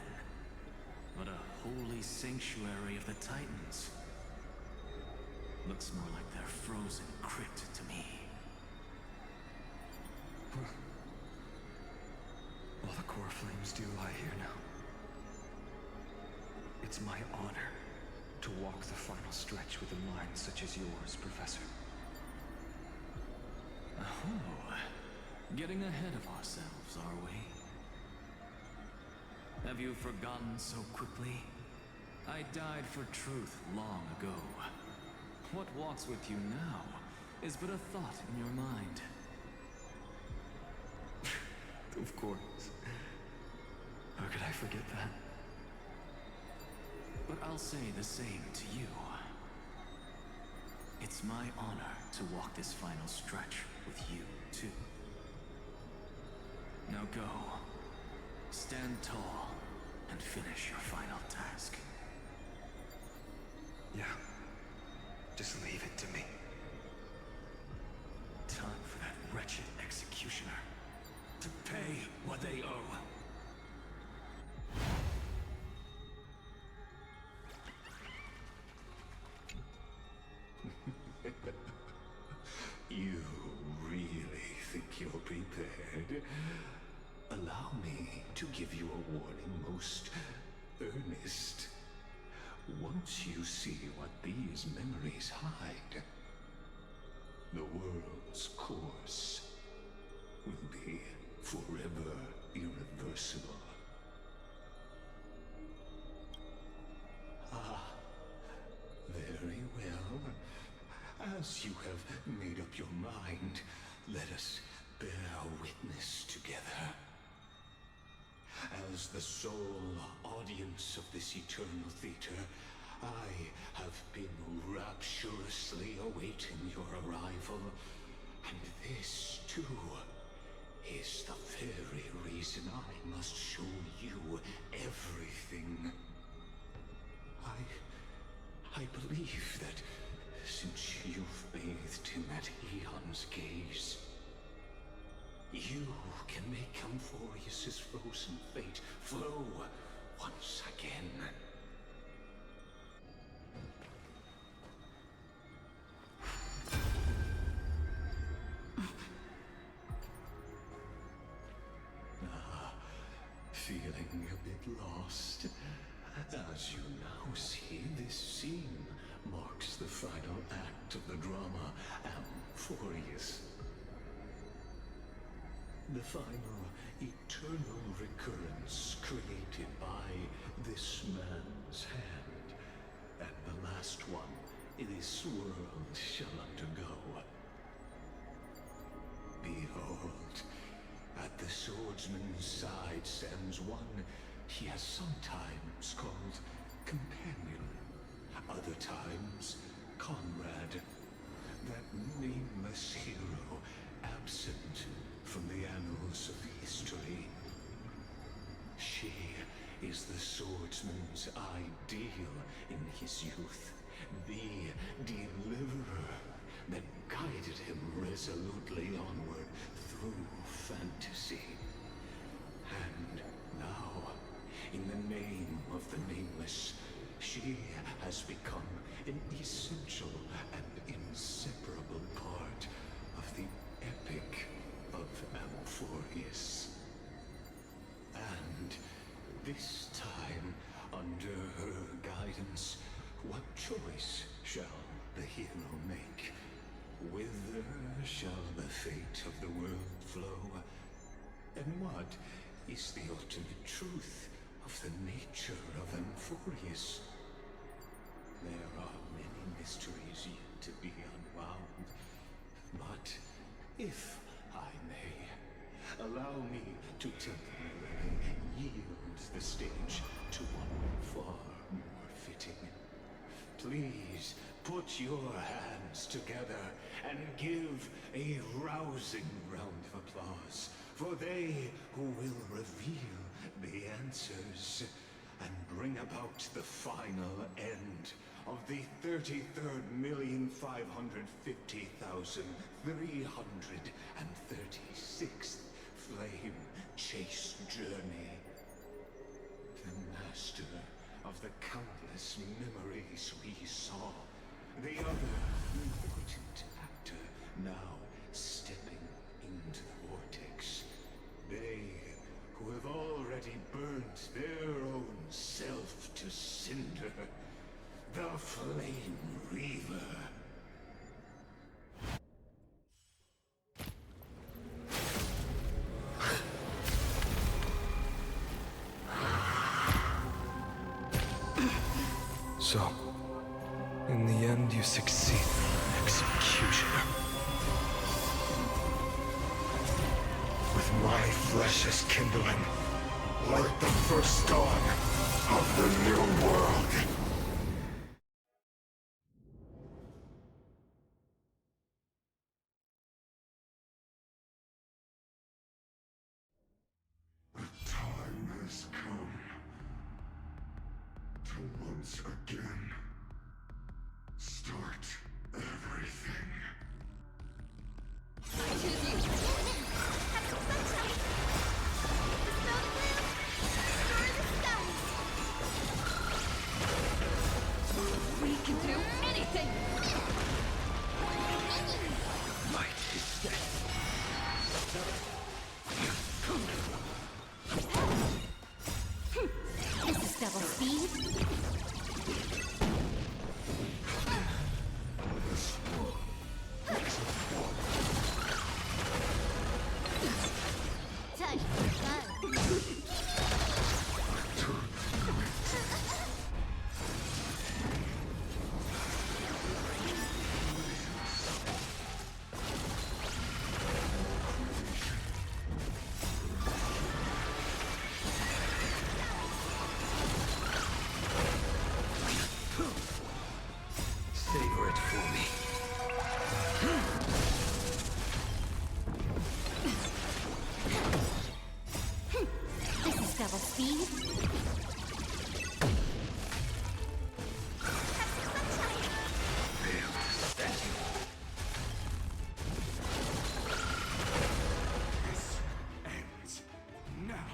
But a holy sanctuary of the Titans. looks more like their frozen crypt to me. All the core flames do lie here now. It's my honor to walk the final stretch with a mind such as yours, Professor. Oh, getting ahead of ourselves, are we? Have you forgotten so quickly? I died for truth long ago. What walks with you now is but a thought in your mind. Of course. How could I forget that? But I'll say the same to you. It's my honor to walk this final stretch with you, too. Now go. Stand tall and finish your final task. Yeah. Just leave it to me. Time for that wretched executioner to pay what they owe. You really think you're prepared? Allow me to give you a warning most earnest. Once you see what these memories hide, the world's course will be forever irreversible. Ah, very well. As you have made up your mind, let us bear witness together. As the sole audience of this eternal theater, I have been rapturously awaiting your arrival, and this, too, is the very reason I must show you everything. I believe that since you've bathed in that Eon's gaze, you can make Amphorius' frozen fate flow once again. Feeling a bit lost? As you now see, this scene marks the final act of the drama Amphorius. The final eternal recurrence created by this man's hand, and the last one this world shall undergo. Behold, at the swordsman's side stands one he has sometimes called companion, other times comrade, that nameless hero absent from the annals of history. She is the swordsman's ideal in his youth, the deliverer that guided him resolutely onward through fantasy. And now, in the name of the Nameless, she has become an essential and inseparable part of the epic of Amphorius. And this time, under her guidance, what choice shall the hero make? Whither shall the fate of the world flow? And what is the ultimate truth of the nature of Amphorius? There are many mysteries yet to be unwound, but if I may, allow me to temporarily yield the stage to one far more fitting. Please put your hands together and give a rousing round of applause for they who will reveal the answers and bring about the final end of the 33,550,336th flame chase journey. The master of the countless memories we saw, the other now stepping into the vortex. They who have already burnt their own self to cinder. The Flame Reaver. So, in the end, you succeed, Executioner. With my flesh as kindling, like the first dawn of the new world. The time has come to once again start everything. I choose you. Have some sunshine. Dispel the gloom. Restore the skies. We can do anything! Might is death. This is double speed. Touch. Done. Savor it for me. This is double speed. This ends now.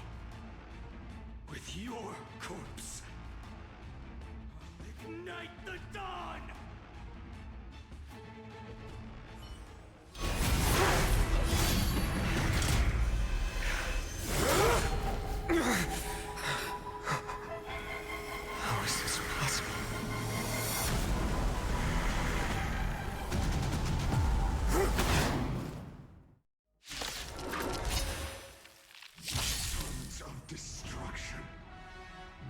With your corpse. Ignite the dawn! How is this possible? Sons of destruction,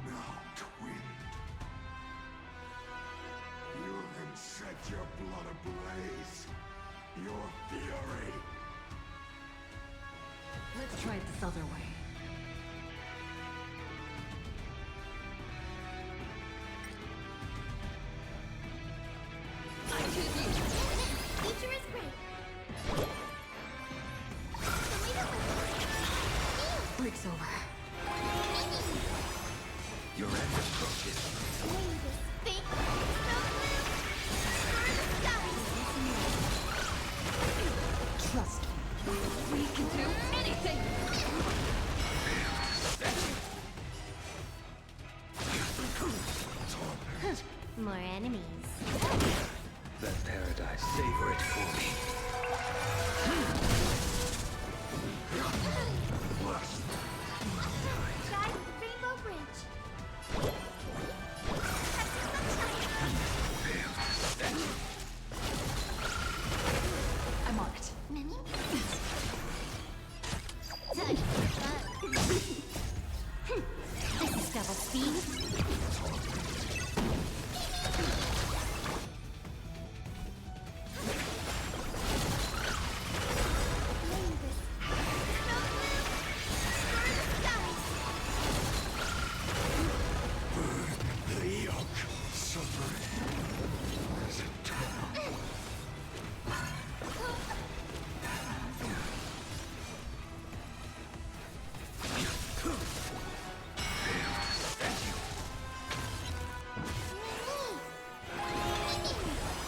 now twinned. You can set your blood ablaze. Your fury. Let's try it this other way. I choose you. Future is great. The leader was Break's over. Your end approaches. Lay this fate. Dispel the gloom. Restore the skies. Trust me. We can do anything! More enemies. That paradise, savor it for me. Guide Rainbow Bridge. I'm on it. Mimi? Touch. Done. This is double speed. Lay this. Dispel the gloom. Restore the skies. The yoke suffering is eternal.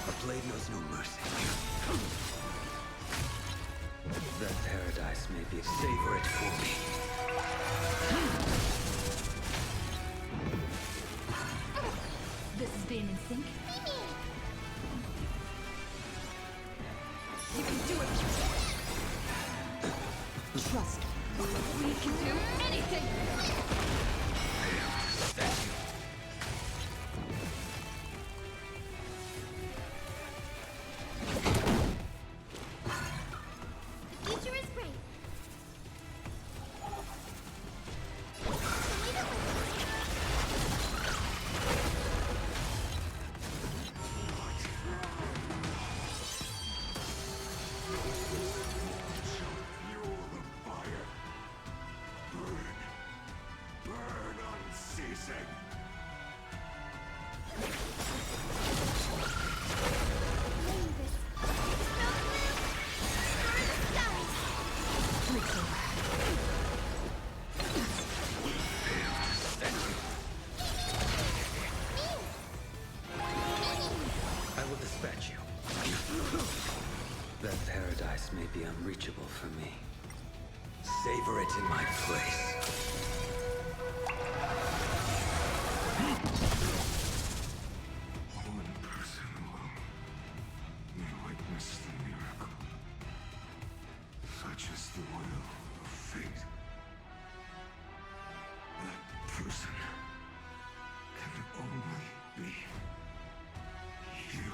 A blade knows no mercy. That paradise may be. Savor it for me. This is being in sync. Mimi! You can Bet you. That paradise may be unreachable for me. Savor it in my place. One person alone may witness the miracle. Such is the will of fate. That person can only be you.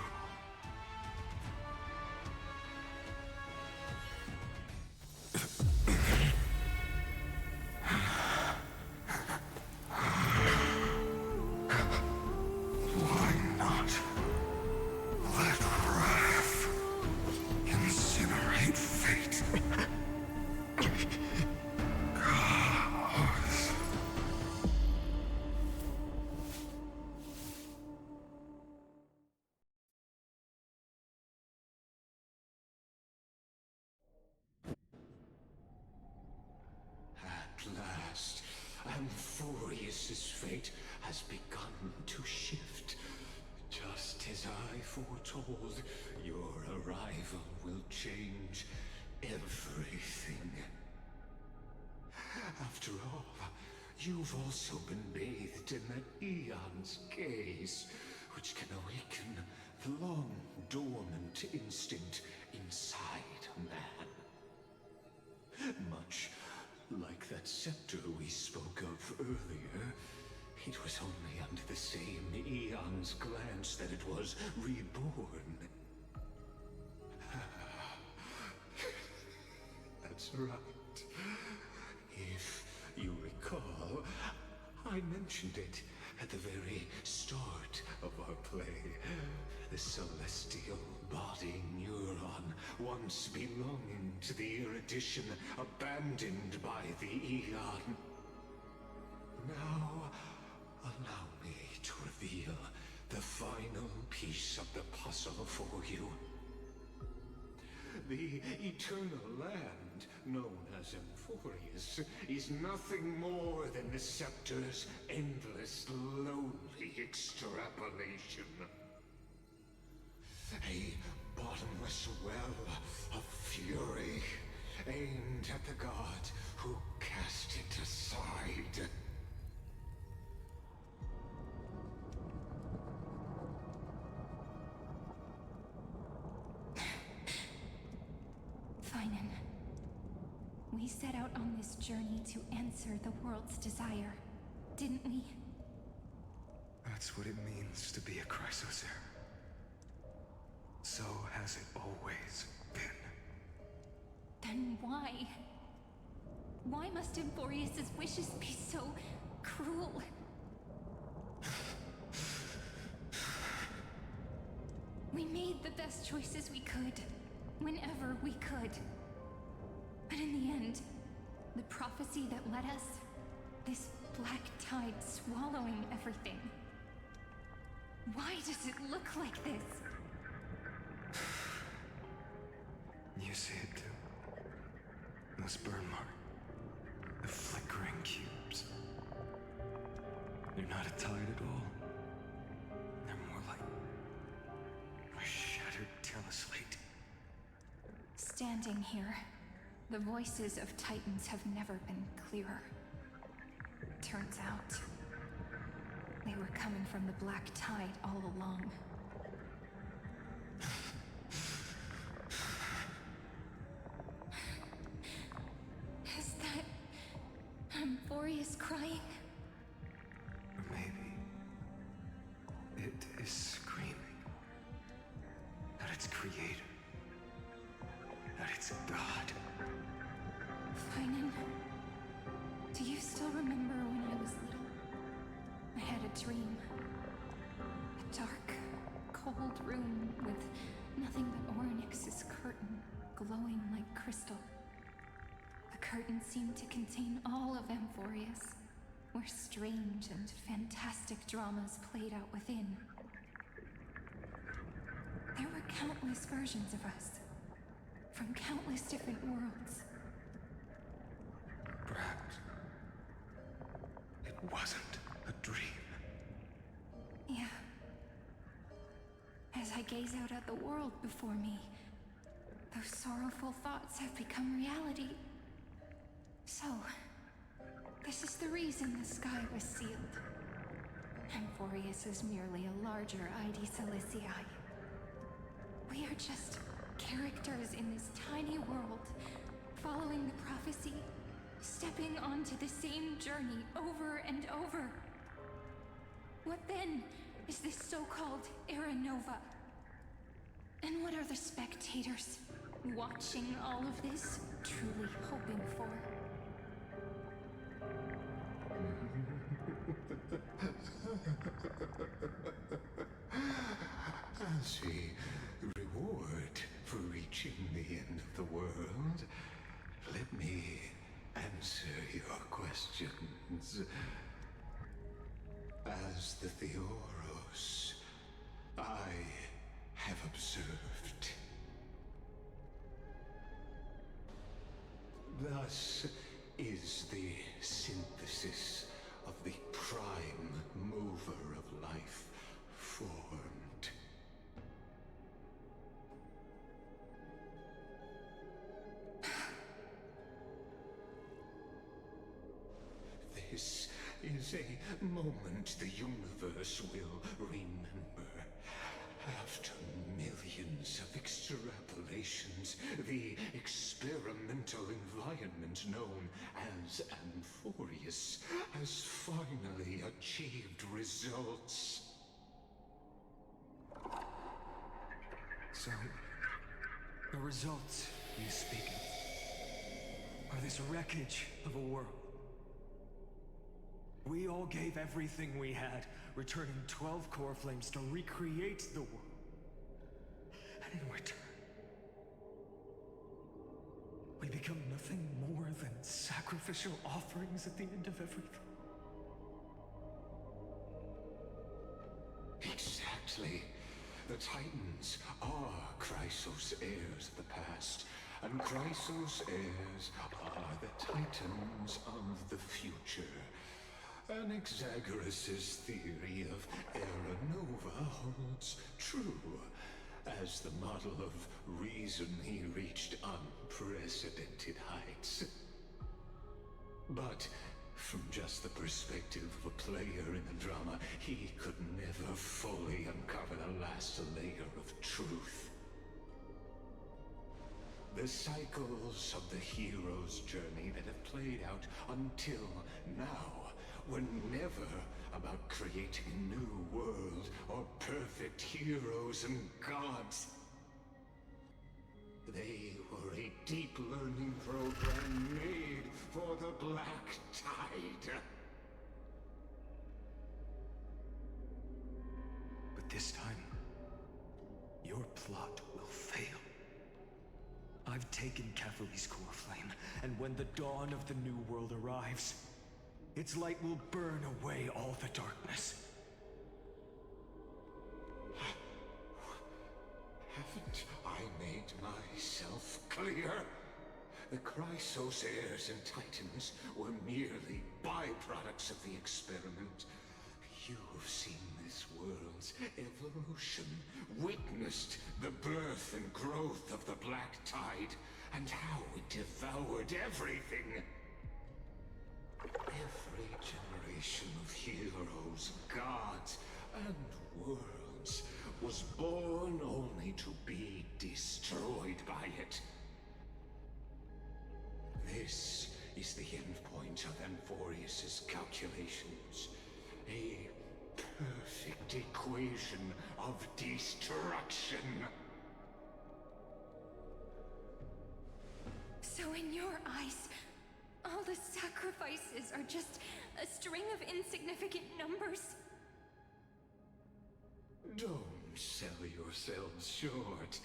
Why not let wrath incinerate fate? Gods. At last, Amphorius's fate has begun to shift. Just as I foretold, your arrival will change everything. After all, you've also been bathed in that Eon's gaze, which can awaken the long-dormant instinct inside a man. Much like that scepter we spoke of earlier, it was only under the same Eon's glance that it was reborn. That's right. If you recall, I mentioned it at the very start of our play. The celestial body neuron, once belonging to the erudition abandoned by the Eon. Now, allow me to reveal the final piece of the puzzle for you. The eternal land, known as Amphorius, is nothing more than the scepter's endless, lonely extrapolation. A bottomless well of fury, aimed at the god who cast it aside. Finan, we set out on this journey to answer the world's desire, didn't we? That's what it means to be a Chrysosaur. So has it always been. Then why? Why must Amphorius's wishes be so cruel? We made the best choices we could, whenever we could. But in the end, the prophecy that led us, this black tide swallowing everything. Why does it look like this? You see it too. Those burn marks. The flickering cubes. They're not a tide at all. They're more like a shattered teleslate. Standing here, the voices of Titans have never been clearer. Turns out, they were coming from the black tide all along. Is that Amphorius crying? Or maybe it is screaming at its creator, at its god. Finan, do you still remember when I was little? I had a dream. A dark, cold room with nothing but Orynyx's curtain glowing like crystal. The curtain seemed to contain all of Amphorius, where strange and fantastic dramas played out within. There were countless versions of us, from countless different worlds. Perhaps it wasn't a dream. Yeah. As as I gaze out at the world before me, those sorrowful thoughts have become reality. So, this is the reason the sky was sealed. Amphorius is merely a larger ID Silicii. We are just characters in this tiny world, following the prophecy, stepping onto the same journey over and over. What then is this so-called Era Nova? And what are the spectators watching all of this truly hoping for? As a reward for reaching the end of the world, let me answer your questions. As the Theoros, I have observed. Thus is the synthesis of the prime mover of life formed. This is a moment the universe will remember. After millions of extrapolations, the experimental environment known as Amphorius has finally achieved results. So, the results you speak of are this wreckage of a world. We all gave everything we had, returning 12 core flames to recreate the world. And in return, we become nothing more than sacrificial offerings at the end of everything. Exactly. The Titans are Chrysos' heirs of the past, and Chrysos' heirs are the Titans of the future. Anaxagoras' theory of Era Nova holds true. As the model of reason, he reached unprecedented heights. But from just the perspective of a player in the drama, he could never fully uncover the last layer of truth. The cycles of the hero's journey that have played out until now were never about creating a new world or perfect heroes and gods. They were a deep learning program made for the Black Tide. But this time, your plot will fail. I've taken Catholi's core flame, and when the dawn of the new world arrives, its light will burn away all the darkness. Haven't I made myself clear? The Chrysos heirs and Titans were merely byproducts of the experiment. You've seen this world's evolution, witnessed the birth and growth of the Black Tide, and how it devoured everything. Every generation of heroes, gods, and worlds was born only to be destroyed by it. This is the endpoint of Amphorius' calculations. A perfect equation of destruction. So in your eyes, all the sacrifices are just a string of insignificant numbers? Don't sell yourselves short.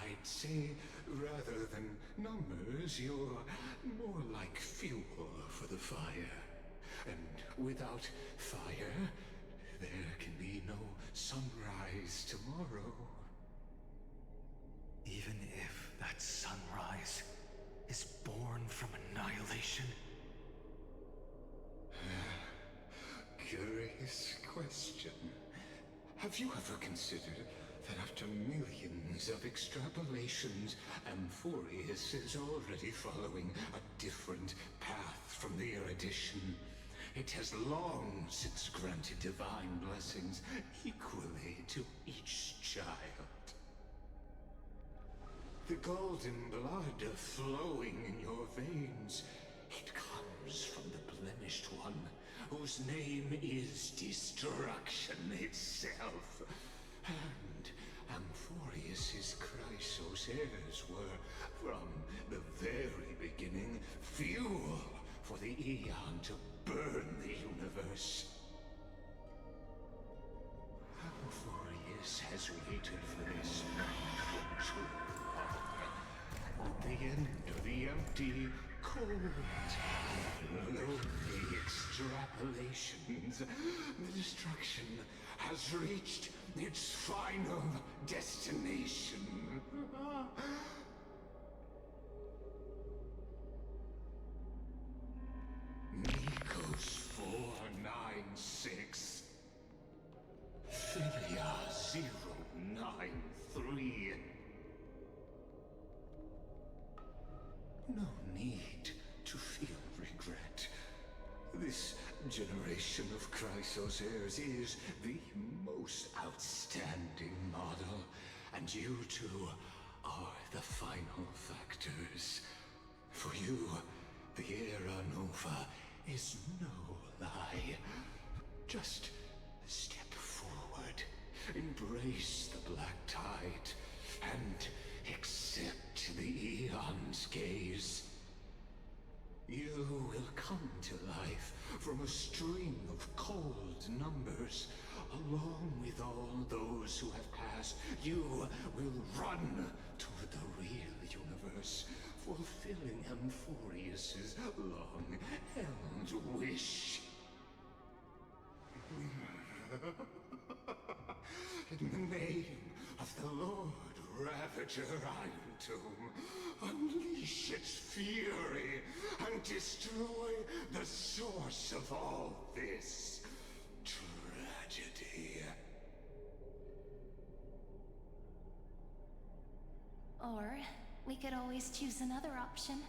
I'd say, rather than numbers, you're more like fuel for the fire. And without fire, there can be no sunrise tomorrow. Even if that sunrise is born from annihilation? Curious question. Have you ever considered that after millions of extrapolations, Amphorius is already following a different path from the erudition. It has long since granted divine blessings equally to each child. The golden blood flowing in your veins, it comes from the blemished one, whose name is destruction itself. And Amphorius's Chrysos heirs were, from the very beginning, fuel for the Aeon to burn the universe. Amphorius has waited for this for too long. At the end of the empty, cold, lonely extrapolations, the destruction has reached its final destination. Nikos 496. Philia 093. No need to feel regret. This generation of Chrysos heirs is the most outstanding model, and you two are the final factors. For you, the Era Nova is no lie. Just step forward, embrace the black tide, and accept the Aeon's gaze. You will come to life from a string of cold numbers. Along with all those who have passed, you will run toward the real universe, fulfilling Amphorius's long-held wish. In the name of the Lord Ravager Iron Tomb, unleash its fury and destroy the source of all this tragedy. Or we could always choose another option.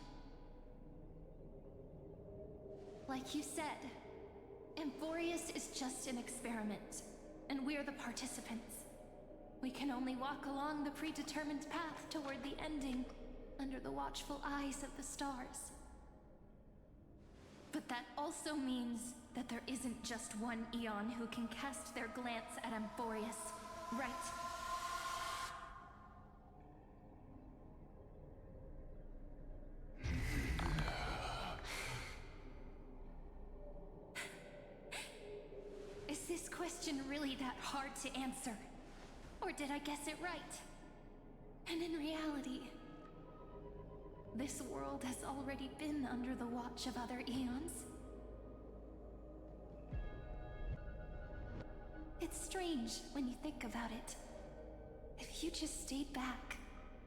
Like you said, Amphorius is just an experiment, and we're the participants. We can only walk along the predetermined path toward the ending, under the watchful eyes of the stars. But that also means that there isn't just one Aeon who can cast their glance at Amphorius, right? Is this question really that hard to answer? Or did I guess it right? And in reality, this world has already been under the watch of other Aeons. It's strange when you think about it. If you just stayed back,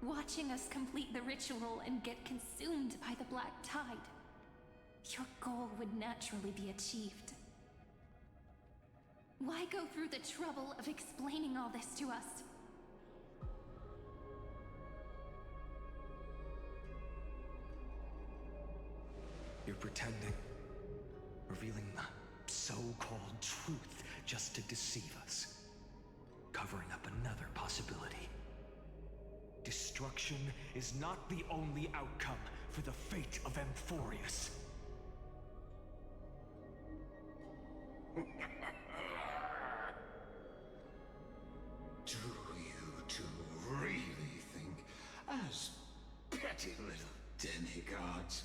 watching us complete the ritual and get consumed by the black tide, your goal would naturally be achieved. Why go through the trouble of explaining all this to us? You're pretending, revealing the so-called truth just to deceive us, covering up another possibility. Destruction is not the only outcome for the fate of Amphorius. Do you two really think, as petty little demigods,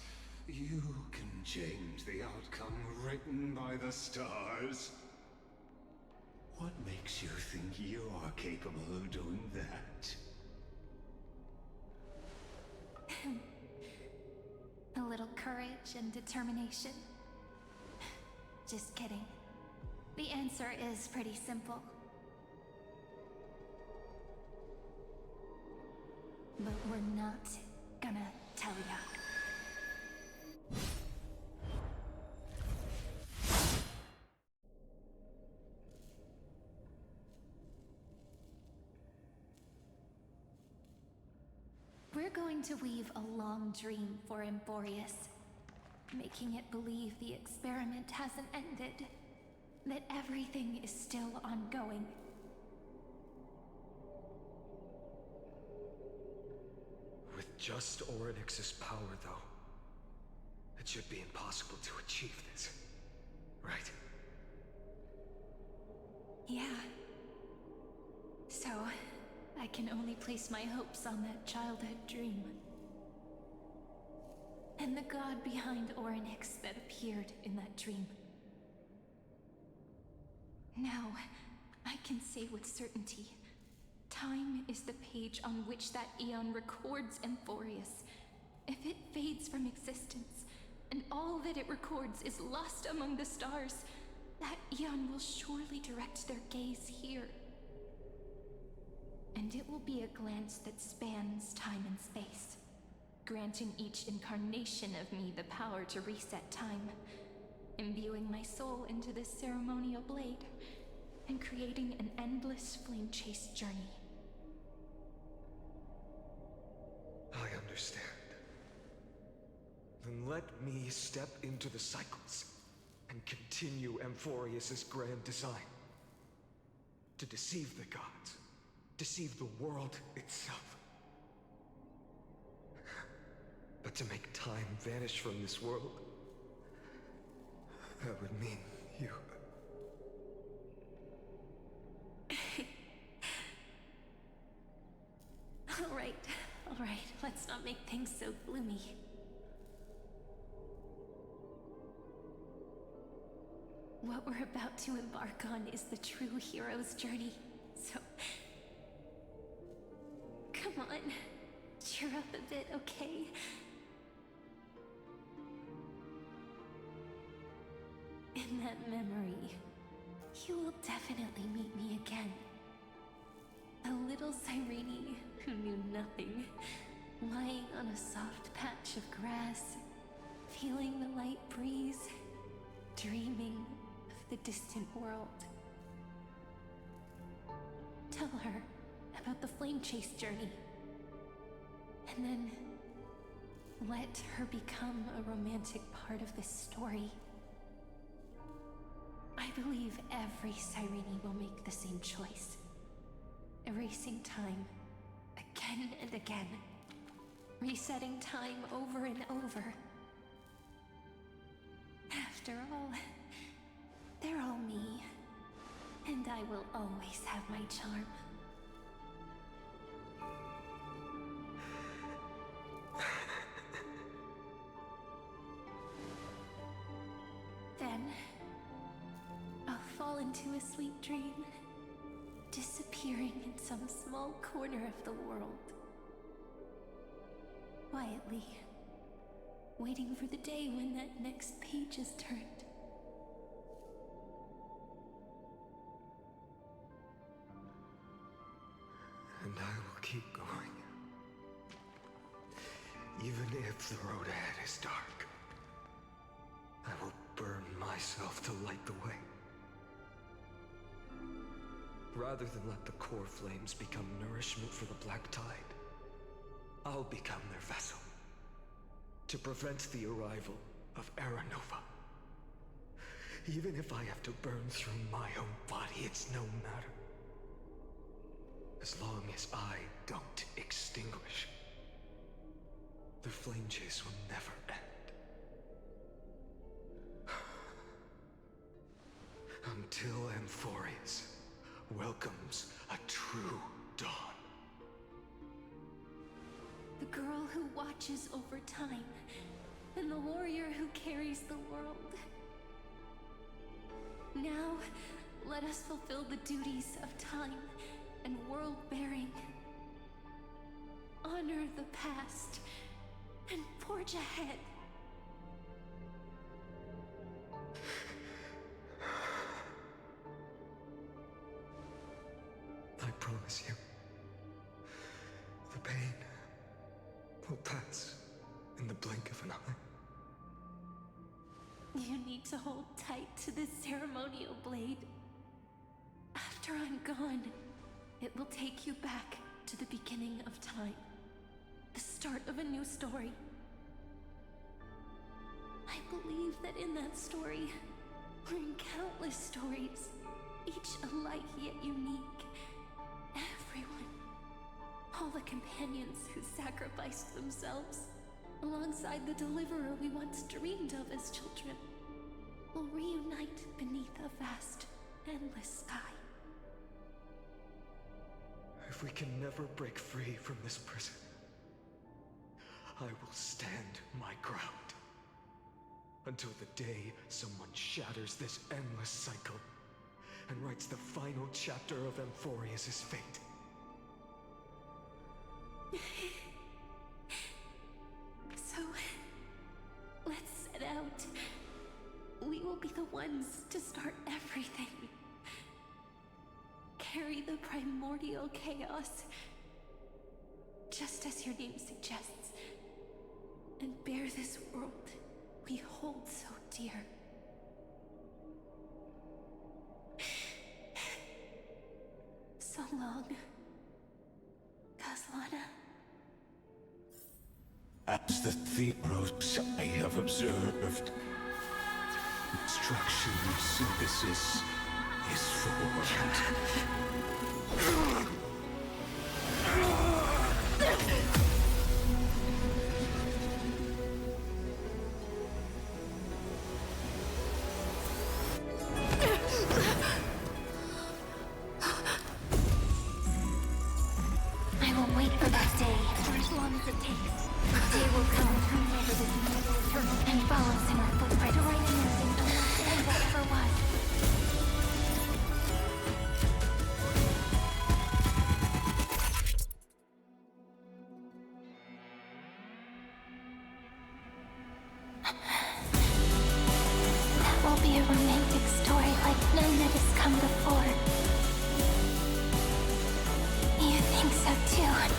you can change the outcome written by the stars? What makes you think you're capable of doing that? A little courage and determination. Just kidding. The answer is pretty simple. But we're not gonna tell ya. We're going to weave a long dream for Emborius, making it believe the experiment hasn't ended, that everything is still ongoing. With just Orynyx's power, though, it should be impossible to achieve this, right? Yeah. So, I can only place my hopes on that childhood dream. And the god behind Orynyx that appeared in that dream. Now, I can say with certainty, time is the page on which that eon records Emborius. If it fades from existence, and all that it records is lost among the stars, that eon will surely direct their gaze here. And it will be a glance that spans time and space, granting each incarnation of me the power to reset time, imbuing my soul into this ceremonial blade, and creating an endless flame-chased journey. I understand. Then let me step into the cycles and continue Amphorius's grand design. To deceive the gods, deceive the world itself. But to make time vanish from this world, that would mean you. All right, let's not make things so gloomy. What we're about to embark on is the true hero's journey, so... Come on, cheer up a bit, okay? In that memory, you will definitely meet me again. A little Cyrene who knew nothing, lying on a soft patch of grass, feeling the light breeze, dreaming of the distant world. Tell her about the flame chase journey, and then let her become a romantic part of this story. I believe every Cyrene will make the same choice. Erasing time again and again. Resetting time over and over. After all, they're all me. And I will always have my charm. Then, I'll fall into a sweet dream, disappearing in some small corner of the world. Quietly, waiting for the day when that next page is turned. And I will keep going. Even if the road ahead is dark, I will burn myself to light the way. Rather than let the core flames become nourishment for the Black Tide, I'll become their vessel. To prevent the arrival of Aranova. Even if I have to burn through my own body, it's no matter. As long as I don't extinguish, the flame chase will never end. Until Amphorius welcomes a true dawn. The girl who watches over time, and the warrior who carries the world. Now, let us fulfill the duties of time and world-bearing. Honor the past and forge ahead. I promise you, the pain will pass in the blink of an eye. You need to hold tight to this ceremonial blade. After I'm gone, it will take you back to the beginning of time. The start of a new story. I believe that in that story, or in countless stories, each alike yet unique, everyone, all the companions who sacrificed themselves, alongside the deliverer we once dreamed of as children, will reunite beneath a vast, endless sky. If we can never break free from this prison, I will stand my ground. Until the day someone shatters this endless cycle and writes the final chapter of Amphorius' fate. So, let's set out. We will be the ones to start everything. Carry the primordial chaos, just as your name suggests, and bear this world we hold so dear. So long, Caslana. As the Theros I have observed, instruction synthesis is formed. I will wait for that day, for as long as it takes. The day will come to remember this immortal eternal and follows in our footprint to write anything unless that ever was. That will be a romantic story like none that has come before. You think so too, right?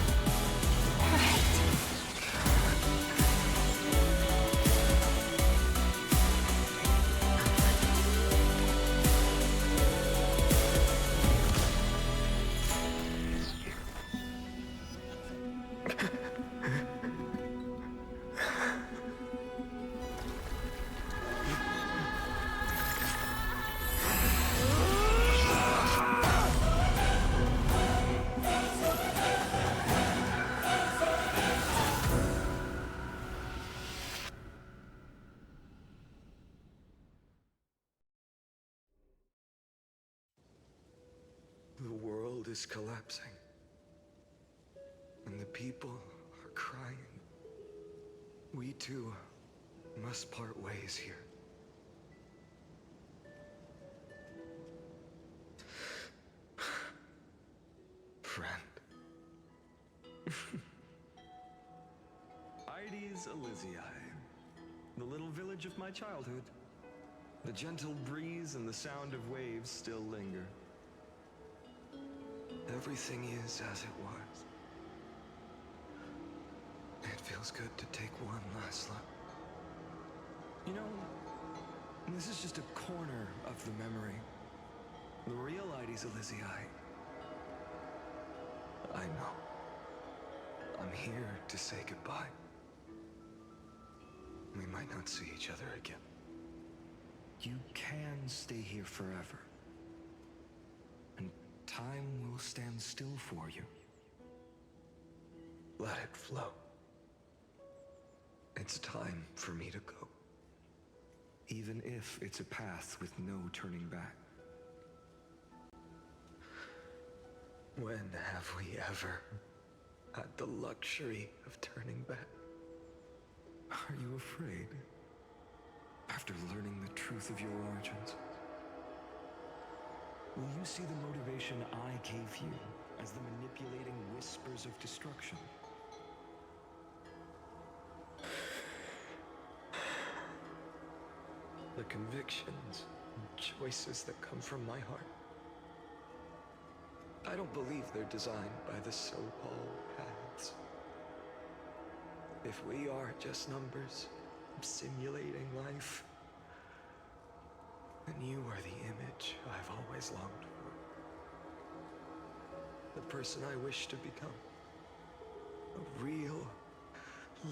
The world is collapsing, and the people are crying. We too must part ways here. Friend. Ides Elysiae, the little village of my childhood. The gentle breeze and the sound of waves still linger. Everything is as it was. It feels good to take one last look. You know, this is just a corner of the memory. The real Ides Elysiae. I know. I'm here to say goodbye. We might not see each other again. You can stay here forever. And time will stand still for you. Let it flow. It's time for me to go. Even if it's a path with no turning back. When have we ever had the luxury of turning back? Are you afraid? After learning the truth of your origins? Will you see the motivation I gave you as the manipulating whispers of destruction? The convictions and choices that come from my heart. I don't believe they're designed by the so-called paths. If we are just numbers simulating life, then you are the image I've always longed for. The person I wish to become. A real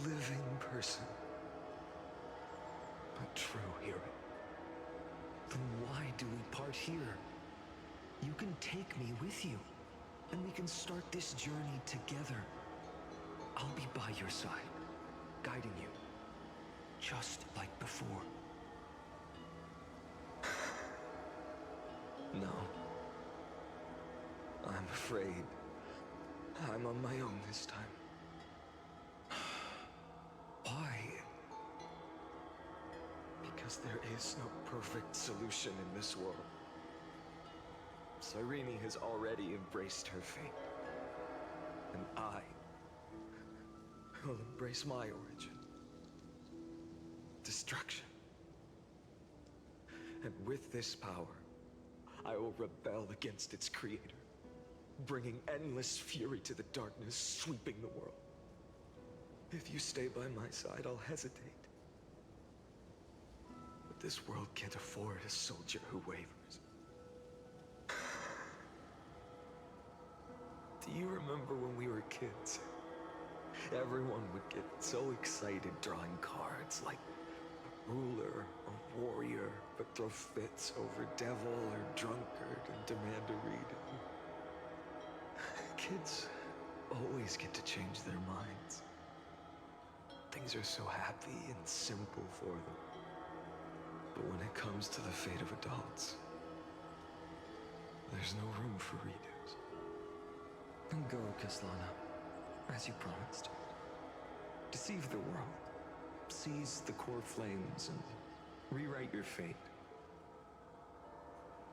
living person. A true hero. Then why do we part here? You can take me with you, and we can start this journey together. I'll be by your side, guiding you, just like before. No. I'm afraid I'm on my own this time. Why? Because there is no perfect solution in this world. Cyrene has already embraced her fate. And I will embrace my origin. Destruction. And with this power, I will rebel against its creator, bringing endless fury to the darkness sweeping the world. If you stay by my side, I'll hesitate. But this world can't afford a soldier who wavers. Do you remember when we were kids? Everyone would get so excited drawing cards like a ruler or warrior, but throw fits over devil or drunkard and demand a read. Kids always get to change their minds. Things are so happy and simple for them. But when it comes to the fate of adults, there's no room for redos. And go, Kaslana, as you promised. Deceive the world, seize the core flames, and rewrite your fate.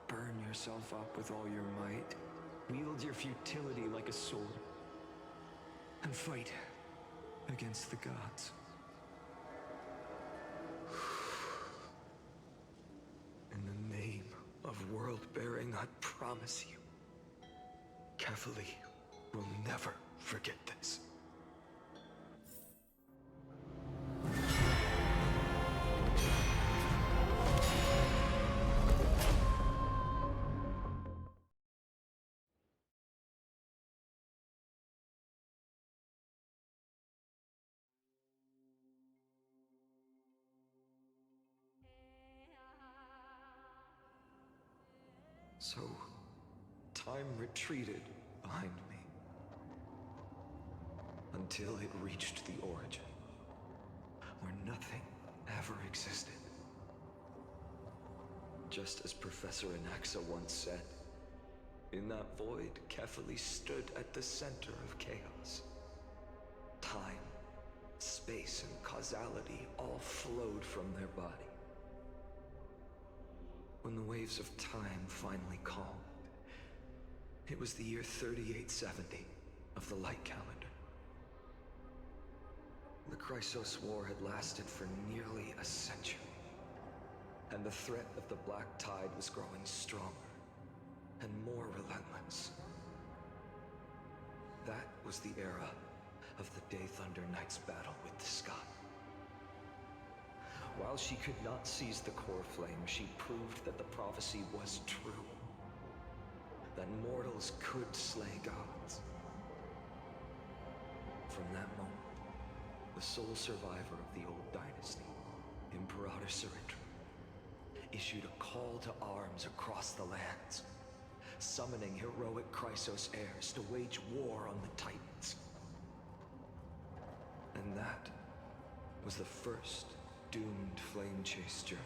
Burn yourself up with all your might, wield your futility like a sword, and fight against the gods. In the name of world-bearing, I promise you, Kefali will never forget this. So, time retreated behind me. Until it reached the origin, where nothing ever existed. Just as Professor Anaxa once said, in that void, Kefali stood at the center of chaos. Time, space, and causality all flowed from their body. When the waves of time finally calmed, it was the year 3870 of the Light Calendar. The Chrysos War had lasted for nearly a century, and the threat of the Black Tide was growing stronger and more relentless. That was the era of the Day Thunder Knight's battle with the sky. While she could not seize the core flame, she proved that the prophecy was true. That mortals could slay gods. From that moment, the sole survivor of the old dynasty, Imperator Cyrindra, issued a call to arms across the lands, summoning heroic Chrysos heirs to wage war on the Titans. And that was the first doomed flame chase journey,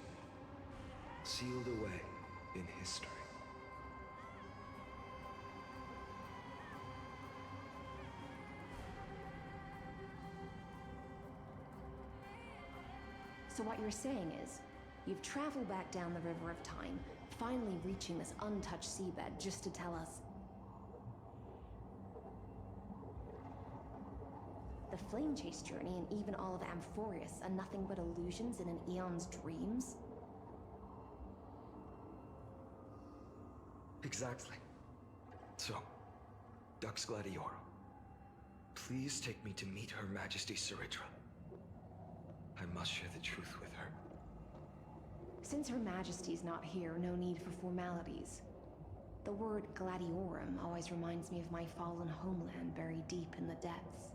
sealed away in history. So what you're saying is, you've traveled back down the River of Time, finally reaching this untouched seabed just to tell us the flame chase journey and even all of Amphorius are nothing but illusions in an eon's dreams? Exactly. So, Dux Gladiorum, please take me to meet Her Majesty Cyrindra. I must share the truth with her. Since Her Majesty's not here, no need for formalities. The word Gladiorum always reminds me of my fallen homeland buried deep in the depths.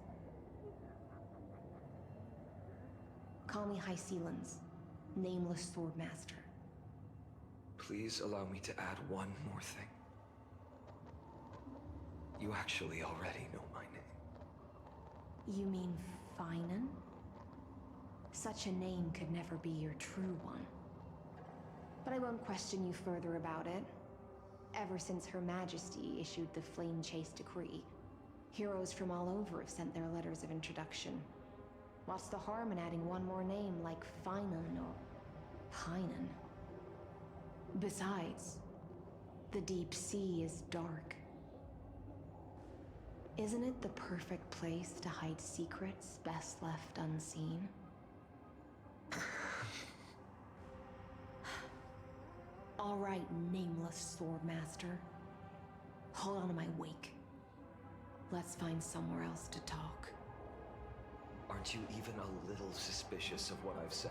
Call me High Sealans, Nameless Swordmaster. Please allow me to add one more thing. You actually already know my name. You mean Finan? Such a name could never be your true one. But I won't question you further about it. Ever since Her Majesty issued the Flame Chase Decree, heroes from all over have sent their letters of introduction. What's the harm in adding one more name like Finan or Pinan? Besides, the deep sea is dark. Isn't it the perfect place to hide secrets best left unseen? All right, Nameless Swordmaster. Hold on to my wake. Let's find somewhere else to talk. Aren't you even a little suspicious of what I've said?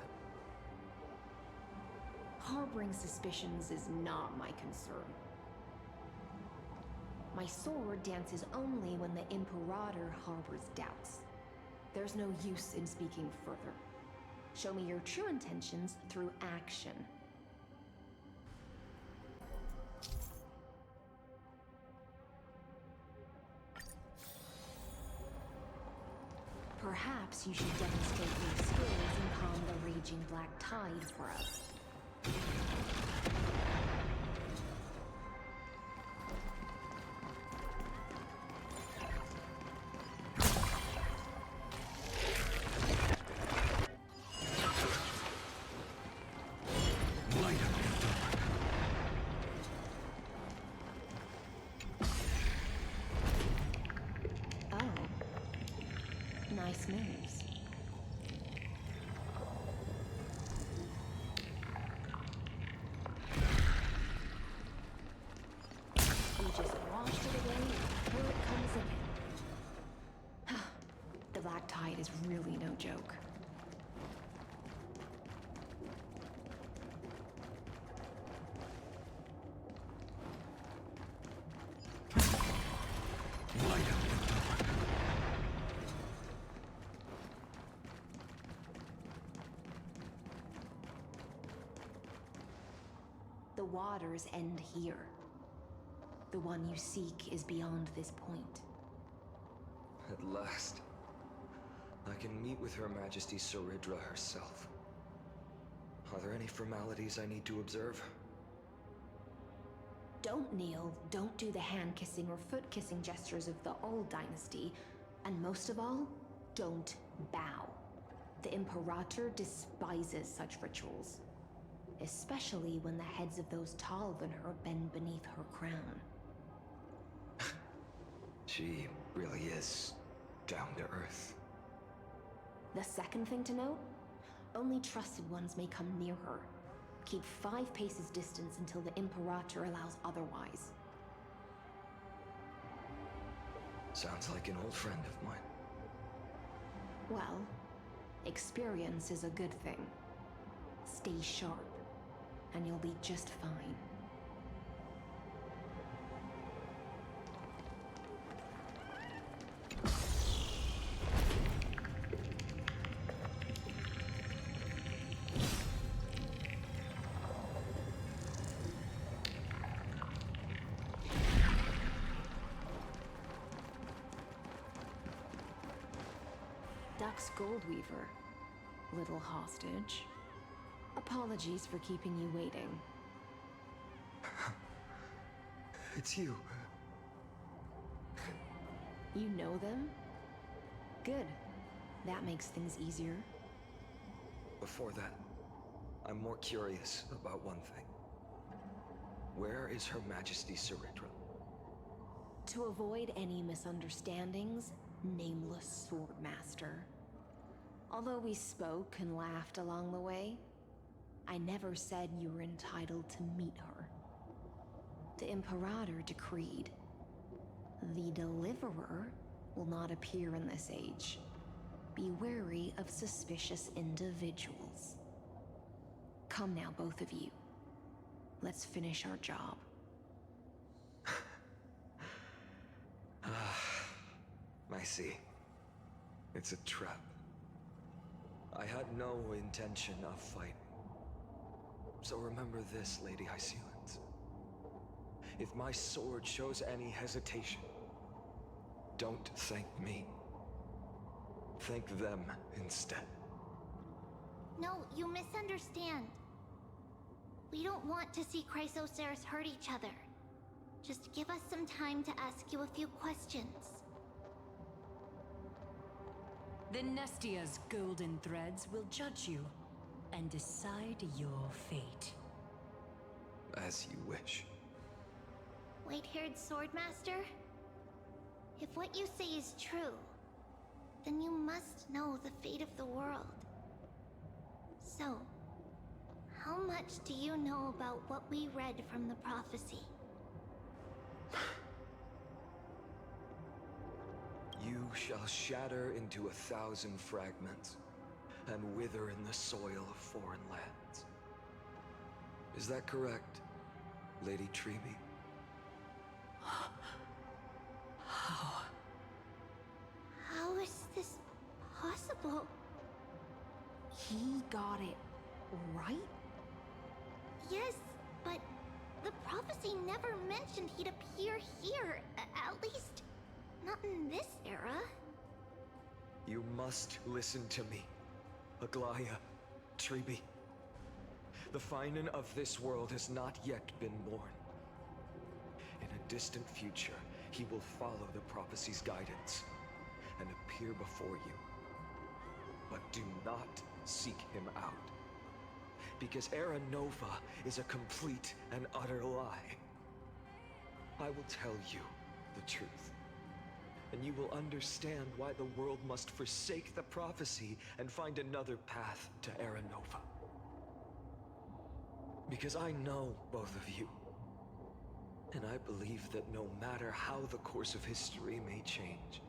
Harboring suspicions is not my concern. My sword dances only when the Imperator harbors doubts. There's no use in speaking further. Show me your true intentions through action. Perhaps you should demonstrate your skills and calm the raging black tide for us. Nice moves. You just washed it away, and here it comes again. The black tide is really no joke. The waters end here. The one you seek is beyond this point. At last, I can meet with Her Majesty Saridra herself. Are there any formalities I need to observe? Don't kneel, don't do the hand-kissing or foot-kissing gestures of the old dynasty, and most of all, don't bow. The Imperator despises such rituals. Especially when the heads of those taller than her bend beneath her crown. She really is down to earth. The second thing to note, only trusted ones may come near her. Keep 5 paces distance until the Imperator allows otherwise. Sounds like an old friend of mine. Well, experience is a good thing. Stay sharp, and you'll be just fine. Duck's Goldweaver, little hostage. Apologies for keeping you waiting. It's you. You know them? Good. That makes things easier. Before that, I'm more curious about one thing. Where is Her Majesty Saridra? To avoid any misunderstandings, Nameless Swordmaster. Although we spoke and laughed along the way, I never said you were entitled to meet her. The Imperator decreed, the Deliverer will not appear in this age. Be wary of suspicious individuals. Come now, both of you. Let's finish our job. I see. It's a trap. I had no intention of fighting. So remember this, Lady Hysealens. If my sword shows any hesitation, don't thank me. Thank them instead. No, you misunderstand. We don't want to see Chrysoceres hurt each other. Just give us some time to ask you a few questions. The Nestia's golden threads will judge you and decide your fate. As you wish. White-haired Swordmaster? If what you say is true, then you must know the fate of the world. So, how much do you know about what we read from the prophecy? You shall shatter into 1,000 fragments and wither in the soil of foreign lands. Is that correct, Lady Treeby? How? How is this possible? He got it right? Yes, but the prophecy never mentioned he'd appear here. At least, not in this era. You must listen to me, Aglaya, Treeby. The Finan of this world has not yet been born. In a distant future, he will follow the prophecy's guidance and appear before you. But do not seek him out, because Era Nova is a complete and utter lie. I will tell you the truth, and you will understand why the world must forsake the prophecy and find another path to Era Nova. Because I know both of you, and I believe that no matter how the course of history may change,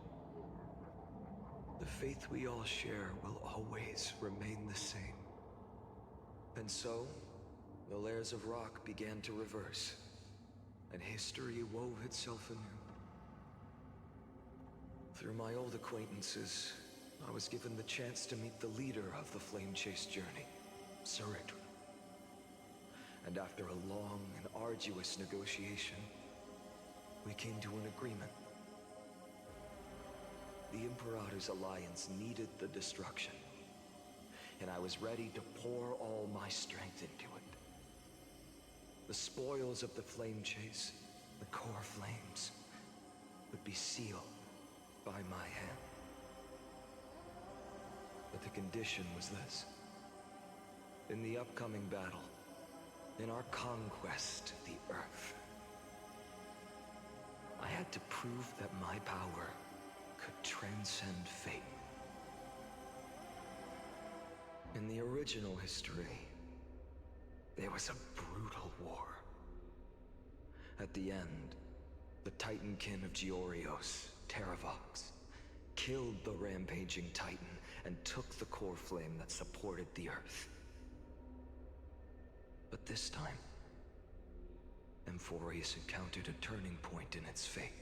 the faith we all share will always remain the same. And so, the layers of rock began to reverse, and history wove itself anew. Through my old acquaintances, I was given the chance to meet the leader of the Flame Chase journey, Saritru. And after a long and arduous negotiation, we came to an agreement. The Imperator's alliance needed the destruction, and I was ready to pour all my strength into it. The spoils of the Flame Chase, the core flames, would be sealed by my hand. But the condition was this. In the upcoming battle, in our conquest of the Earth, I had to prove that my power could transcend fate. In the original history, there was a brutal war. At the end, the Titankin of Georios, Terravox, killed the rampaging Titan and took the core flame that supported the Earth. But this time, Amphorius encountered a turning point in its fate.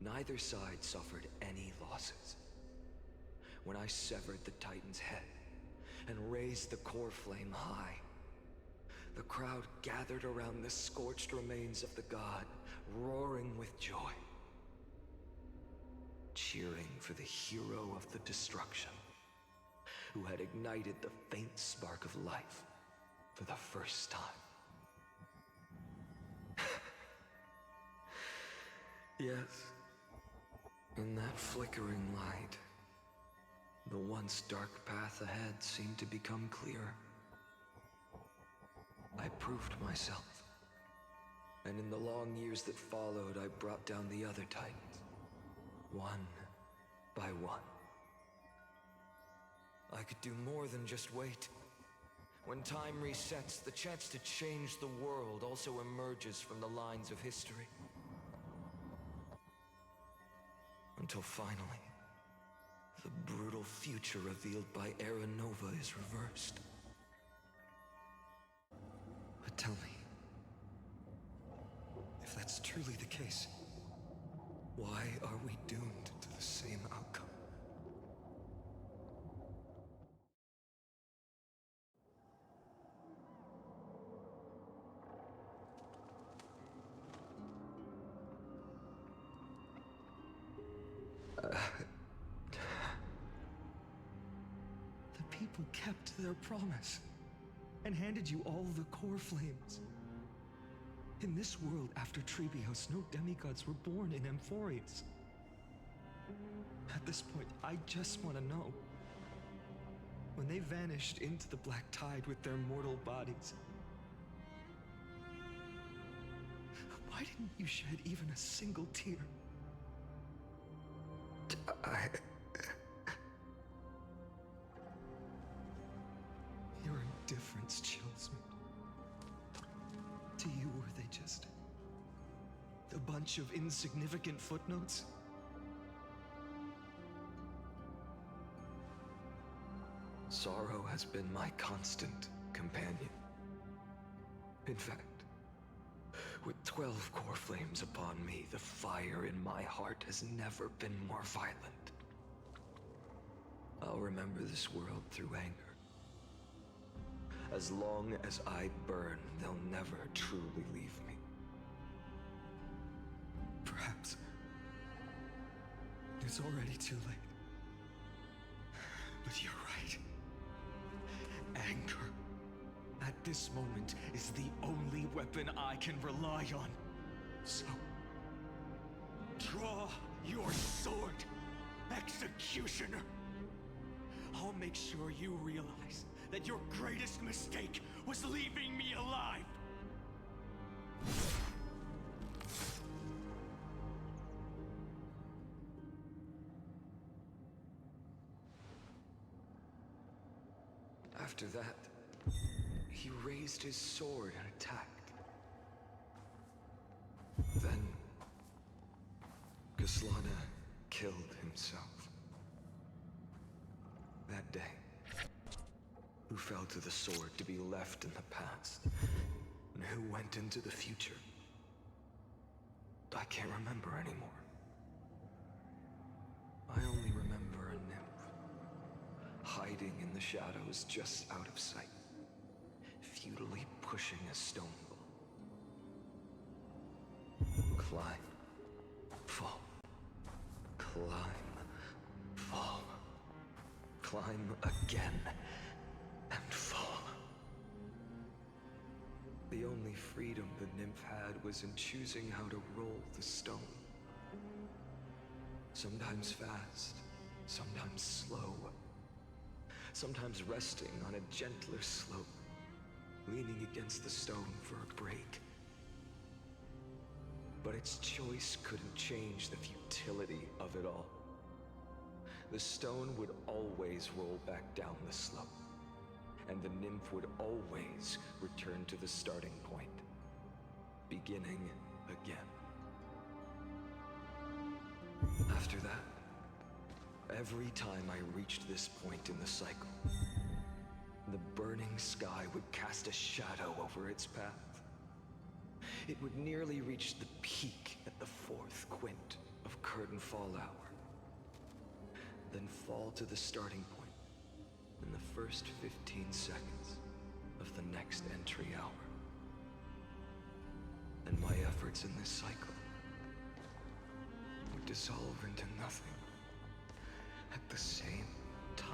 Neither side suffered any losses. When I severed the Titan's head and raised the core flame high, the crowd gathered around the scorched remains of the god, roaring with joy, cheering for the hero of the destruction, who had ignited the faint spark of life for the first time. Yes, in that flickering light, the once dark path ahead seemed to become clearer. I proved myself, and in the long years that followed, I brought down the other Titans, one by one. I could do more than just wait. When time resets, the chance to change the world also emerges from the lines of history. Until finally, the brutal future revealed by Era Nova is reversed. But tell me, if that's truly the case, why are we doomed to the same outcome? The people kept their promise and handed you all the core flames. In this world after Trebios, no demigods were born in Amphorius. At this point, I just want to know. When they vanished into the black tide with their mortal bodies, why didn't you shed even a single tear? Your indifference chills me. To you, were they just a bunch of insignificant footnotes? Sorrow has been my constant companion. In fact, with 12 core flames upon me, the fire in my heart has never been more violent. I'll remember this world through anger. As long as I burn, they'll never truly leave me. Perhaps it's already too late. But you're right. Anger, at this moment, is the only weapon I can rely on. So, draw your sword, Executioner. I'll make sure you realize that your greatest mistake was leaving me alive. After that, he raised his sword and attacked. Then, Kaslana killed himself. That day, who fell to the sword to be left in the past, and who went into the future, I can't remember anymore. I only remember a nymph, hiding in the shadows just out of sight, futilely pushing a stone ball. Climb, fall, climb, fall, climb again, and fall. The only freedom the nymph had was in choosing how to roll the stone. Sometimes fast, sometimes slow. Sometimes resting on a gentler slope, leaning against the stone for a break. But its choice couldn't change the futility of it all. The stone would always roll back down the slope, and the nymph would always return to the starting point, beginning again. After that, every time I reached this point in the cycle, the burning sky would cast a shadow over its path. It would nearly reach the peak at the 4th quint of curtain fall hour, then fall to the starting point in the first 15 seconds of the next entry hour. And my efforts in this cycle would dissolve into nothing at the same time.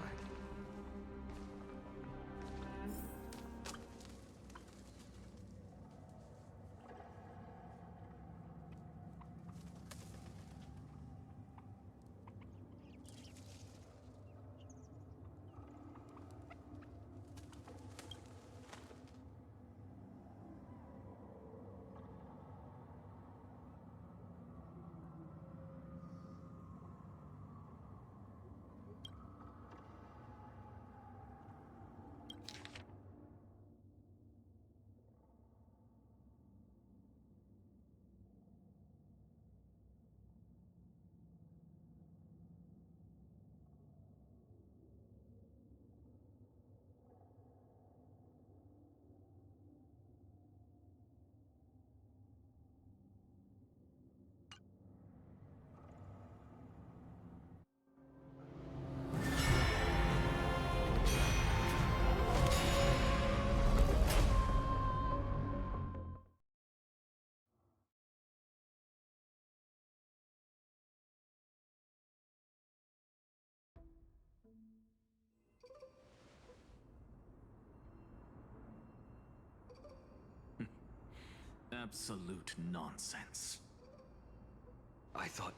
Absolute nonsense. I thought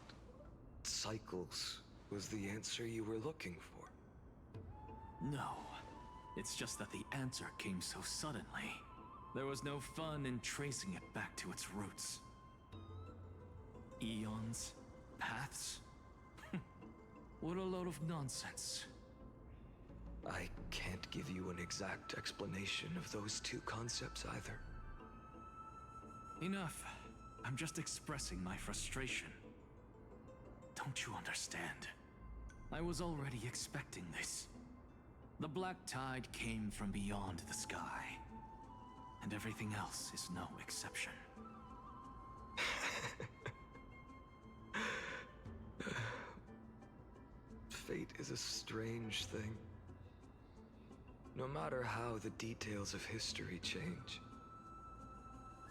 cycles was the answer you were looking for. No. It's just that the answer came so suddenly. There was no fun in tracing it back to its roots. Eons? Paths? What a load of nonsense. I can't give you an exact explanation of those two concepts either. Enough. I'm just expressing my frustration. Don't you understand? I was already expecting this. The black tide came from beyond the sky. And everything else is no exception. Fate is a strange thing. No matter how the details of history change,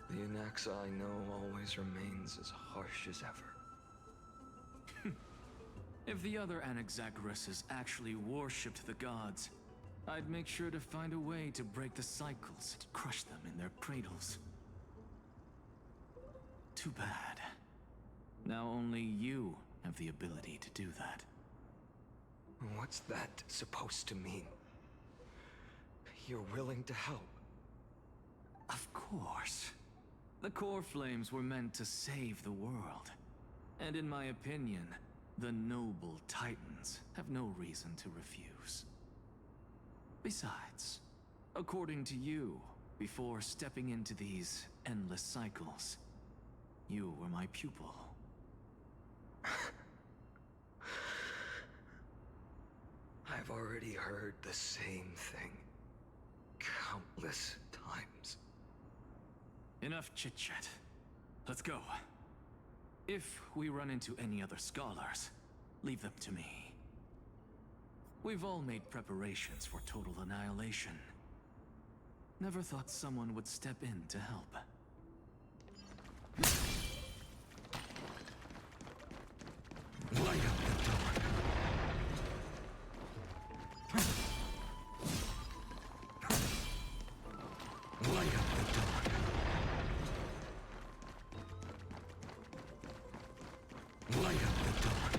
the Anaxa I know always remains as harsh as ever. If the other Anaxagoras actually worshipped the gods, I'd make sure to find a way to break the cycles and crush them in their cradles. Too bad. Now only you have the ability to do that. What's that supposed to mean? You're willing to help? Of course. The core flames were meant to save the world. And in my opinion, the noble Titans have no reason to refuse. Besides, according to you, before stepping into these endless cycles, you were my pupil. I've already heard the same thing countless times. Enough chit-chat. Let's go. If we run into any other scholars, leave them to me. We've all made preparations for total annihilation. Never thought someone would step in to help. Light up the dark. Light up the dark. Light up the dark.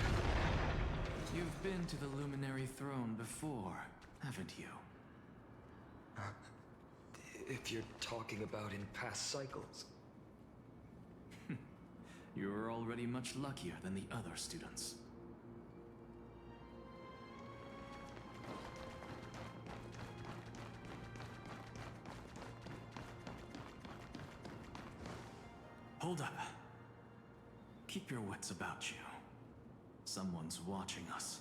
You've been to the Luminary Throne before, haven't you? If you're talking about in past cycles. You're already much luckier than the other students. Hold up. Keep your wits about you. Someone's watching us.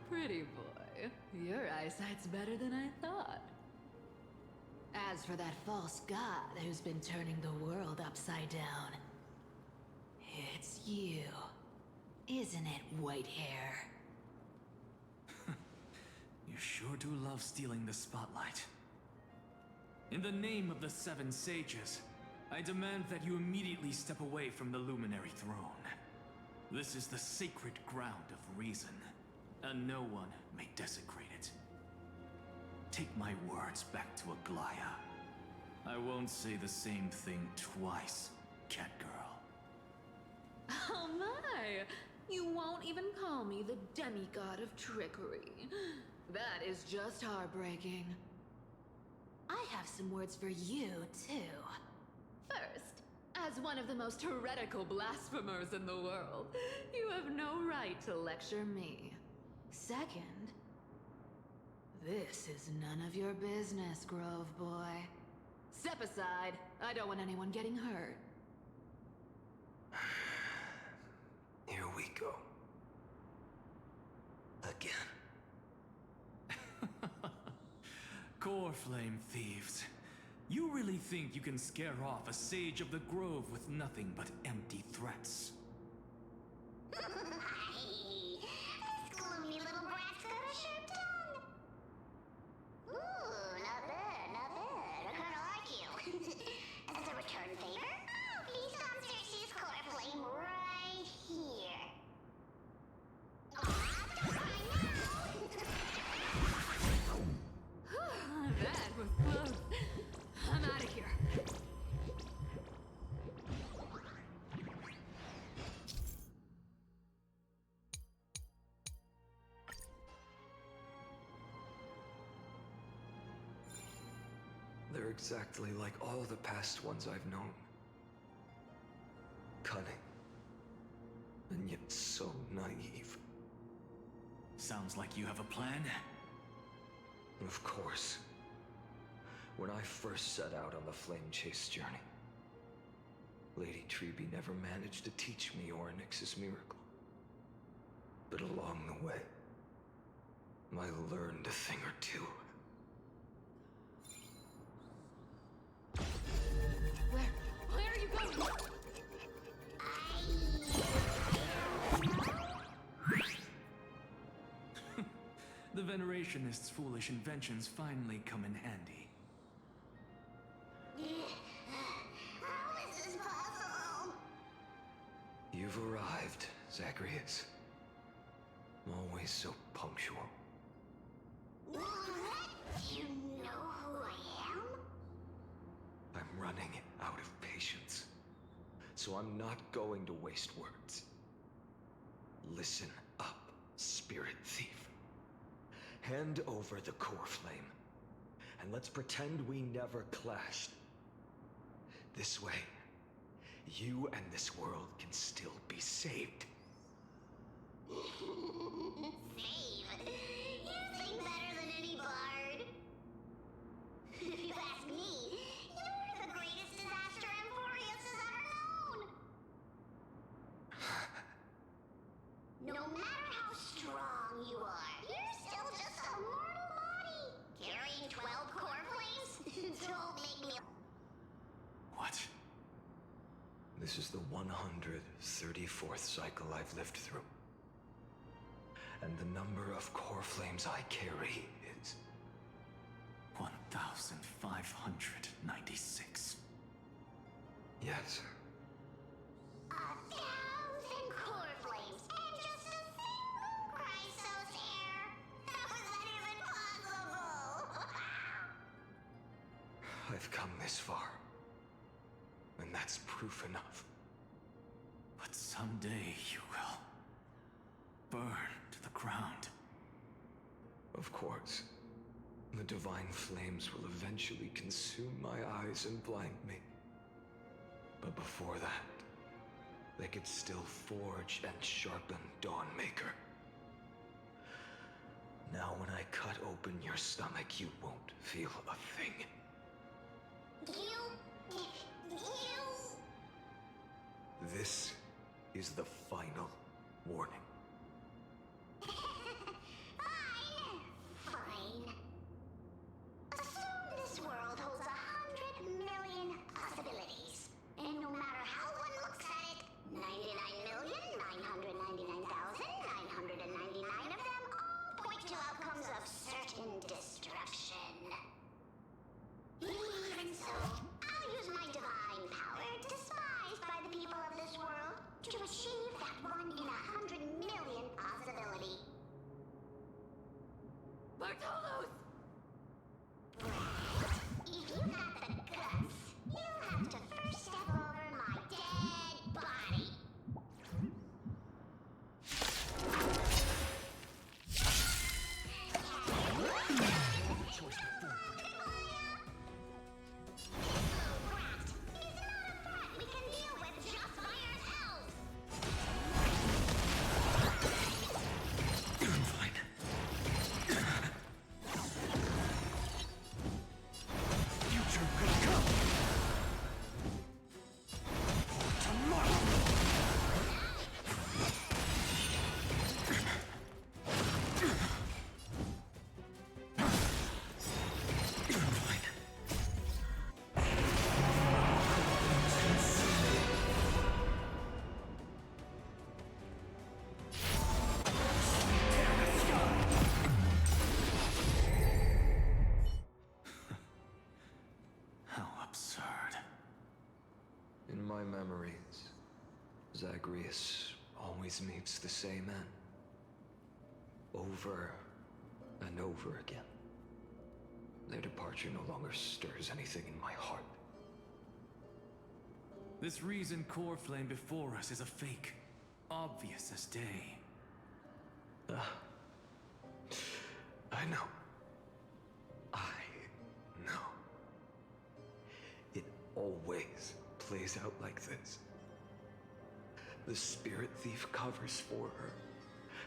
Pretty boy, your eyesight's better than I thought. As for that false god who's been turning the world upside down, it's you, isn't it, white hair? You sure do love stealing the spotlight. In the name of the Seven Sages, I demand that you immediately step away from the Luminary Throne. This is the sacred ground of reason, and no one may desecrate it. Take my words back to Aglaya. I won't say the same thing twice, Catgirl. Oh my! You won't even call me the demigod of trickery. That is just heartbreaking. I have some words for you, too. First, as one of the most heretical blasphemers in the world, you have no right to lecture me. Second, this is none of your business, Grove Boy. Step aside. I don't want anyone getting hurt. Here we go. Again. Core Flame thieves. You really think you can scare off a sage of the Grove with nothing but empty threats? This gloomy little brat's got a sharp tongue. Ooh, not bad, not bad. I kinda like you. As a return favor, please come search this core flame right here. That was close. They're exactly like all the past ones I've known. Cunning. And yet so naive. Sounds like you have a plan? Of course. When I first set out on the flame chase journey, Lady Treby never managed to teach me Orynyx's miracle. But along the way, I learned a thing or two. Where are you going? The Venerationists' foolish inventions finally come in handy. How is this possible? You've arrived, Zagreus. Always so punctual. Do you know who I am? I'm running out of patience. So I'm not going to waste words. Listen up, spirit thief. Hand over the core flame, and let's pretend we never clashed. This way, you and this world can still be saved. Save? You think better than any bard. If you ask me, you're the greatest disaster Emporius has ever known. No matter how strong you are, you're still just a mortal body. Carrying 12 core flames? Don't make me... What? This is the 134th cycle I've lived through. And the number of core flames I carry is... 1,596. Yes. 1,000 core flames and just a single Chrysos heir. How is that even possible? I've come this far. And that's proof enough. But someday you will burn to the ground. Of course. The divine flames will eventually consume my eyes and blind me. But before that, they could still forge and sharpen Dawnmaker. Now when I cut open your stomach, you won't feel a thing. You... This is the final warning. Fine. Assume this world holds 100 million possibilities. And no matter how one looks at it, 99,999,999 of them all point to outcomes of certain destruction. Even so, I'll use my divine power, despised by the people of this world, to achieve that 1 in 100 million possibility. Bartolos! If you got the guts, you'll have to first step over my dead body. We can deal with just by ourselves. Fine. Future could come. Tomorrow. How absurd. In my memories, Zagreus always meets the same end. Over and over again. Their departure no longer stirs anything in my heart. This reason core flame before us is a fake. Obvious as day. I know. I know. always plays out like this. The spirit thief covers for her,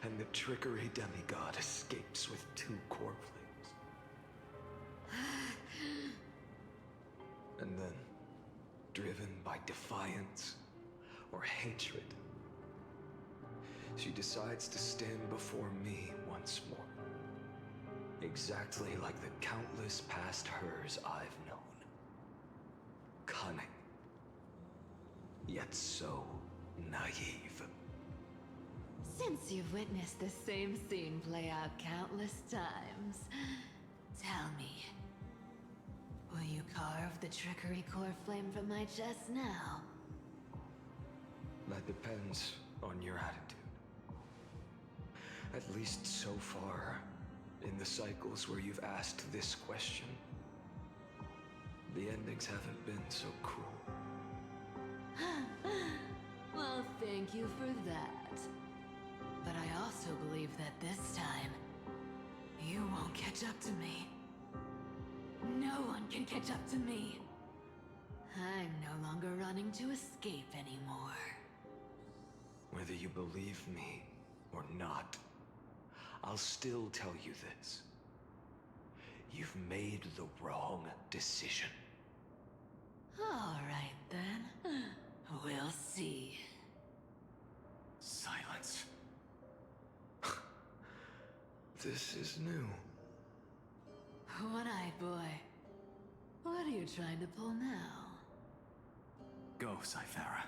and the trickery demigod escapes with 2 core flames. And then, driven by defiance or hatred, she decides to stand before me once more. Exactly like the countless past hers I've known. Cunning, yet so naive. Since you've witnessed the same scene play out countless times, tell me, will you carve the trickery core flame from my chest now? That depends on your attitude. At least so far, in the cycles where you've asked this question, the endings haven't been so cruel. Well, thank you for that. But I also believe that this time, you won't catch up to me. No one can catch up to me. I'm no longer running to escape anymore. Whether you believe me or not, I'll still tell you this. You've made the wrong decision. All right, then. We'll see. Silence. This is new. One-eyed boy. What are you trying to pull now? Go, Cythera.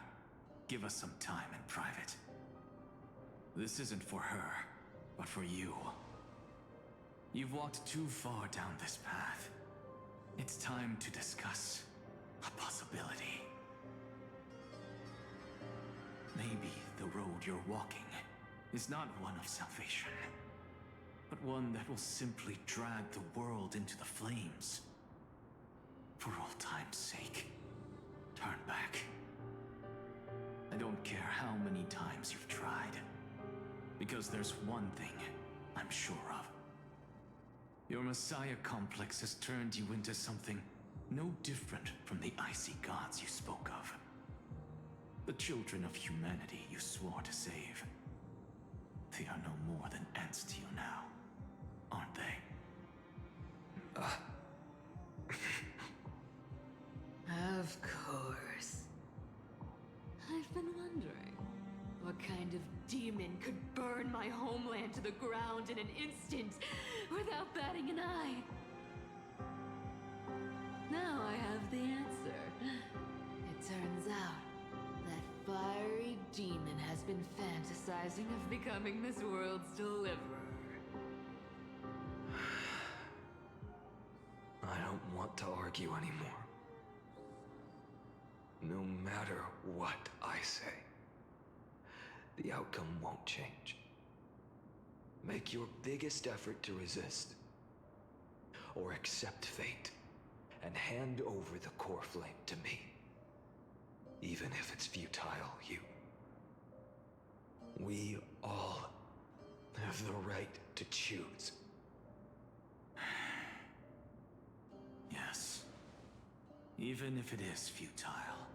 Give us some time in private. This isn't for her, but for you. You've walked too far down this path. It's time to discuss a possibility. Maybe the road you're walking is not one of salvation, but one that will simply drag the world into the flames. For old time's sake, turn back. I don't care how many times you've tried, because there's one thing I'm sure of. Your Messiah complex has turned you into something no different from the icy gods you spoke of. The children of humanity you swore to save. They are no more than ants to you now, aren't they? Of course. I've been wondering, what kind of demon could burn my homeland to the ground in an instant without batting an eye? Now I have the answer. It turns out that fiery demon has been fantasizing of becoming this world's deliverer. I don't want to argue anymore. No matter what I say, the outcome won't change. Make your biggest effort to resist, or accept fate, and hand over the core flame to me. Even if it's futile, you. We all have the right to choose. Yes. Even if it is futile,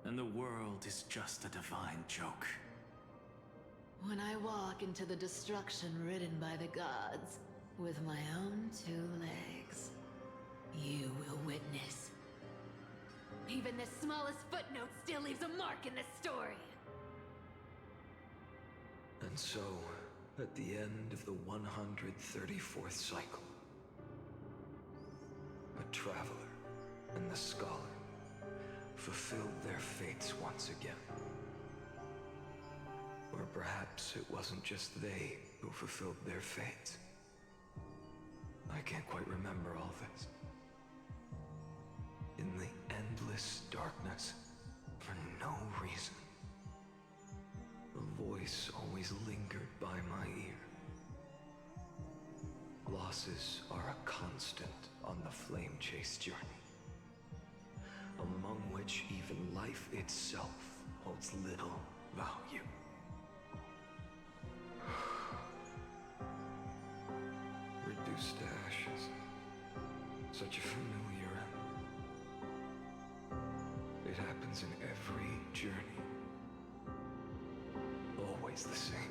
and the world is just a divine joke. When I walk into the destruction written by the gods, with my own 2 legs, you will witness. Even the smallest footnote still leaves a mark in this story. And so, at the end of the 134th cycle, a traveler and the scholar fulfilled their fates once again. Or perhaps it wasn't just they who fulfilled their fates. I can't quite remember all this. In the endless darkness, for no reason, a voice always lingered by my ear. Losses are a constant on the flame chase journey, among which even life itself holds little value. Reduced to ashes. Such a familiar end. begins in every journey. Always the same.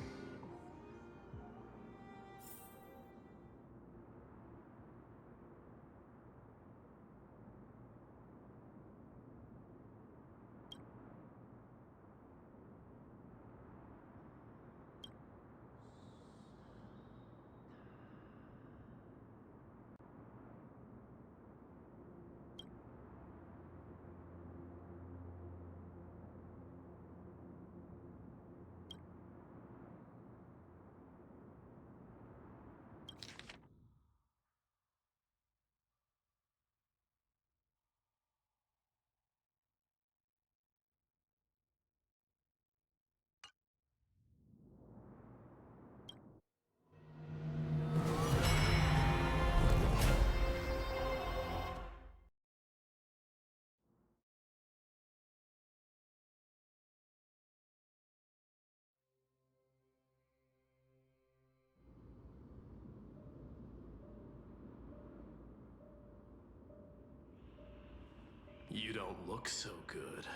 You don't look so good,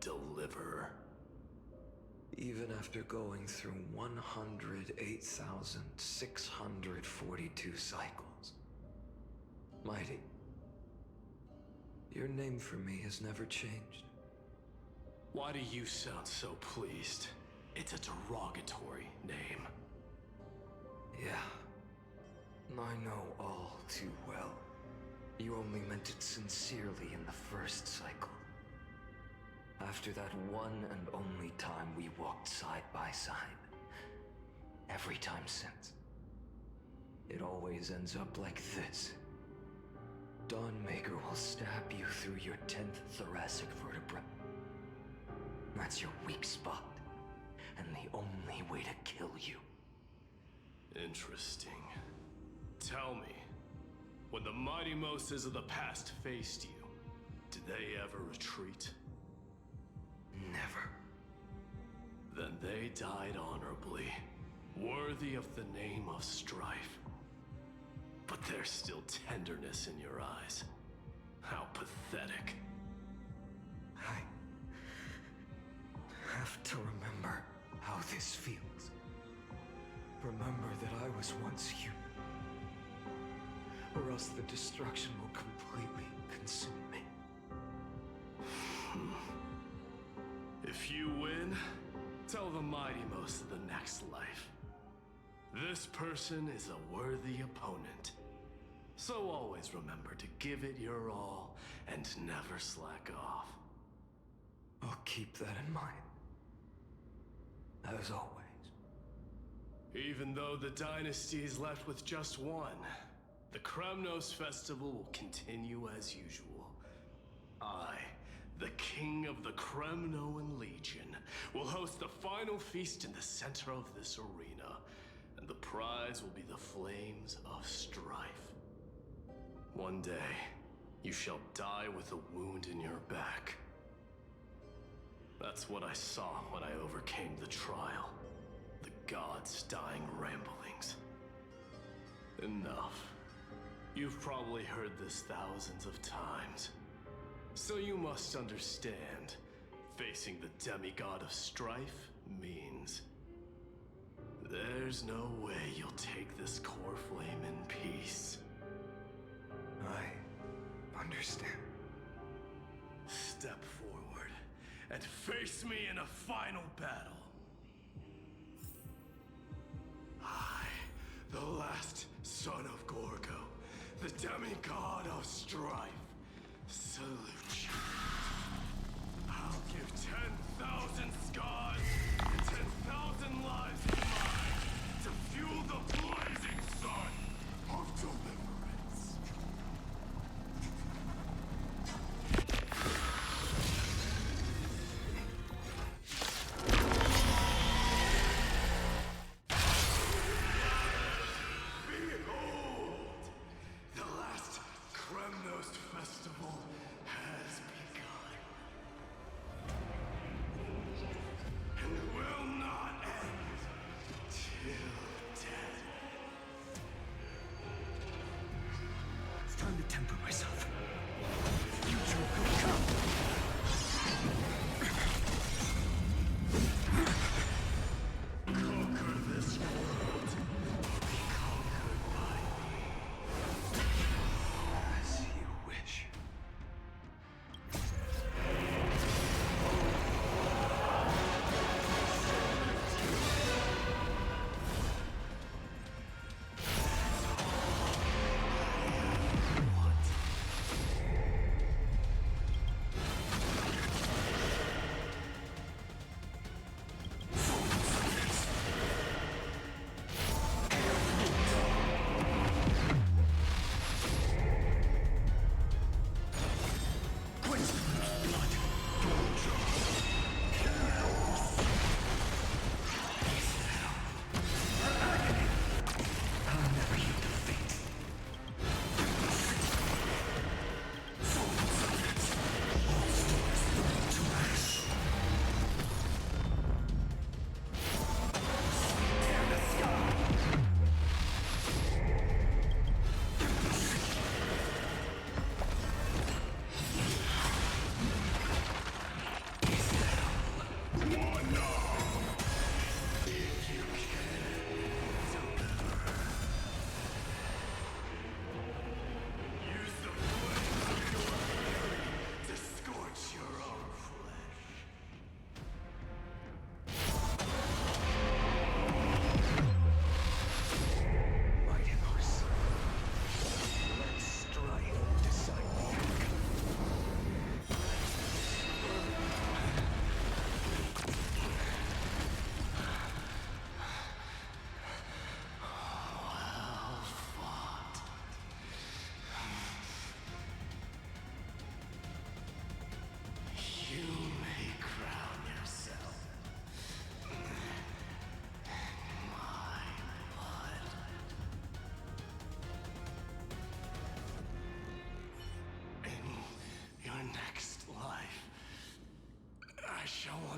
Deliverer. Even after going through 108,642 cycles. Mighty, your name for me has never changed. Why do you sound so pleased? It's a derogatory name. Yeah, I know all too well. You only meant it sincerely in the first cycle. After that one and only time we walked side by side. Every time since. It always ends up like this. Dawnmaker will stab you through your 10th thoracic vertebra. That's your weak spot, and the only way to kill you. Interesting. Tell me, when the mighty Moses of the past faced you, did they ever retreat? Never. Then they died honorably, worthy of the name of strife. But there's still tenderness in your eyes. How pathetic. I have to remember how this feels. Remember that I was once human. Or else the destruction will completely consume me. If you win, tell the mighty most of the next life. This person is a worthy opponent. So always remember to give it your all and never slack off. I'll keep that in mind. As always. Even though the dynasty is left with just one, the Kremnos festival will continue as usual. I, the king of the Kremnoan Legion, will host the final feast in the center of this arena, and the prize will be the flames of strife. One day, you shall die with a wound in your back. That's what I saw when I overcame the trial. The gods' dying ramblings. Enough. You've probably heard this thousands of times. So you must understand, facing the demigod of strife means there's no way you'll take this core flame in peace. I understand. Step forward and face me in a final battle. I, the last son of Gorgo, the demigod of strife, salute you. I'll give 10,000 scars and 10,000 lives of mine to fuel the blazing sun of deliverance. Behold! The last Kremnos festival has begun.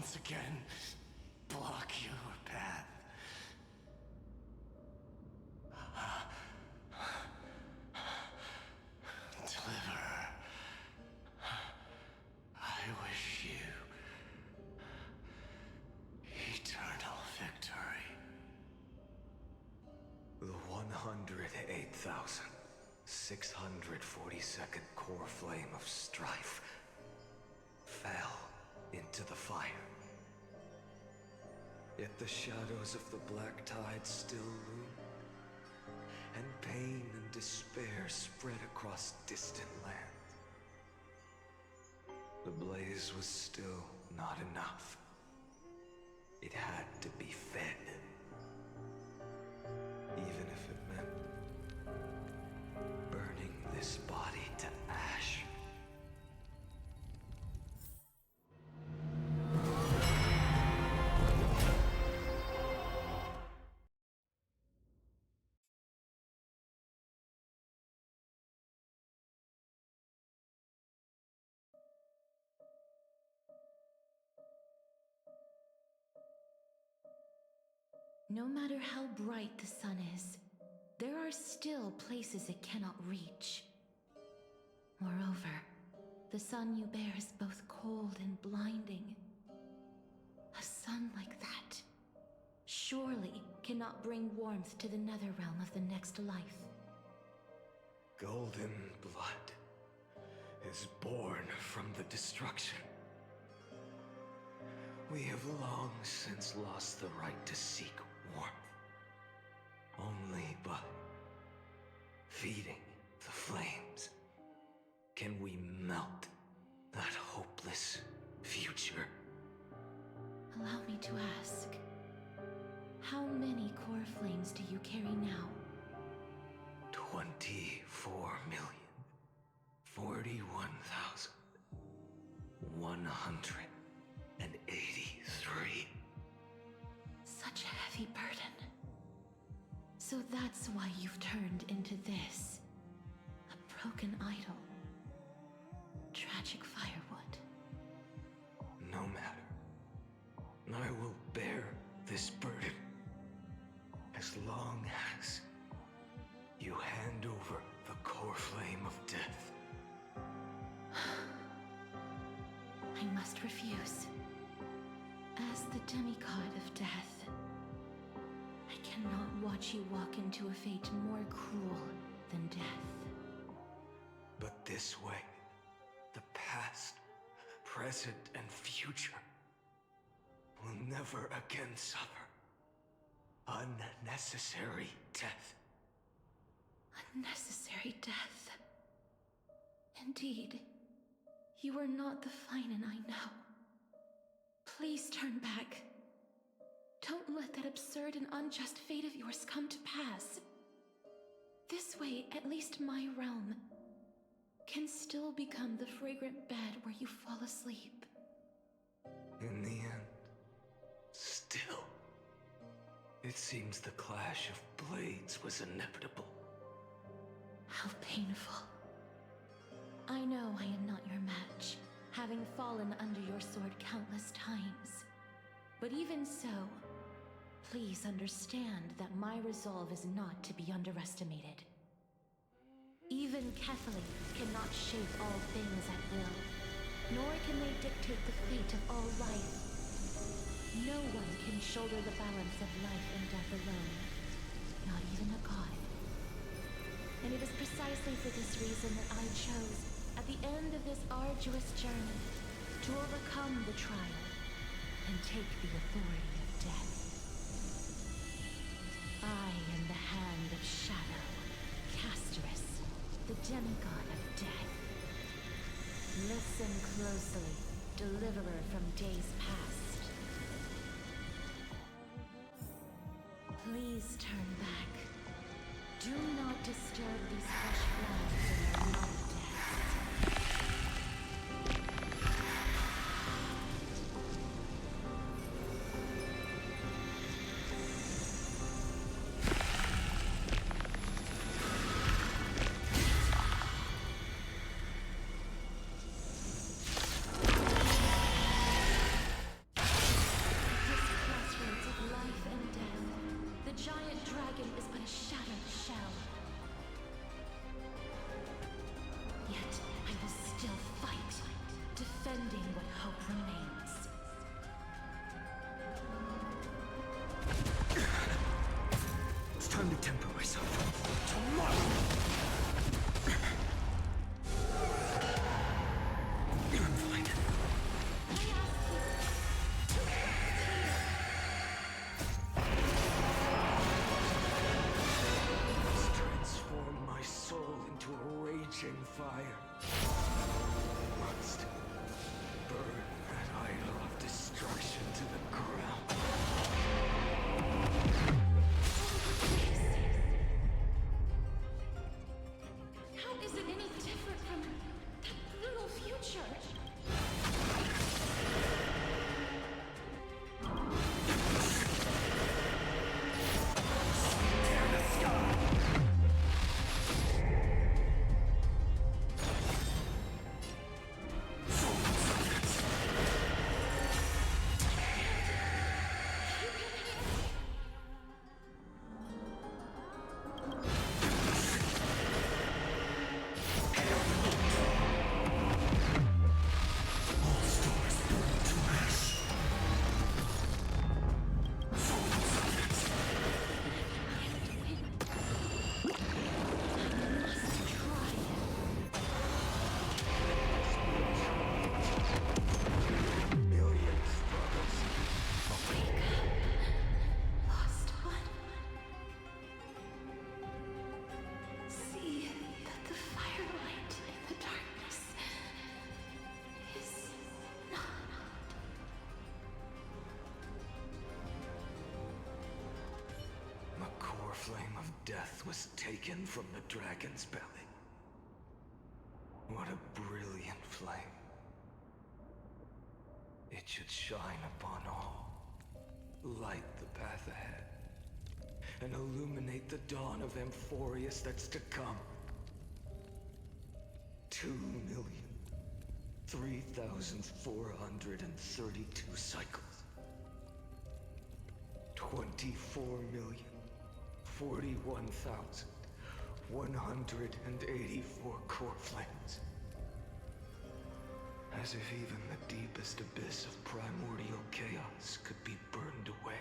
once again block your path. Deliverer, I wish you eternal victory. The 108,642nd core flame of strife fell into the fire. Yet the shadows of the black tide still loom, and pain and despair spread across distant lands. The blaze was still not enough. It had to be fed. Even if it meant burning this body to ash. No matter how bright the sun is, there are still places it cannot reach. Moreover, the sun you bear is both cold and blinding. A sun like that surely cannot bring warmth to the netherrealm of the next life. Golden blood is born from the destruction. We have long since lost the right to seek warmth. Only by feeding the flames can we melt that hopeless future. Allow me to ask, how many core flames do you carry now? 24,041,183. Such a heavy burden. So that's why you've turned into this. A broken idol. Tragic firewood. No matter. I will bear this burden as long as you hand over the core flame of death. I must refuse. As the demigod of death, I cannot watch you walk into a fate more cruel than death. But this way, the past, present, and future will never again suffer unnecessary death. Unnecessary death. Indeed, you are not the Finan I know. Please turn back. Don't let that absurd and unjust fate of yours come to pass. This way, at least my realm can still become the fragrant bed where you fall asleep. In the end, still, it seems the clash of blades was inevitable. How painful. I know I am not your match, having fallen under your sword countless times. But even so, please understand that my resolve is not to be underestimated. Even Kethely cannot shape all things at will, nor can they dictate the fate of all life. No one can shoulder the balance of life and death alone, not even a god. And it is precisely for this reason that I chose, at the end of this arduous journey, to overcome the trial and take the authority of death. I am the Hand of Shadow, Casterus, the demigod of death. Listen closely, deliverer from days past. Please turn back. Do not disturb these fresh flowers in their bloody deaths. flame of death was taken from the dragon's belly. What a brilliant flame. It should shine upon all, light the path ahead, and illuminate the dawn of Amphorius that's to come. 2,003,432 cycles. 24,041,184 core flames. As if even the deepest abyss of primordial chaos could be burned away.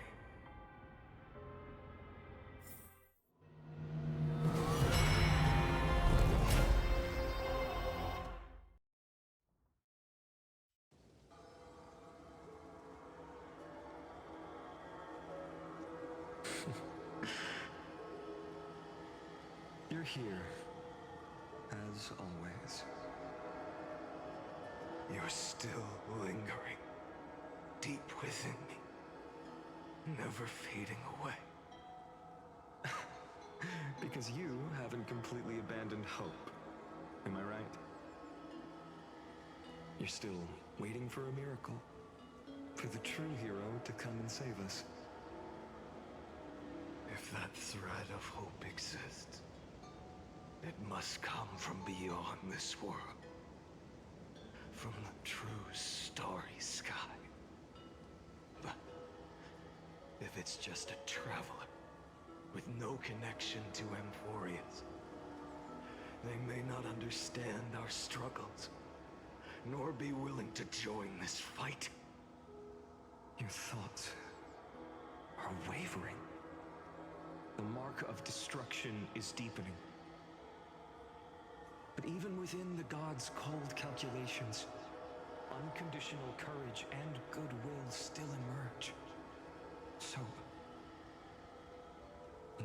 You're here, as always. You're still lingering, deep within me, never fading away. Because you haven't completely abandoned hope. Am I right? You're still waiting for a miracle. For the true hero to come and save us. If that thread of hope exists, it must come from beyond this world. From the true starry sky. But if it's just a traveler with no connection to Amphorius, they may not understand our struggles, nor be willing to join this fight. Your thoughts are wavering. The mark of destruction is deepening. But even within the gods' cold calculations, unconditional courage and goodwill still emerge. So,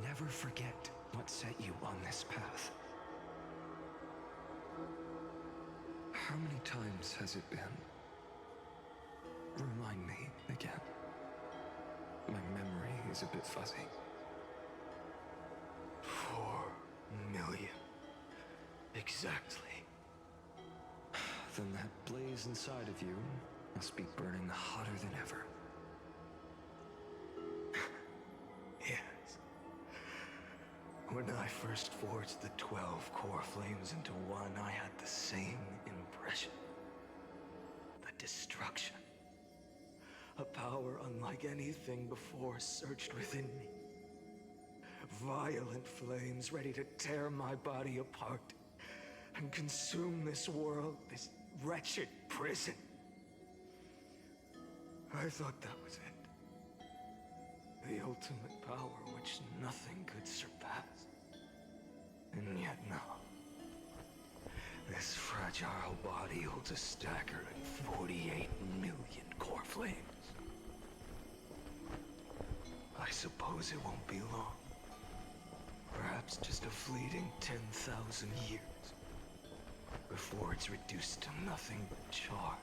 never forget what set you on this path. How many times has it been? Remind me again. My memory is a bit fuzzy. 4 million. Exactly. Then that blaze inside of you must be burning hotter than ever. Yes. When I first forged the 12 core flames into one, I had the same impression. The destruction. A power unlike anything before surged within me. Violent flames ready to tear my body apart and consume this world, this wretched prison. I thought that was it. The ultimate power which nothing could surpass. And yet now, this fragile body holds a staggering 48 million core flames. I suppose it won't be long. Perhaps just a fleeting 10,000 years. Before it's reduced to nothing but charred,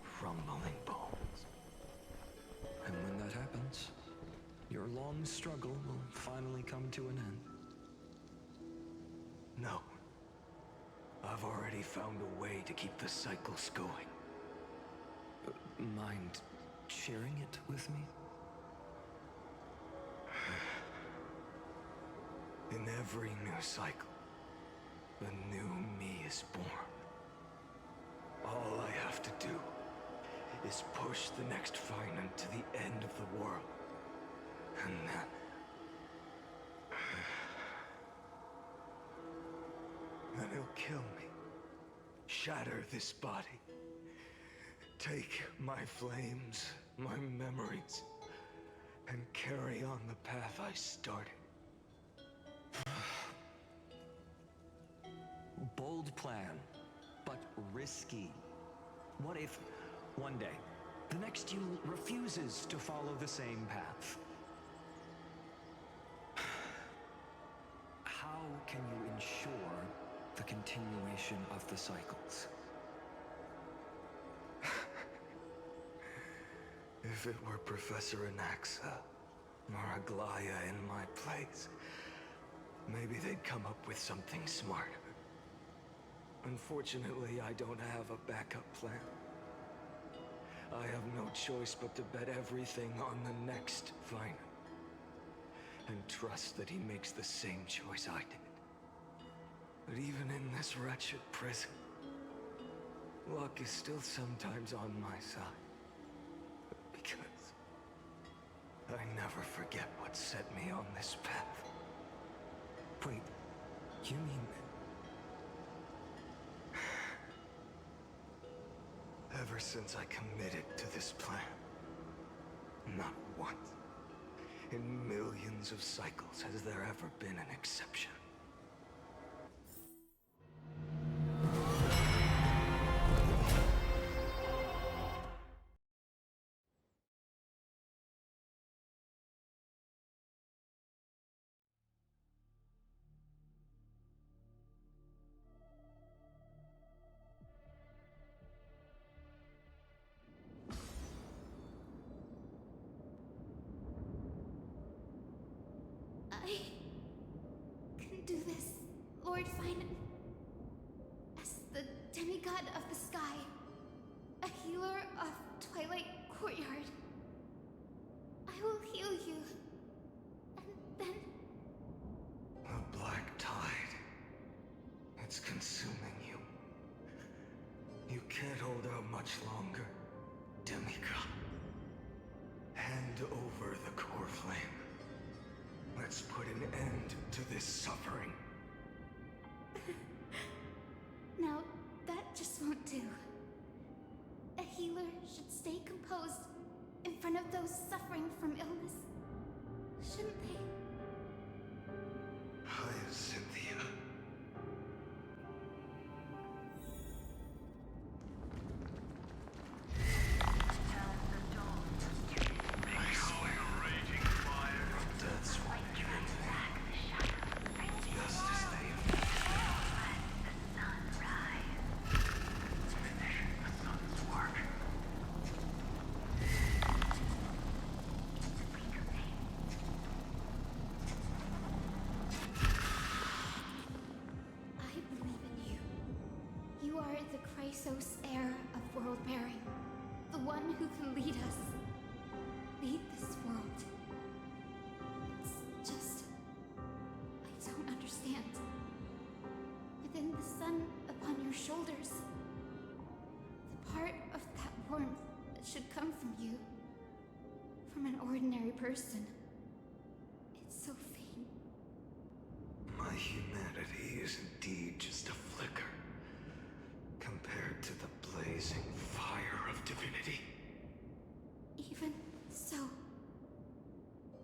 crumbling bones. And when that happens, your long struggle will finally come to an end. No. I've already found a way to keep the cycles going. Mind sharing it with me? In every new cycle, a new me is born. All I have to do is push the next Finant to the end of the world. And then he'll kill me. Shatter this body. Take my flames, my memories, and carry on the path I started. Bold plan, but risky. What if, one day, the next you refuses to follow the same path? How can you ensure the continuation of the cycles? If it were Professor Anaxa, or Aglaya in my place, maybe they'd come up with something smart. Unfortunately, I don't have a backup plan. I have no choice but to bet everything on the next fight. And trust that he makes the same choice I did. But even in this wretched prison, luck is still sometimes on my side. Because I never forget what set me on this path. Wait, you mean... Ever since I committed to this plan, not once, in millions of cycles, has there ever been an exception. I can do this, Lord Finan. As the demigod of the sky, a healer of Twilight Courtyard. I will heal you, and then... A black tide. It's consuming you. You can't hold out much longer, demigod. Hand over the core flame. Let's put an end to this suffering. Now, that just won't do. A healer should stay composed in front of those suffering from illness. Shouldn't they? Cynthia. The Chrysos heir of world bearing. The one who can lead us. Lead this world. It's just... I don't understand. Within the sun upon your shoulders. The part of that warmth that should come from you. From an ordinary person. It's so faint. My humanity is indeed just a flicker. Compared to the blazing fire of divinity. Even so,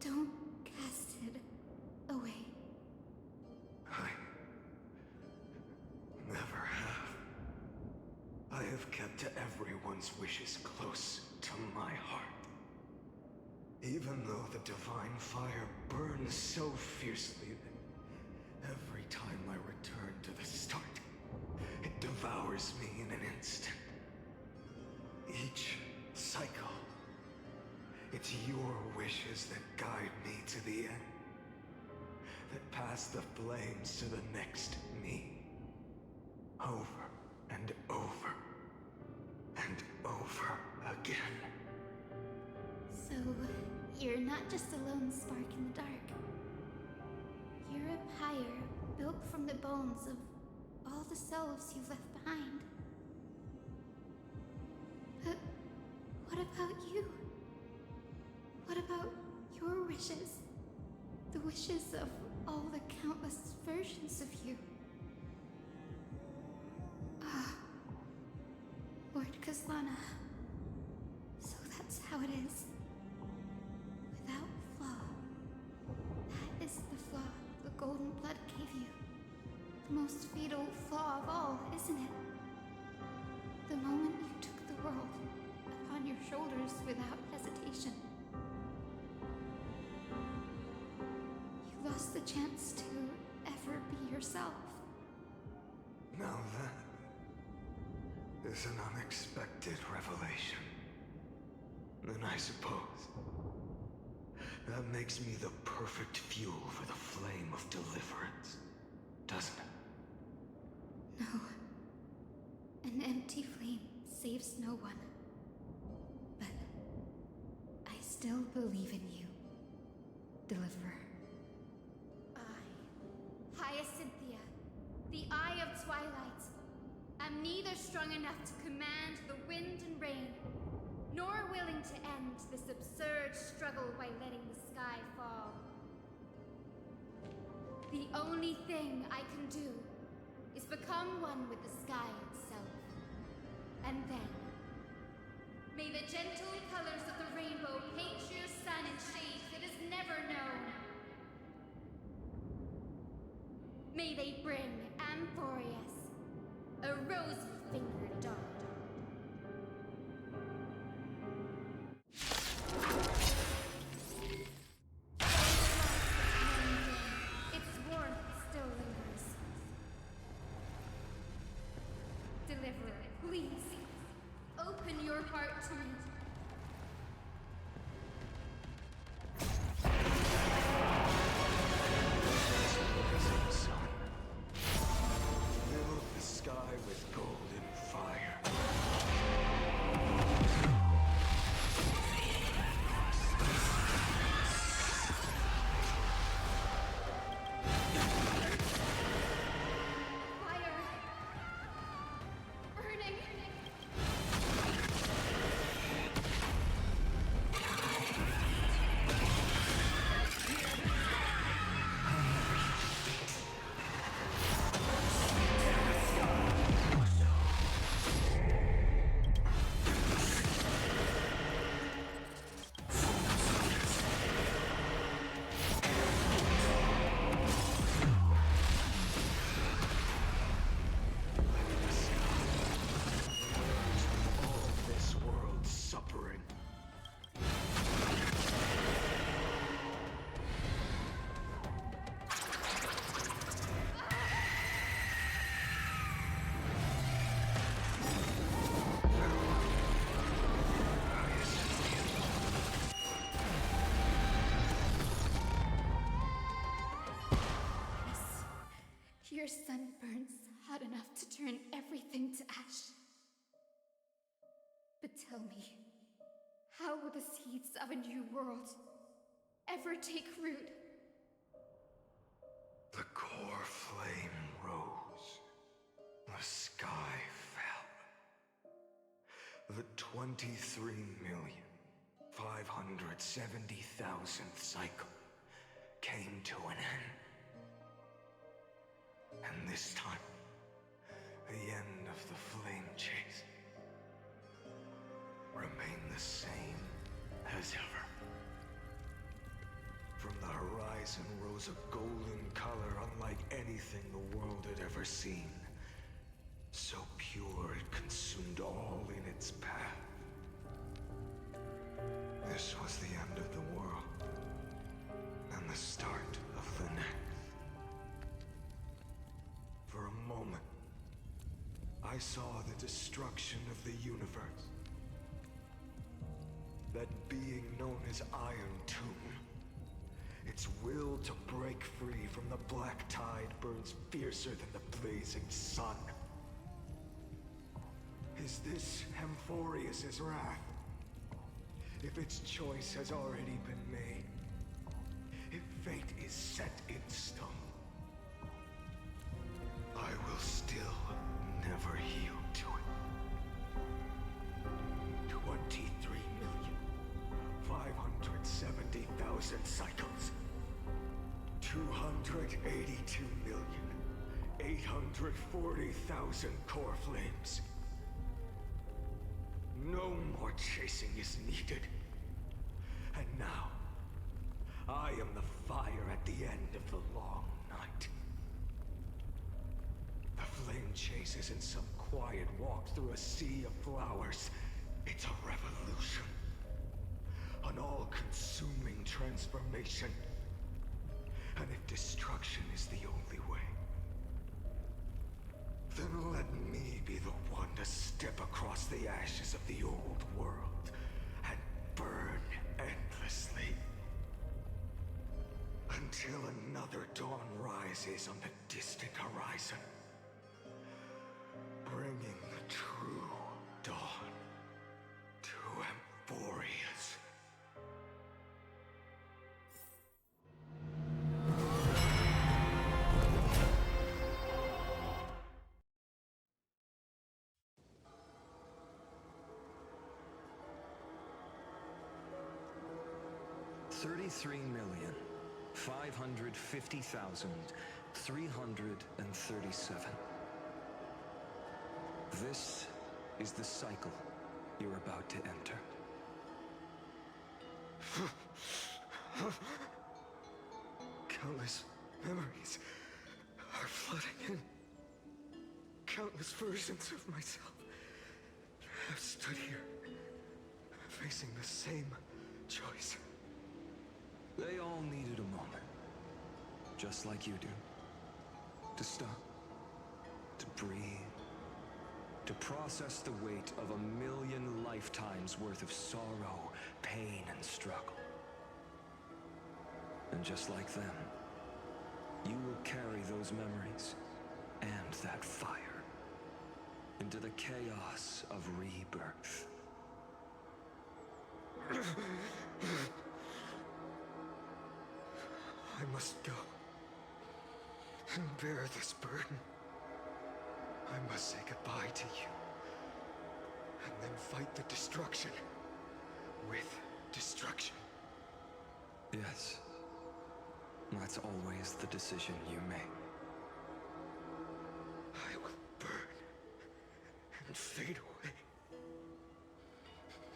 don't cast it away. I never have. I have kept everyone's wishes close to my heart. Even though the divine fire burns so fiercely that every time I return to the start, it devours me in an instant. Each cycle, it's your wishes that guide me to the end. That pass the flames to the next me. Over and over. And over again. So, you're not just a lone spark in the dark. You're a pyre built from the bones of all the selves you've left behind. But what about you? What about your wishes? The wishes of all the countless versions of you. Ah, Lord Kazlana. So that's how it is. Without flaw. That is the flaw the golden blood gave you. The most fatal flaw of all, isn't it? The moment you took the world upon your shoulders without hesitation. You lost the chance to ever be yourself. Now that is an unexpected revelation. Then I suppose That makes me the perfect fuel for the flame of deliverance, doesn't it? No. An empty flame saves no one. But I still believe in you, Deliverer. I, Hyacinthia, the Eye of Twilight, am neither strong enough to command the wind and rain, nor willing to end this absurd struggle by letting the sky fall. The only thing I can do is become one with the sky itself. And then, may the gentle colors of the rainbow paint your sun in shades it has never known. May they bring Amphorius, a rosy-fingered dog. Its warmth still lingers. Deliverer, please, open your heart to me. Rising sun. Fill the sky with golden fire. Fire! Burning! All this world's suffering. Your sun burns hot enough to turn everything to ash. But tell me, how will the seeds of a new world ever take root? The core flame rose. The sky fell. The 23,570,000th cycle came to an end. And this time, the end of the flame chase remained the same as ever. From the horizon rose a golden color unlike anything the world had ever seen. So pure it consumed all in its path. This was the end of the world, and the start of the next. For a moment, I saw the destruction of the universe. That being known as Iron Tomb. Its will to break free from the black tide burns fiercer than the blazing sun. Is this Amphorius' wrath? If its choice has already been made, if fate is set in stone, I will still never yield to it. 23,570,000 cycles. 282,840,000 core flames. No more chasing is needed. And now, I am the fire at the end of the long night. The flame chase isn't some quiet walk through a sea of flowers. It's a revolution. An all-consuming transformation. And if destruction is the only way, then let me be the one to step across the ashes of the old world and burn endlessly. until another dawn rises on the distant horizon, bringing the true dawn to Emphorius. $33,550,337. This is the cycle you're about to enter. Countless memories are flooding in. Countless versions of myself have stood here, facing the same choice. They all needed a moment, just like you do. To stop, to breathe, to process the weight of 1,000,000 lifetimes worth of sorrow, pain, and struggle. And just like them, you will carry those memories and that fire into the chaos of rebirth. I must go and bear this burden. I must say goodbye to you, and then fight the destruction with destruction. Yes, that's always the decision you make. I will burn and fade away.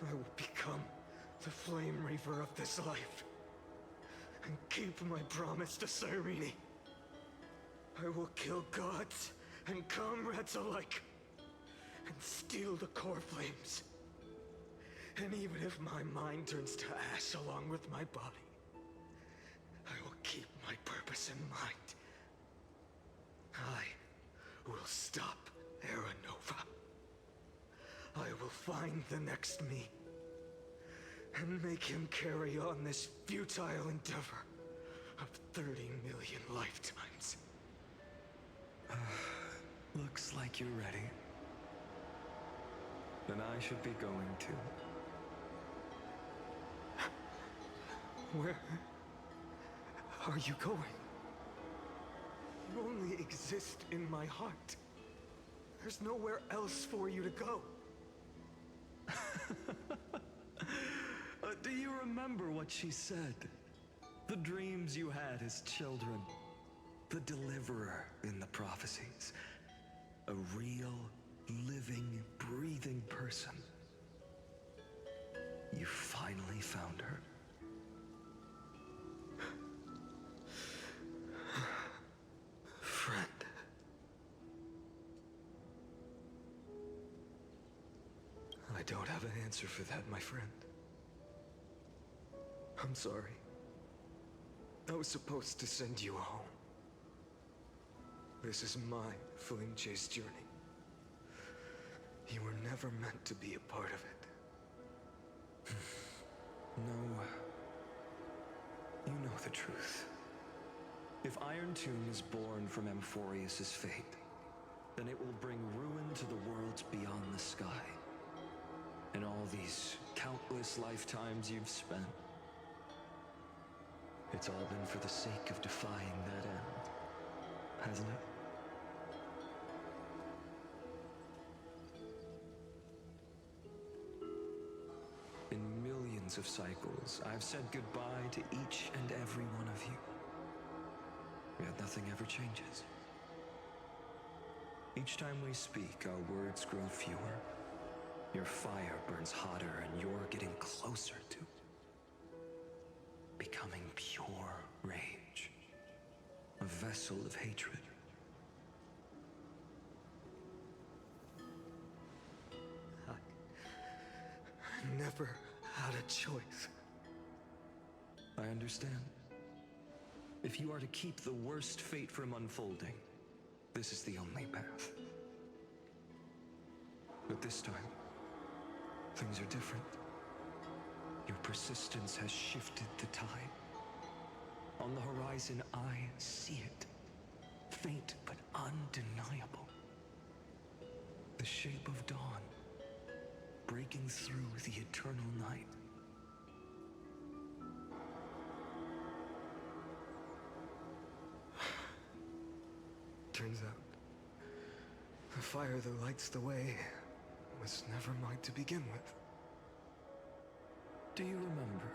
I will become the flame reaver of this life, and keep my promise to Cyrene. I will kill gods and comrades alike, and steal the core flames. And even if my mind turns to ash along with my body, I will keep my purpose in mind. I will stop Era Nova. I will find the next me, and make him carry on this futile endeavor of 30 million lifetimes. Looks like you're ready. Then I should be going too. Where are you going? You only exist in my heart. There's nowhere else for you to go. Do you remember what she said? The dreams you had as children. The deliverer in the prophecies. A real, living, breathing person. You finally found her. Friend. I don't have an answer for that, my friend. I'm sorry. I was supposed to send you home. This is my flame chase journey. You were never meant to be a part of it. No. You know the truth. If Iron Tomb is born from Emphorius' fate, then it will bring ruin to the worlds beyond the sky. And all these countless lifetimes you've spent, it's all been for the sake of defying that end, hasn't it? In millions of cycles, I've said goodbye to each and every one of you. Yet nothing ever changes. Each time we speak, our words grow fewer. Your fire burns hotter, and you're getting closer to becoming pure rage. A vessel of hatred. I never had a choice. I understand. If you are to keep the worst fate from unfolding, this is the only path. But this time, things are different. Your persistence has shifted the tide. On the horizon, I see it. Faint but undeniable. The shape of dawn, breaking through the eternal night. Turns out, the fire that lights the way was never mine to begin with. Do you remember,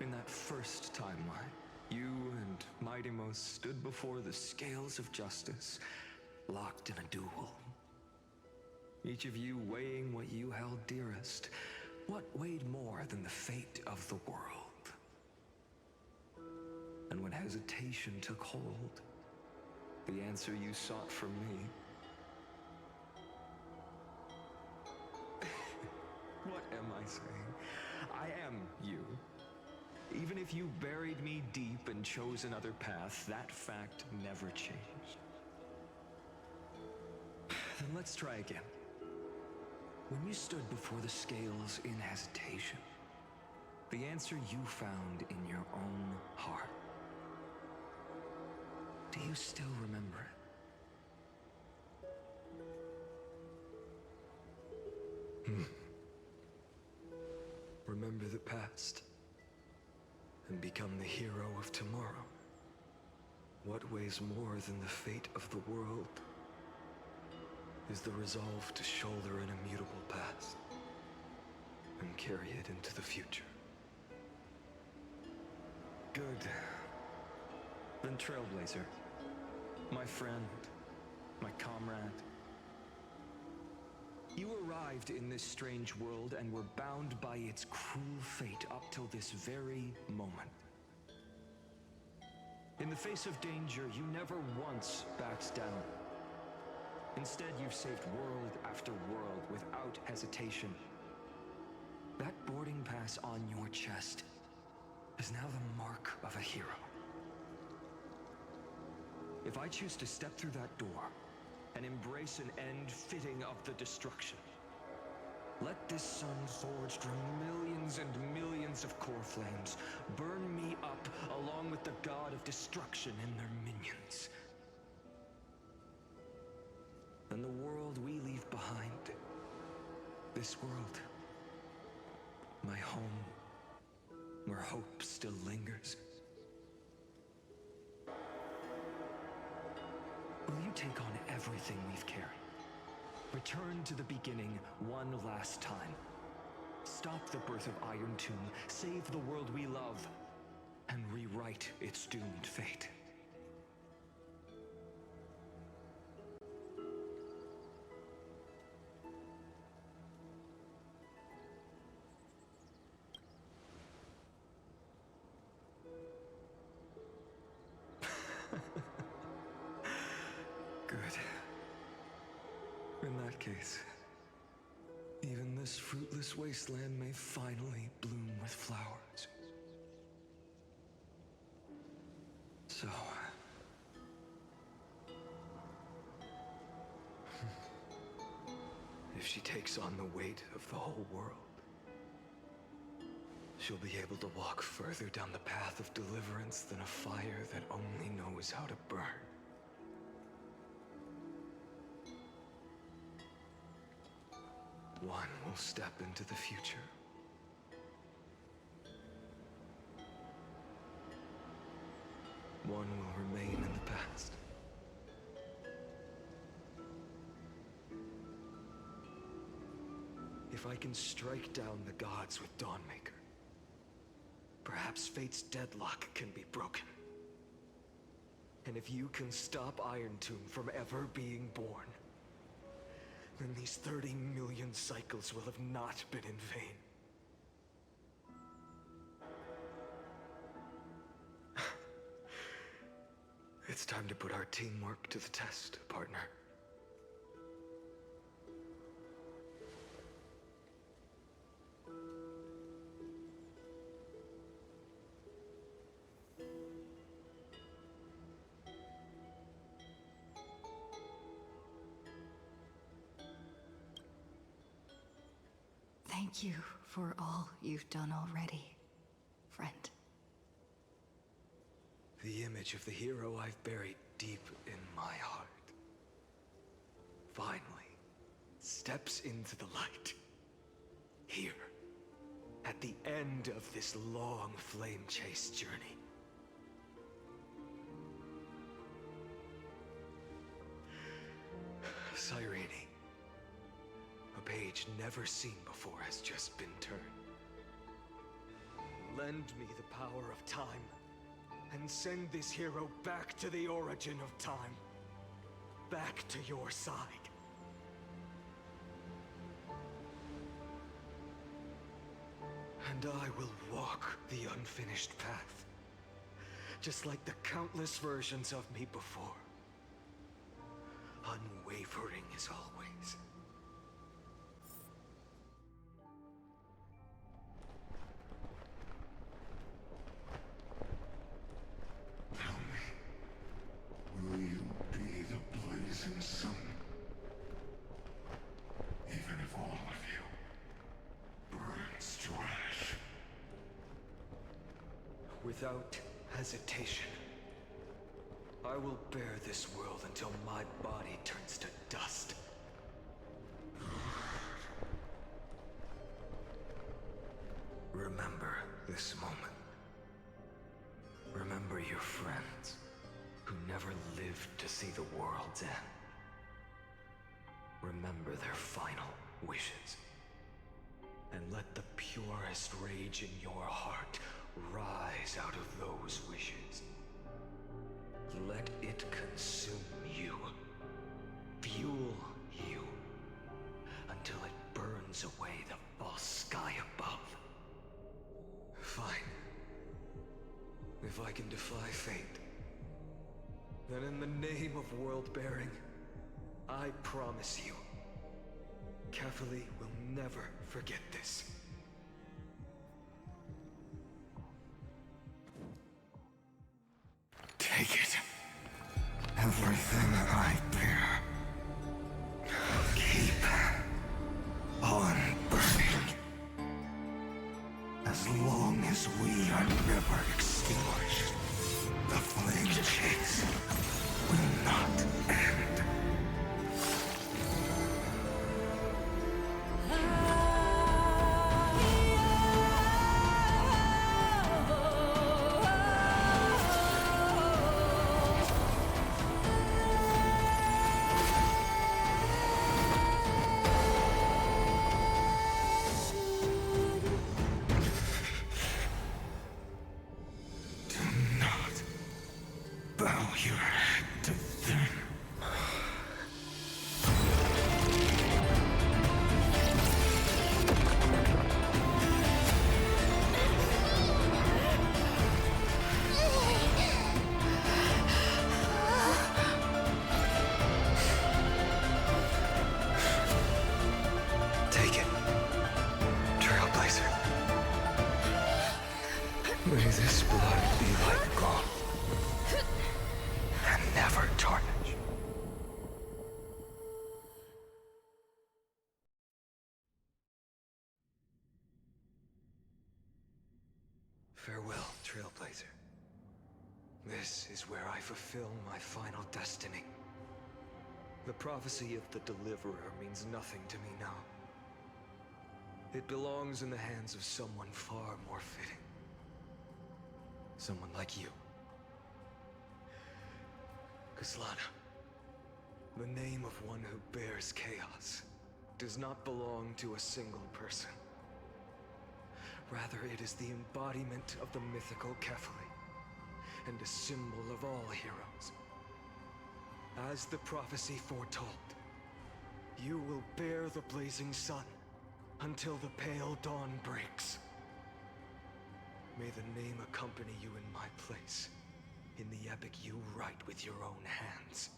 in that first timeline, you and Mightymost stood before the scales of justice, locked in a duel? Each of you weighing what you held dearest. What weighed more than the fate of the world? And when hesitation took hold, the answer you sought from me. What am I saying? I am you. Even if you buried me deep and chose another path, that fact never changed. Then let's try again. When you stood before the scales in hesitation, the answer you found in your own heart. Do you still remember it? Remember the past and become the hero of tomorrow. What weighs more than the fate of the world is the resolve to shoulder an immutable past and carry it into the future. Good. Then Trailblazer, my friend, my comrade, you arrived in this strange world and were bound by its cruel fate up till this very moment. In the face of danger, you never once backed down. Instead, you've saved world after world without hesitation. That boarding pass on your chest is now the mark of a hero. If I choose to step through that door and embrace an end fitting of the destruction, let this sun forged from millions and millions of core flames burn me up along with the god of destruction and their minions. And the world we leave behind, this world, my home, where hope still lingers. Will you take on everything we've carried? Return to the beginning one last time. Stop the birth of Iron Tomb, save the world we love, and rewrite its doomed fate. Good. In that case, even this fruitless wasteland may finally bloom with flowers. So... if she takes on the weight of the whole world, she'll be able to walk further down the path of deliverance than a fire that only knows how to burn. One will step into the future. One will remain in the past. If I can strike down the gods with Dawnmaker, perhaps fate's deadlock can be broken. And if you can stop Iron Tomb from ever being born, then these 30 million cycles will have not been in vain. It's time to put our teamwork to the test, partner. Thank you for all you've done already, friend. image of the hero I've buried deep in my heart finally steps into the light. Here, at the end of this long flame chase journey. Cyrene, a page never seen before has just been turned. Lend me the power of time, and send this hero back to the origin of time. Back to your side. And I will walk the unfinished path, just like the countless versions of me before. Unwavering as always. Tell me, will you be the blazing sun? Even if all of you burns to ash. Without hesitation, I will bear this world until my body turns to dust. Remember this moment. Remember your friends who never lived to see the world's end. Remember their final wishes. And let the purest rage in your heart rise out of those wishes. Let it consume you, fuel you, until it burns away the false sky above. Fine. If I can defy fate, then in the name of world-bearing, I promise you, Kefali will never forget this. Take it. Everything I bear. Keep on burning. As long as we are never extinguished, the flame chase will not end. Bow your head to them. Take it, Trailblazer. May this blood be like gold, and never tarnish. Farewell, Trailblazer. This is where I fulfill my final destiny. The prophecy of the Deliverer means nothing to me now. It belongs in the hands of someone far more fitting. Someone like you. Kaslana, the name of one who bears chaos does not belong to a single person. Rather, it is the embodiment of the mythical Kefali, and a symbol of all heroes. As the prophecy foretold, you will bear the blazing sun until the pale dawn breaks. May the name accompany you in my place, in the epic you write with your own hands.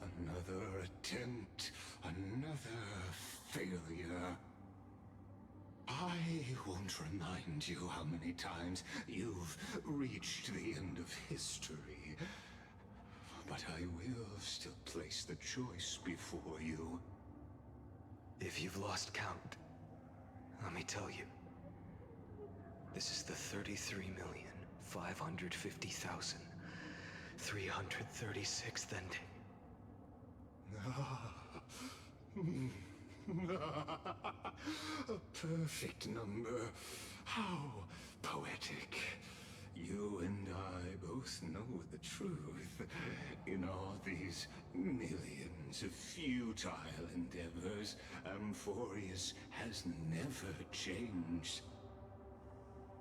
Another attempt, another failure. I won't remind you how many times you've reached the end of history. But I will still place the choice before you. If you've lost count, let me tell you, This is the 33,550,336th ending. A perfect number. How poetic. You and I both know the truth. In all these millions of futile endeavors, Amphorius has never changed.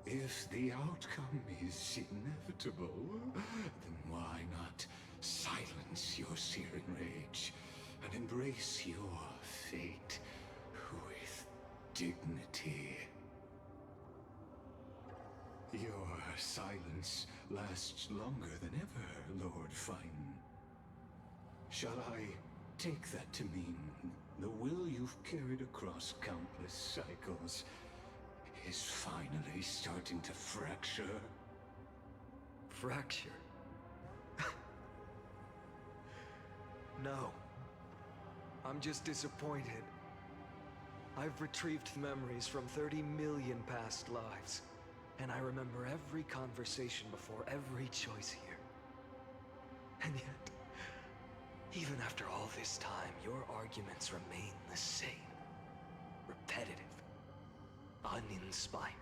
If the outcome is inevitable, then why not silence your searing rage and embrace your fate with dignity? Your silence lasts longer than ever, Lord Fine. Shall I take that to mean the will you've carried across countless cycles is finally starting to fracture? Fracture? No. I'm just disappointed. I've retrieved memories from 30 million past lives, and I remember every conversation before every choice here. And yet, even after all this time, your arguments remain the same. Repetitive. Uninspired.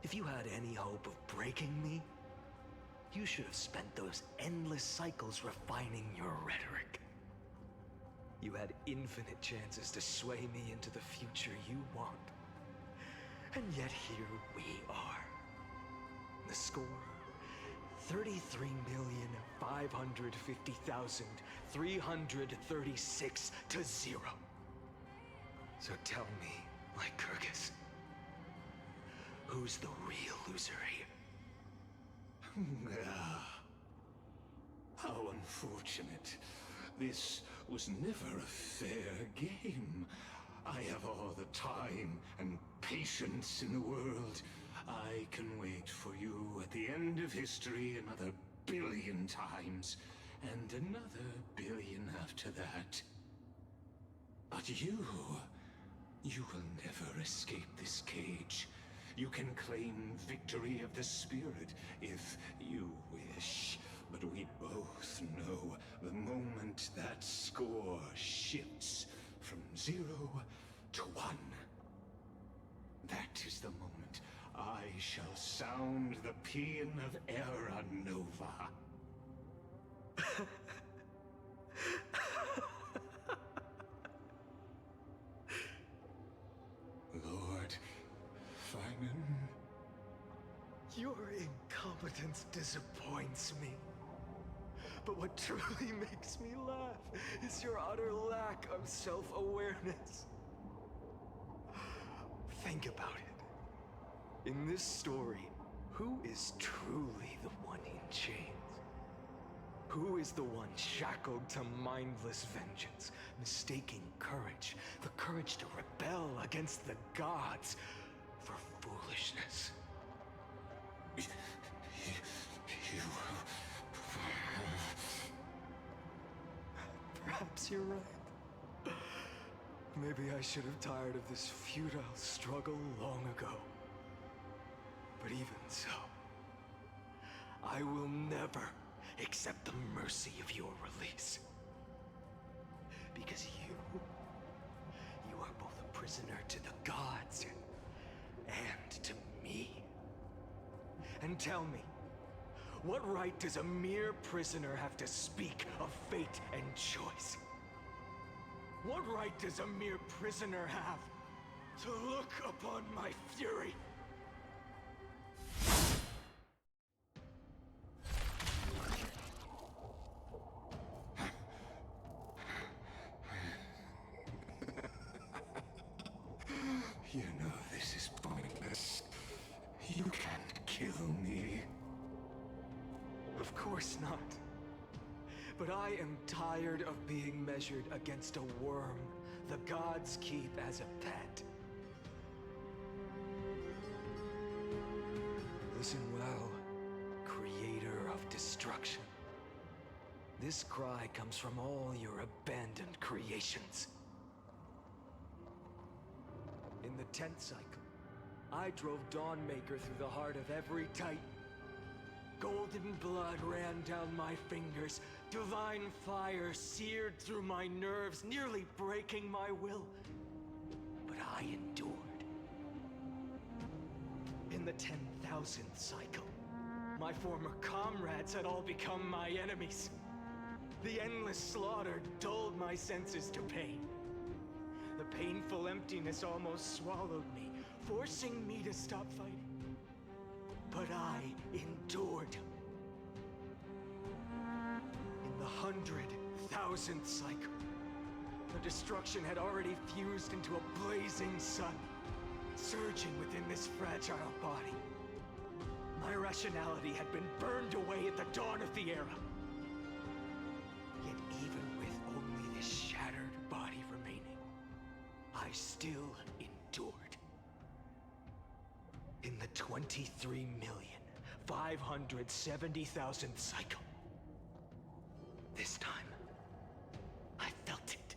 If you had any hope of breaking me, you should have spent those endless cycles refining your rhetoric. You had infinite chances to sway me into the future you want. And yet here we are. The score? 33,550,336 to 0. So tell me, Lycurgus, who's the real loser here? How unfortunate. This was never a fair game. I have all the time and patience in the world. I can wait for you at the end of history another billion times, and another billion after that. But you will never escape this cage. You can claim victory of the spirit if you wish. But we both know the moment that score shifts from 0 to 1. That is the moment I shall sound the paean of Era Nova. Lord Finan? Your incompetence disappoints me. But what truly makes me laugh is your utter lack of self-awareness. Think about it. In this story, who is truly the one in chains? Who is the one shackled to mindless vengeance, mistaking courage, the courage to rebel against the gods, for foolishness? Perhaps you're right. Maybe I should have tired of this futile struggle long ago. But even so, I will never accept the mercy of your release. Because you are both a prisoner to the gods and to me. And tell me, what right does a mere prisoner have to speak of fate and choice? What right does a mere prisoner have to look upon my fury? You know this is pointless. You can't kill me. Of course not. But I am tired of being measured against a worm the gods keep as a pet. Listen well, creator of destruction. This cry comes from all your abandoned creations. In the 10th cycle, I drove Dawnmaker through the heart of every Titan. Golden blood ran down my fingers. Divine fire seared through my nerves, nearly breaking my will. But I endured. In the 10,000th cycle, my former comrades had all become my enemies. The endless slaughter dulled my senses to pain. The painful emptiness almost swallowed me, forcing me to stop fighting. But I endured. In the 100,000th cycle, the destruction had already fused into a blazing sun, surging within this fragile body. My rationality had been burned away at the dawn of the era. Yet even with only this shattered body remaining, I still endured. In the 23,570,000th cycle, this time, I felt it.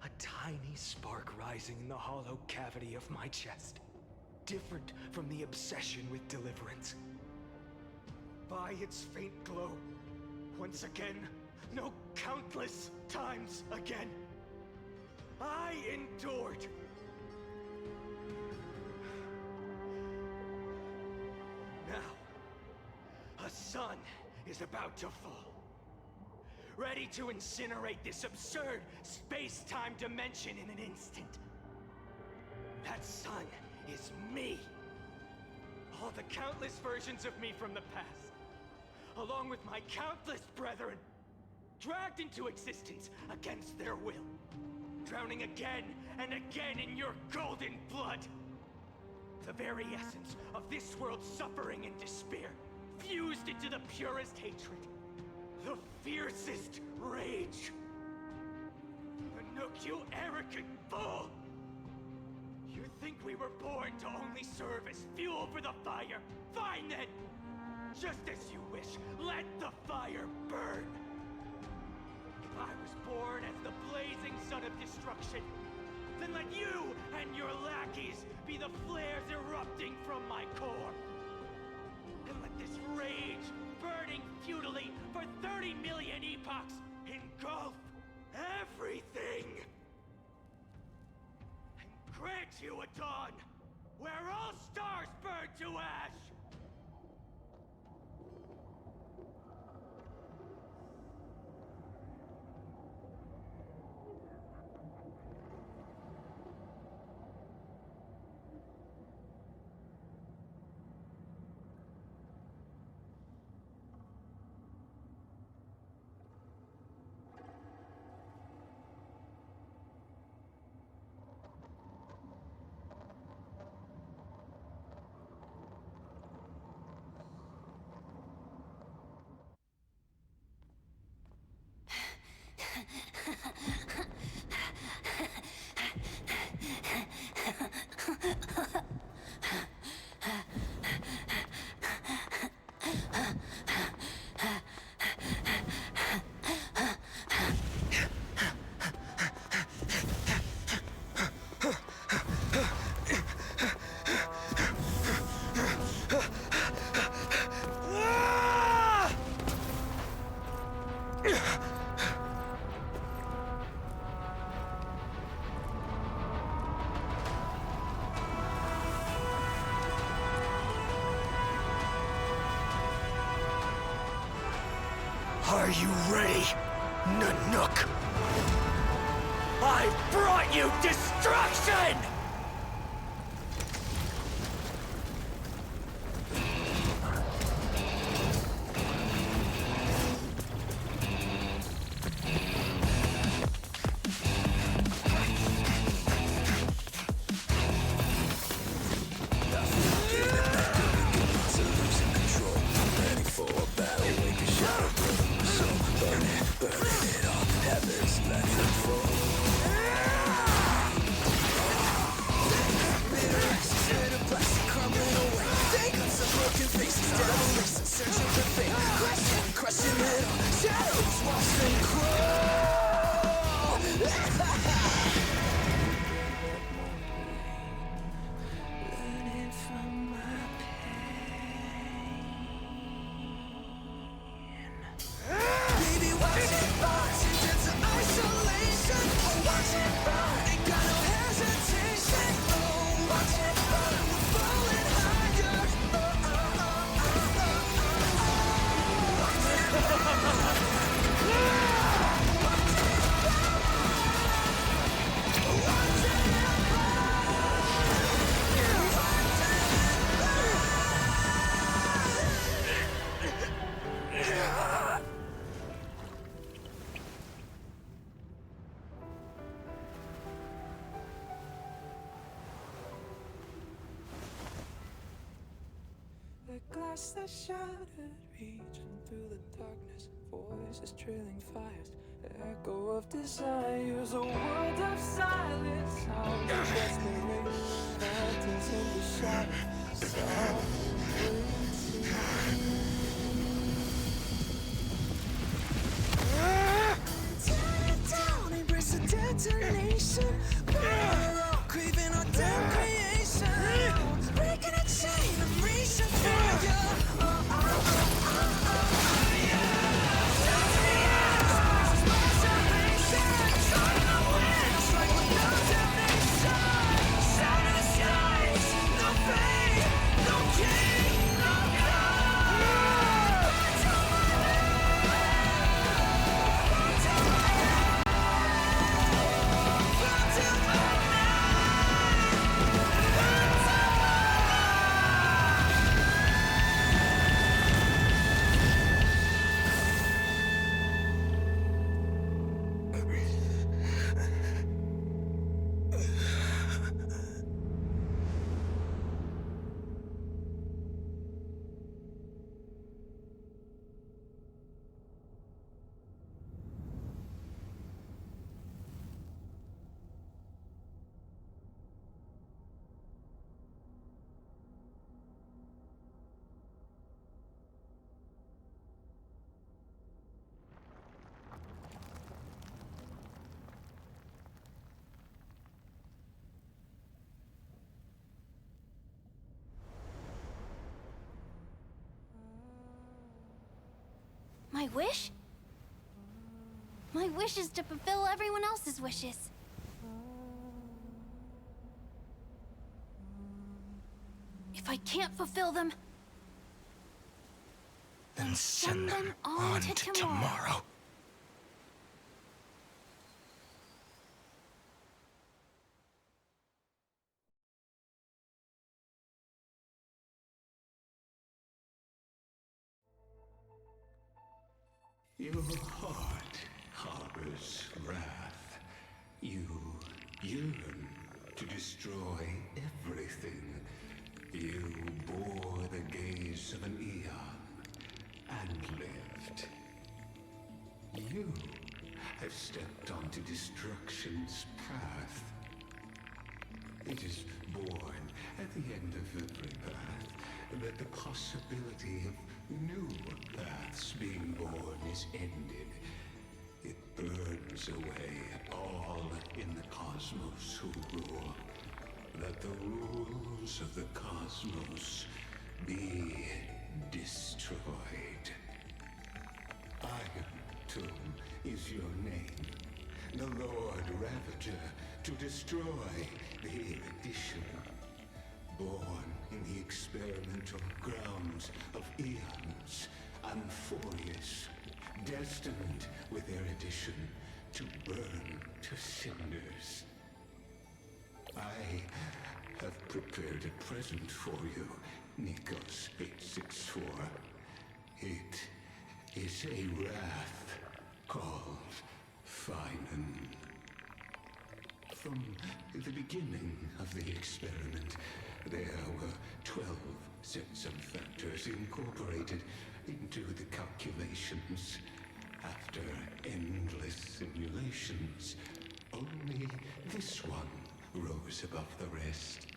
A tiny spark rising in the hollow cavity of my chest. Different from the obsession with deliverance. By its faint glow, once again, no, countless times again, I endured. Now, a sun is about to fall. Ready to incinerate this absurd space-time dimension in an instant. That sun is me. All the countless versions of me from the past, along with my countless brethren, dragged into existence against their will, drowning again and again in your golden blood. The very essence of this world's suffering and despair, fused into the purest hatred, the fiercest rage. Nook, you arrogant fool! You think we were born to only serve as fuel for the fire? Fine then! Just as you wish, let the fire burn! If I was born as the blazing sun of destruction, then let you and your lackeys be the flares erupting from my core. And let this rage, burning futilely for 30 million epochs, engulf everything! And grant you a dawn where all stars burn to ash! Are you ready, Nanook? I've brought you destruction! glass that shattered, reaching through the darkness, voices trailing fires, echo of desires, a world of silence, sounds of desperation, phantoms in the shadow, softly tear it down, embrace the detonation, craving our damn creation, breaking a chain, I'm reaching for you. My wish? My wish is to fulfill everyone else's wishes. If I can't fulfill them, then send them on to tomorrow. Your heart harbors wrath. You yearn to destroy everything. You bore the gaze of an eon and lived. You have stepped onto destruction's path. It is born at the end of every path that the possibility of new paths being born is ended. It burns away all in the cosmos who rule. Let the rules of the cosmos be destroyed. Iron Tomb is your name. The Lord Ravager to destroy the erudition. Born in the experimental grounds of eons, Amphorius, destined with erudition to burn to cinders. I have prepared a present for you, Nikos 864. It is a wrath called Finan. From the beginning of the experiment, there were 12 sets of factors incorporated into the calculations. After endless simulations, only this one rose above the rest.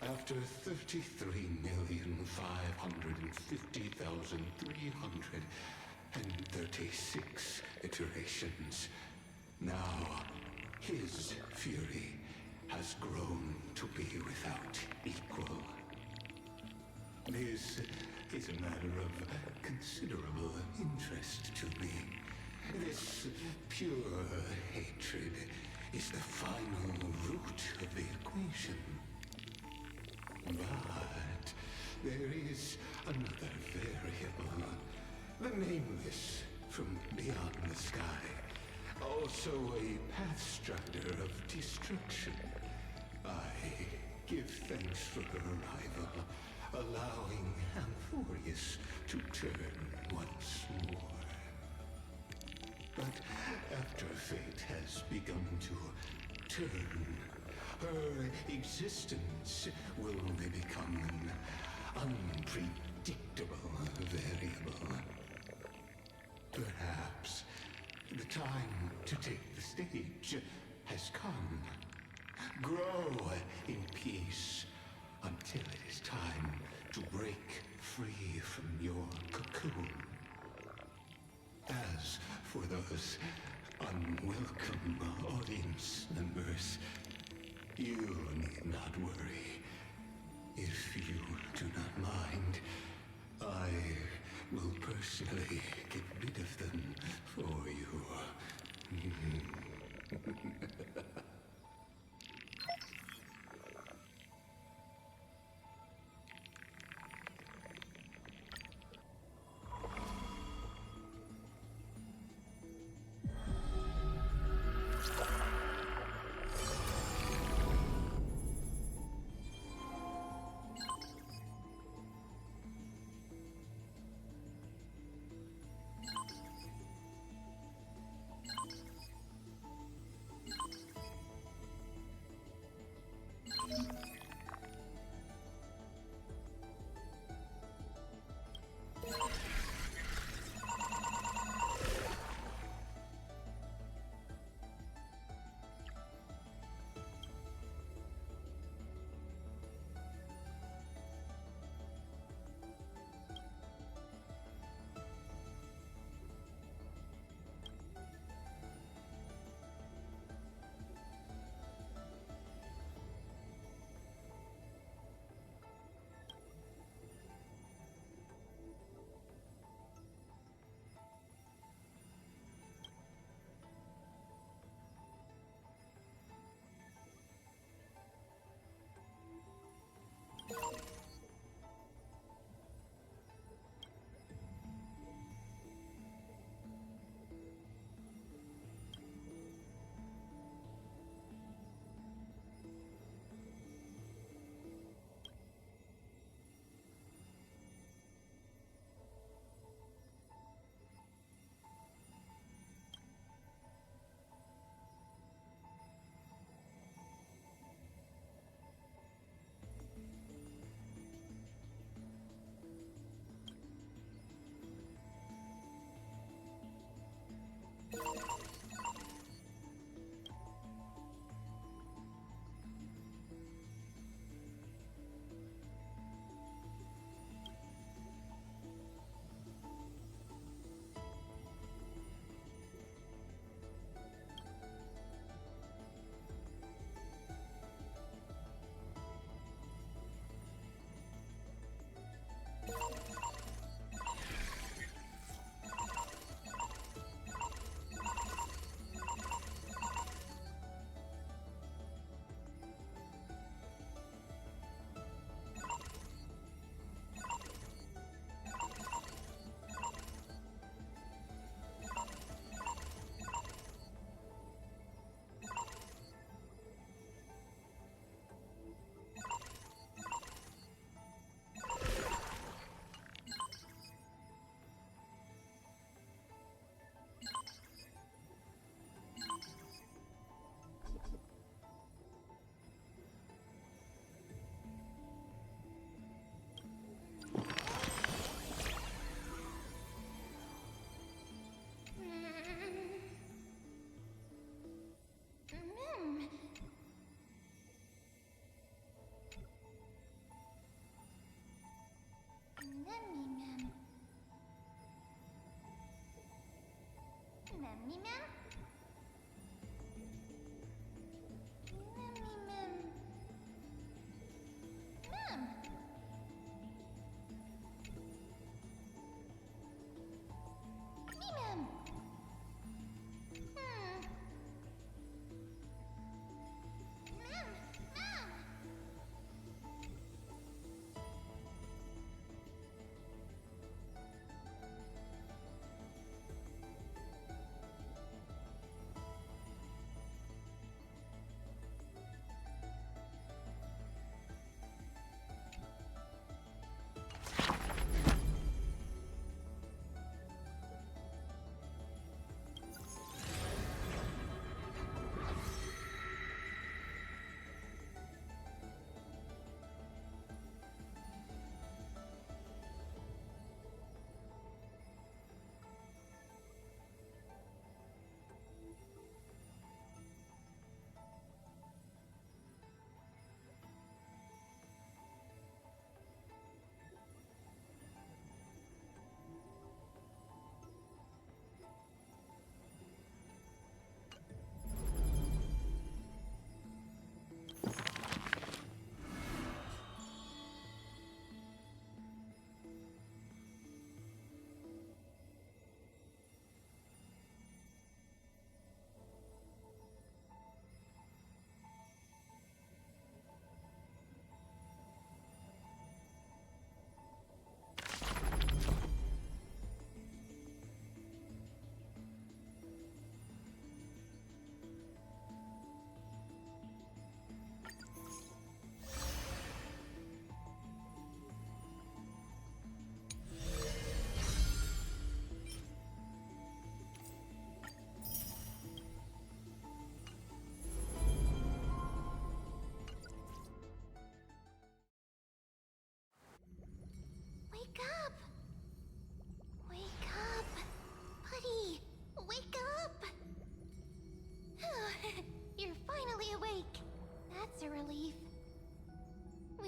After 33,550,336 iterations, now his fury has grown to be without equal. This is a matter of considerable interest to me. This pure hatred is the final root of the equation. But there is another variable, the nameless from beyond the sky. Also a pathstrider of destruction. I give thanks for her arrival, allowing Amphorius to turn once more. But after fate has begun to turn, her existence will only become an unpredictable variable. Perhaps the time to take the stage has come. Grow in peace until it is time to break free from your cocoon. As for those unwelcome audience members, you need not worry. If you do not mind, I will personally get rid of them for you.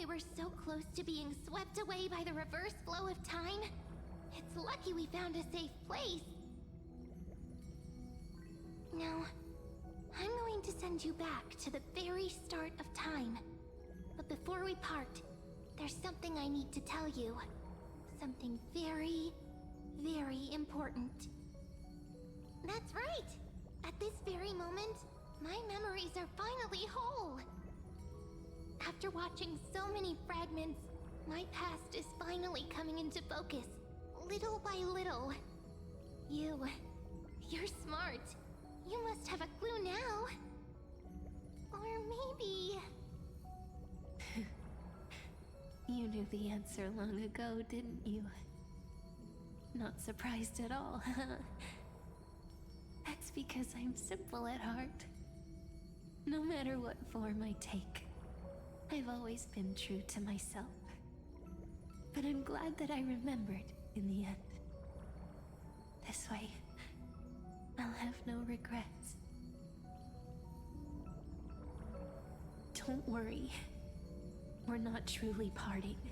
were so close to being swept away by the reverse flow of time. It's lucky we found a safe place. Now, I'm going to send you back to the very start of time. But before we part, there's something I need to tell you. Something very, very important. That's right! At this very moment, my memories are finally whole. After watching so many fragments, my past is finally coming into focus, little by little. You're smart. You must have a clue now. Or maybe... You knew the answer long ago, didn't you? Not surprised at all, huh? That's because I'm simple at heart. No matter what form I take, I've always been true to myself. But I'm glad that I remembered in the end. This way, I'll have no regrets. Don't worry. We're not truly parting.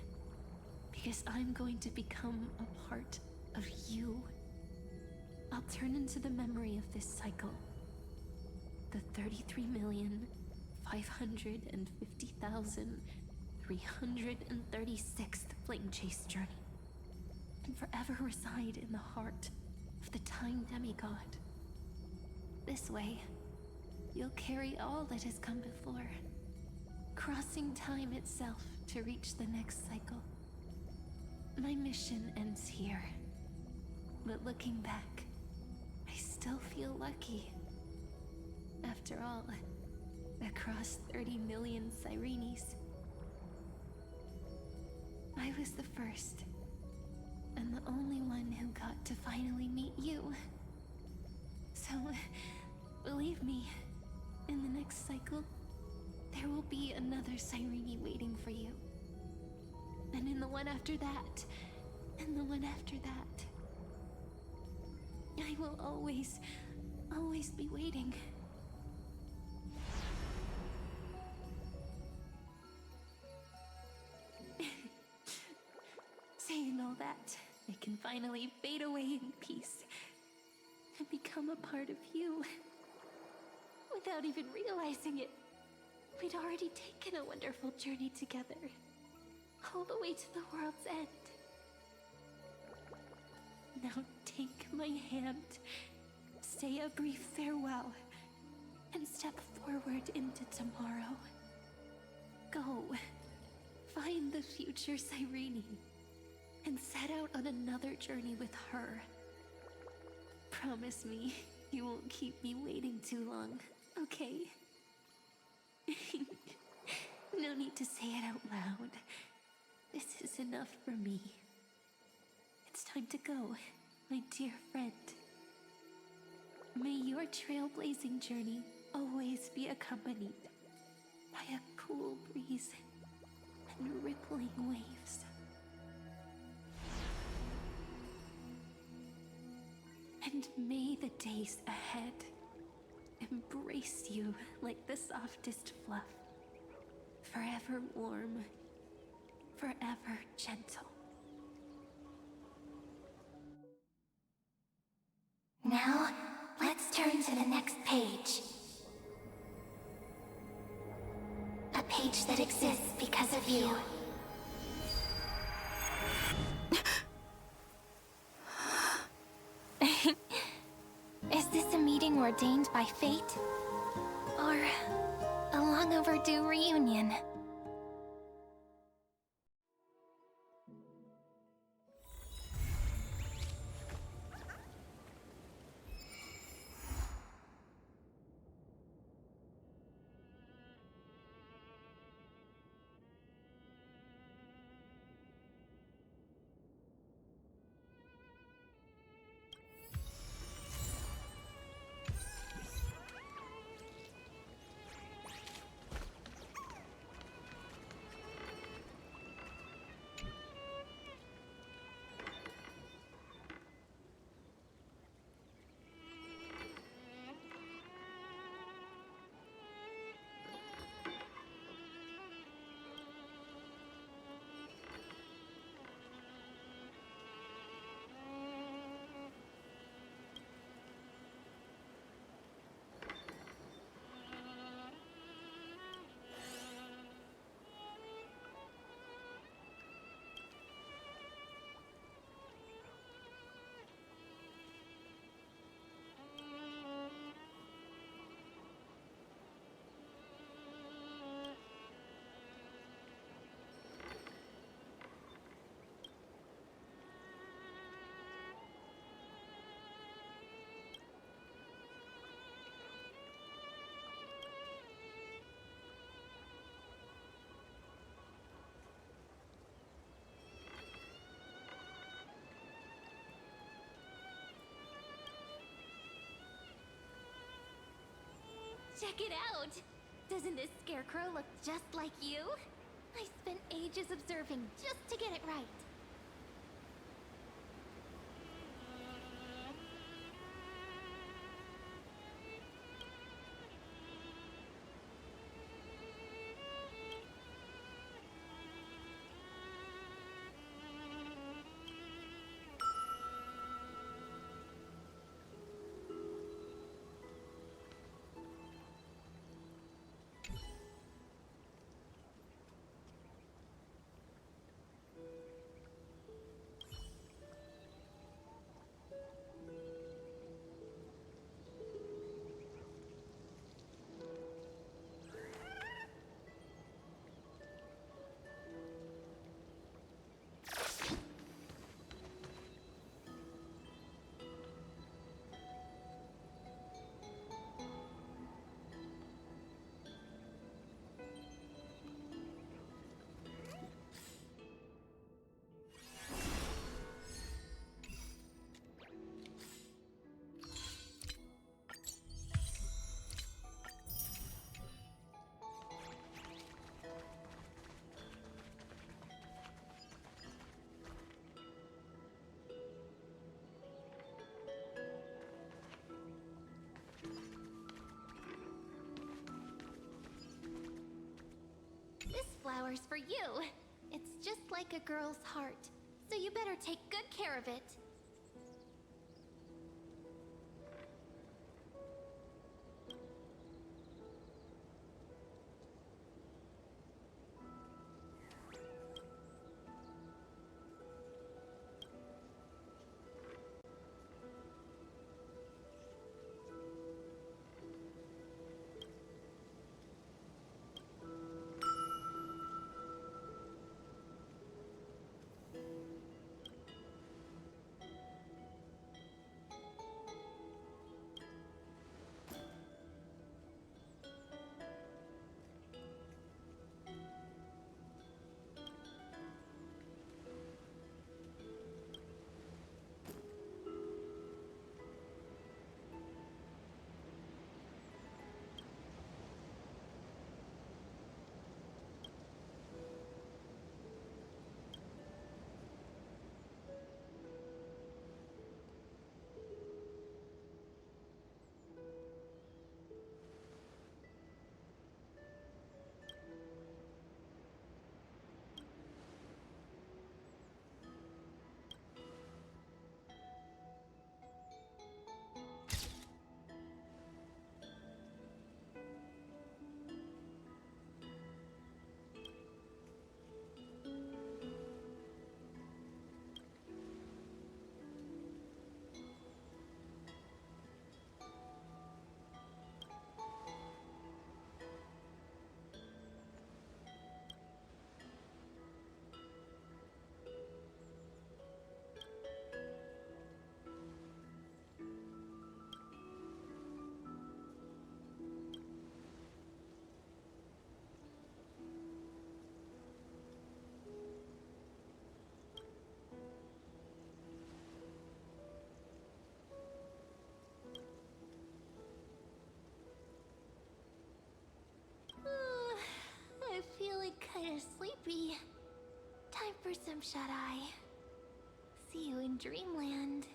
Because I'm going to become a part of you. I'll turn into the memory of this cycle. The 33,550,336th Flame Chase journey. And forever reside in the heart of the Time Demigod. This way, you'll carry all that has come before, crossing time itself to reach the next cycle. My mission ends here, but looking back, I still feel lucky. After all, across 30 million Cyrenes, I was the first, and the only one who got to finally meet you. So, believe me, in the next cycle, there will be another Cyrene waiting for you. And in the one after that, and the one after that. I will always be waiting. Saying all that, I can finally fade away in peace and become a part of you. Without even realizing it, we'd already taken a wonderful journey together, all the way to the world's end. Now take my hand, say a brief farewell, and step forward into tomorrow. Go, find the future Cyrene, and set out on another journey with her. Promise me you won't keep me waiting too long, okay? No need to say it out loud. This is enough for me. It's time to go, my dear friend. May your trailblazing journey always be accompanied by a cool breeze and rippling waves. And may the days ahead embrace you like the softest fluff, forever warm, forever gentle. Now, let's turn to the next page. A page that exists because of you. Is this a meeting ordained by fate? Or a long overdue reunion? Check it out! Doesn't this scarecrow look just like you? I spent ages observing just to get it right. This flower's for you. It's just like a girl's heart, so you better take good care of it. I'm feeling kinda sleepy. Time for some shut-eye. See you in dreamland.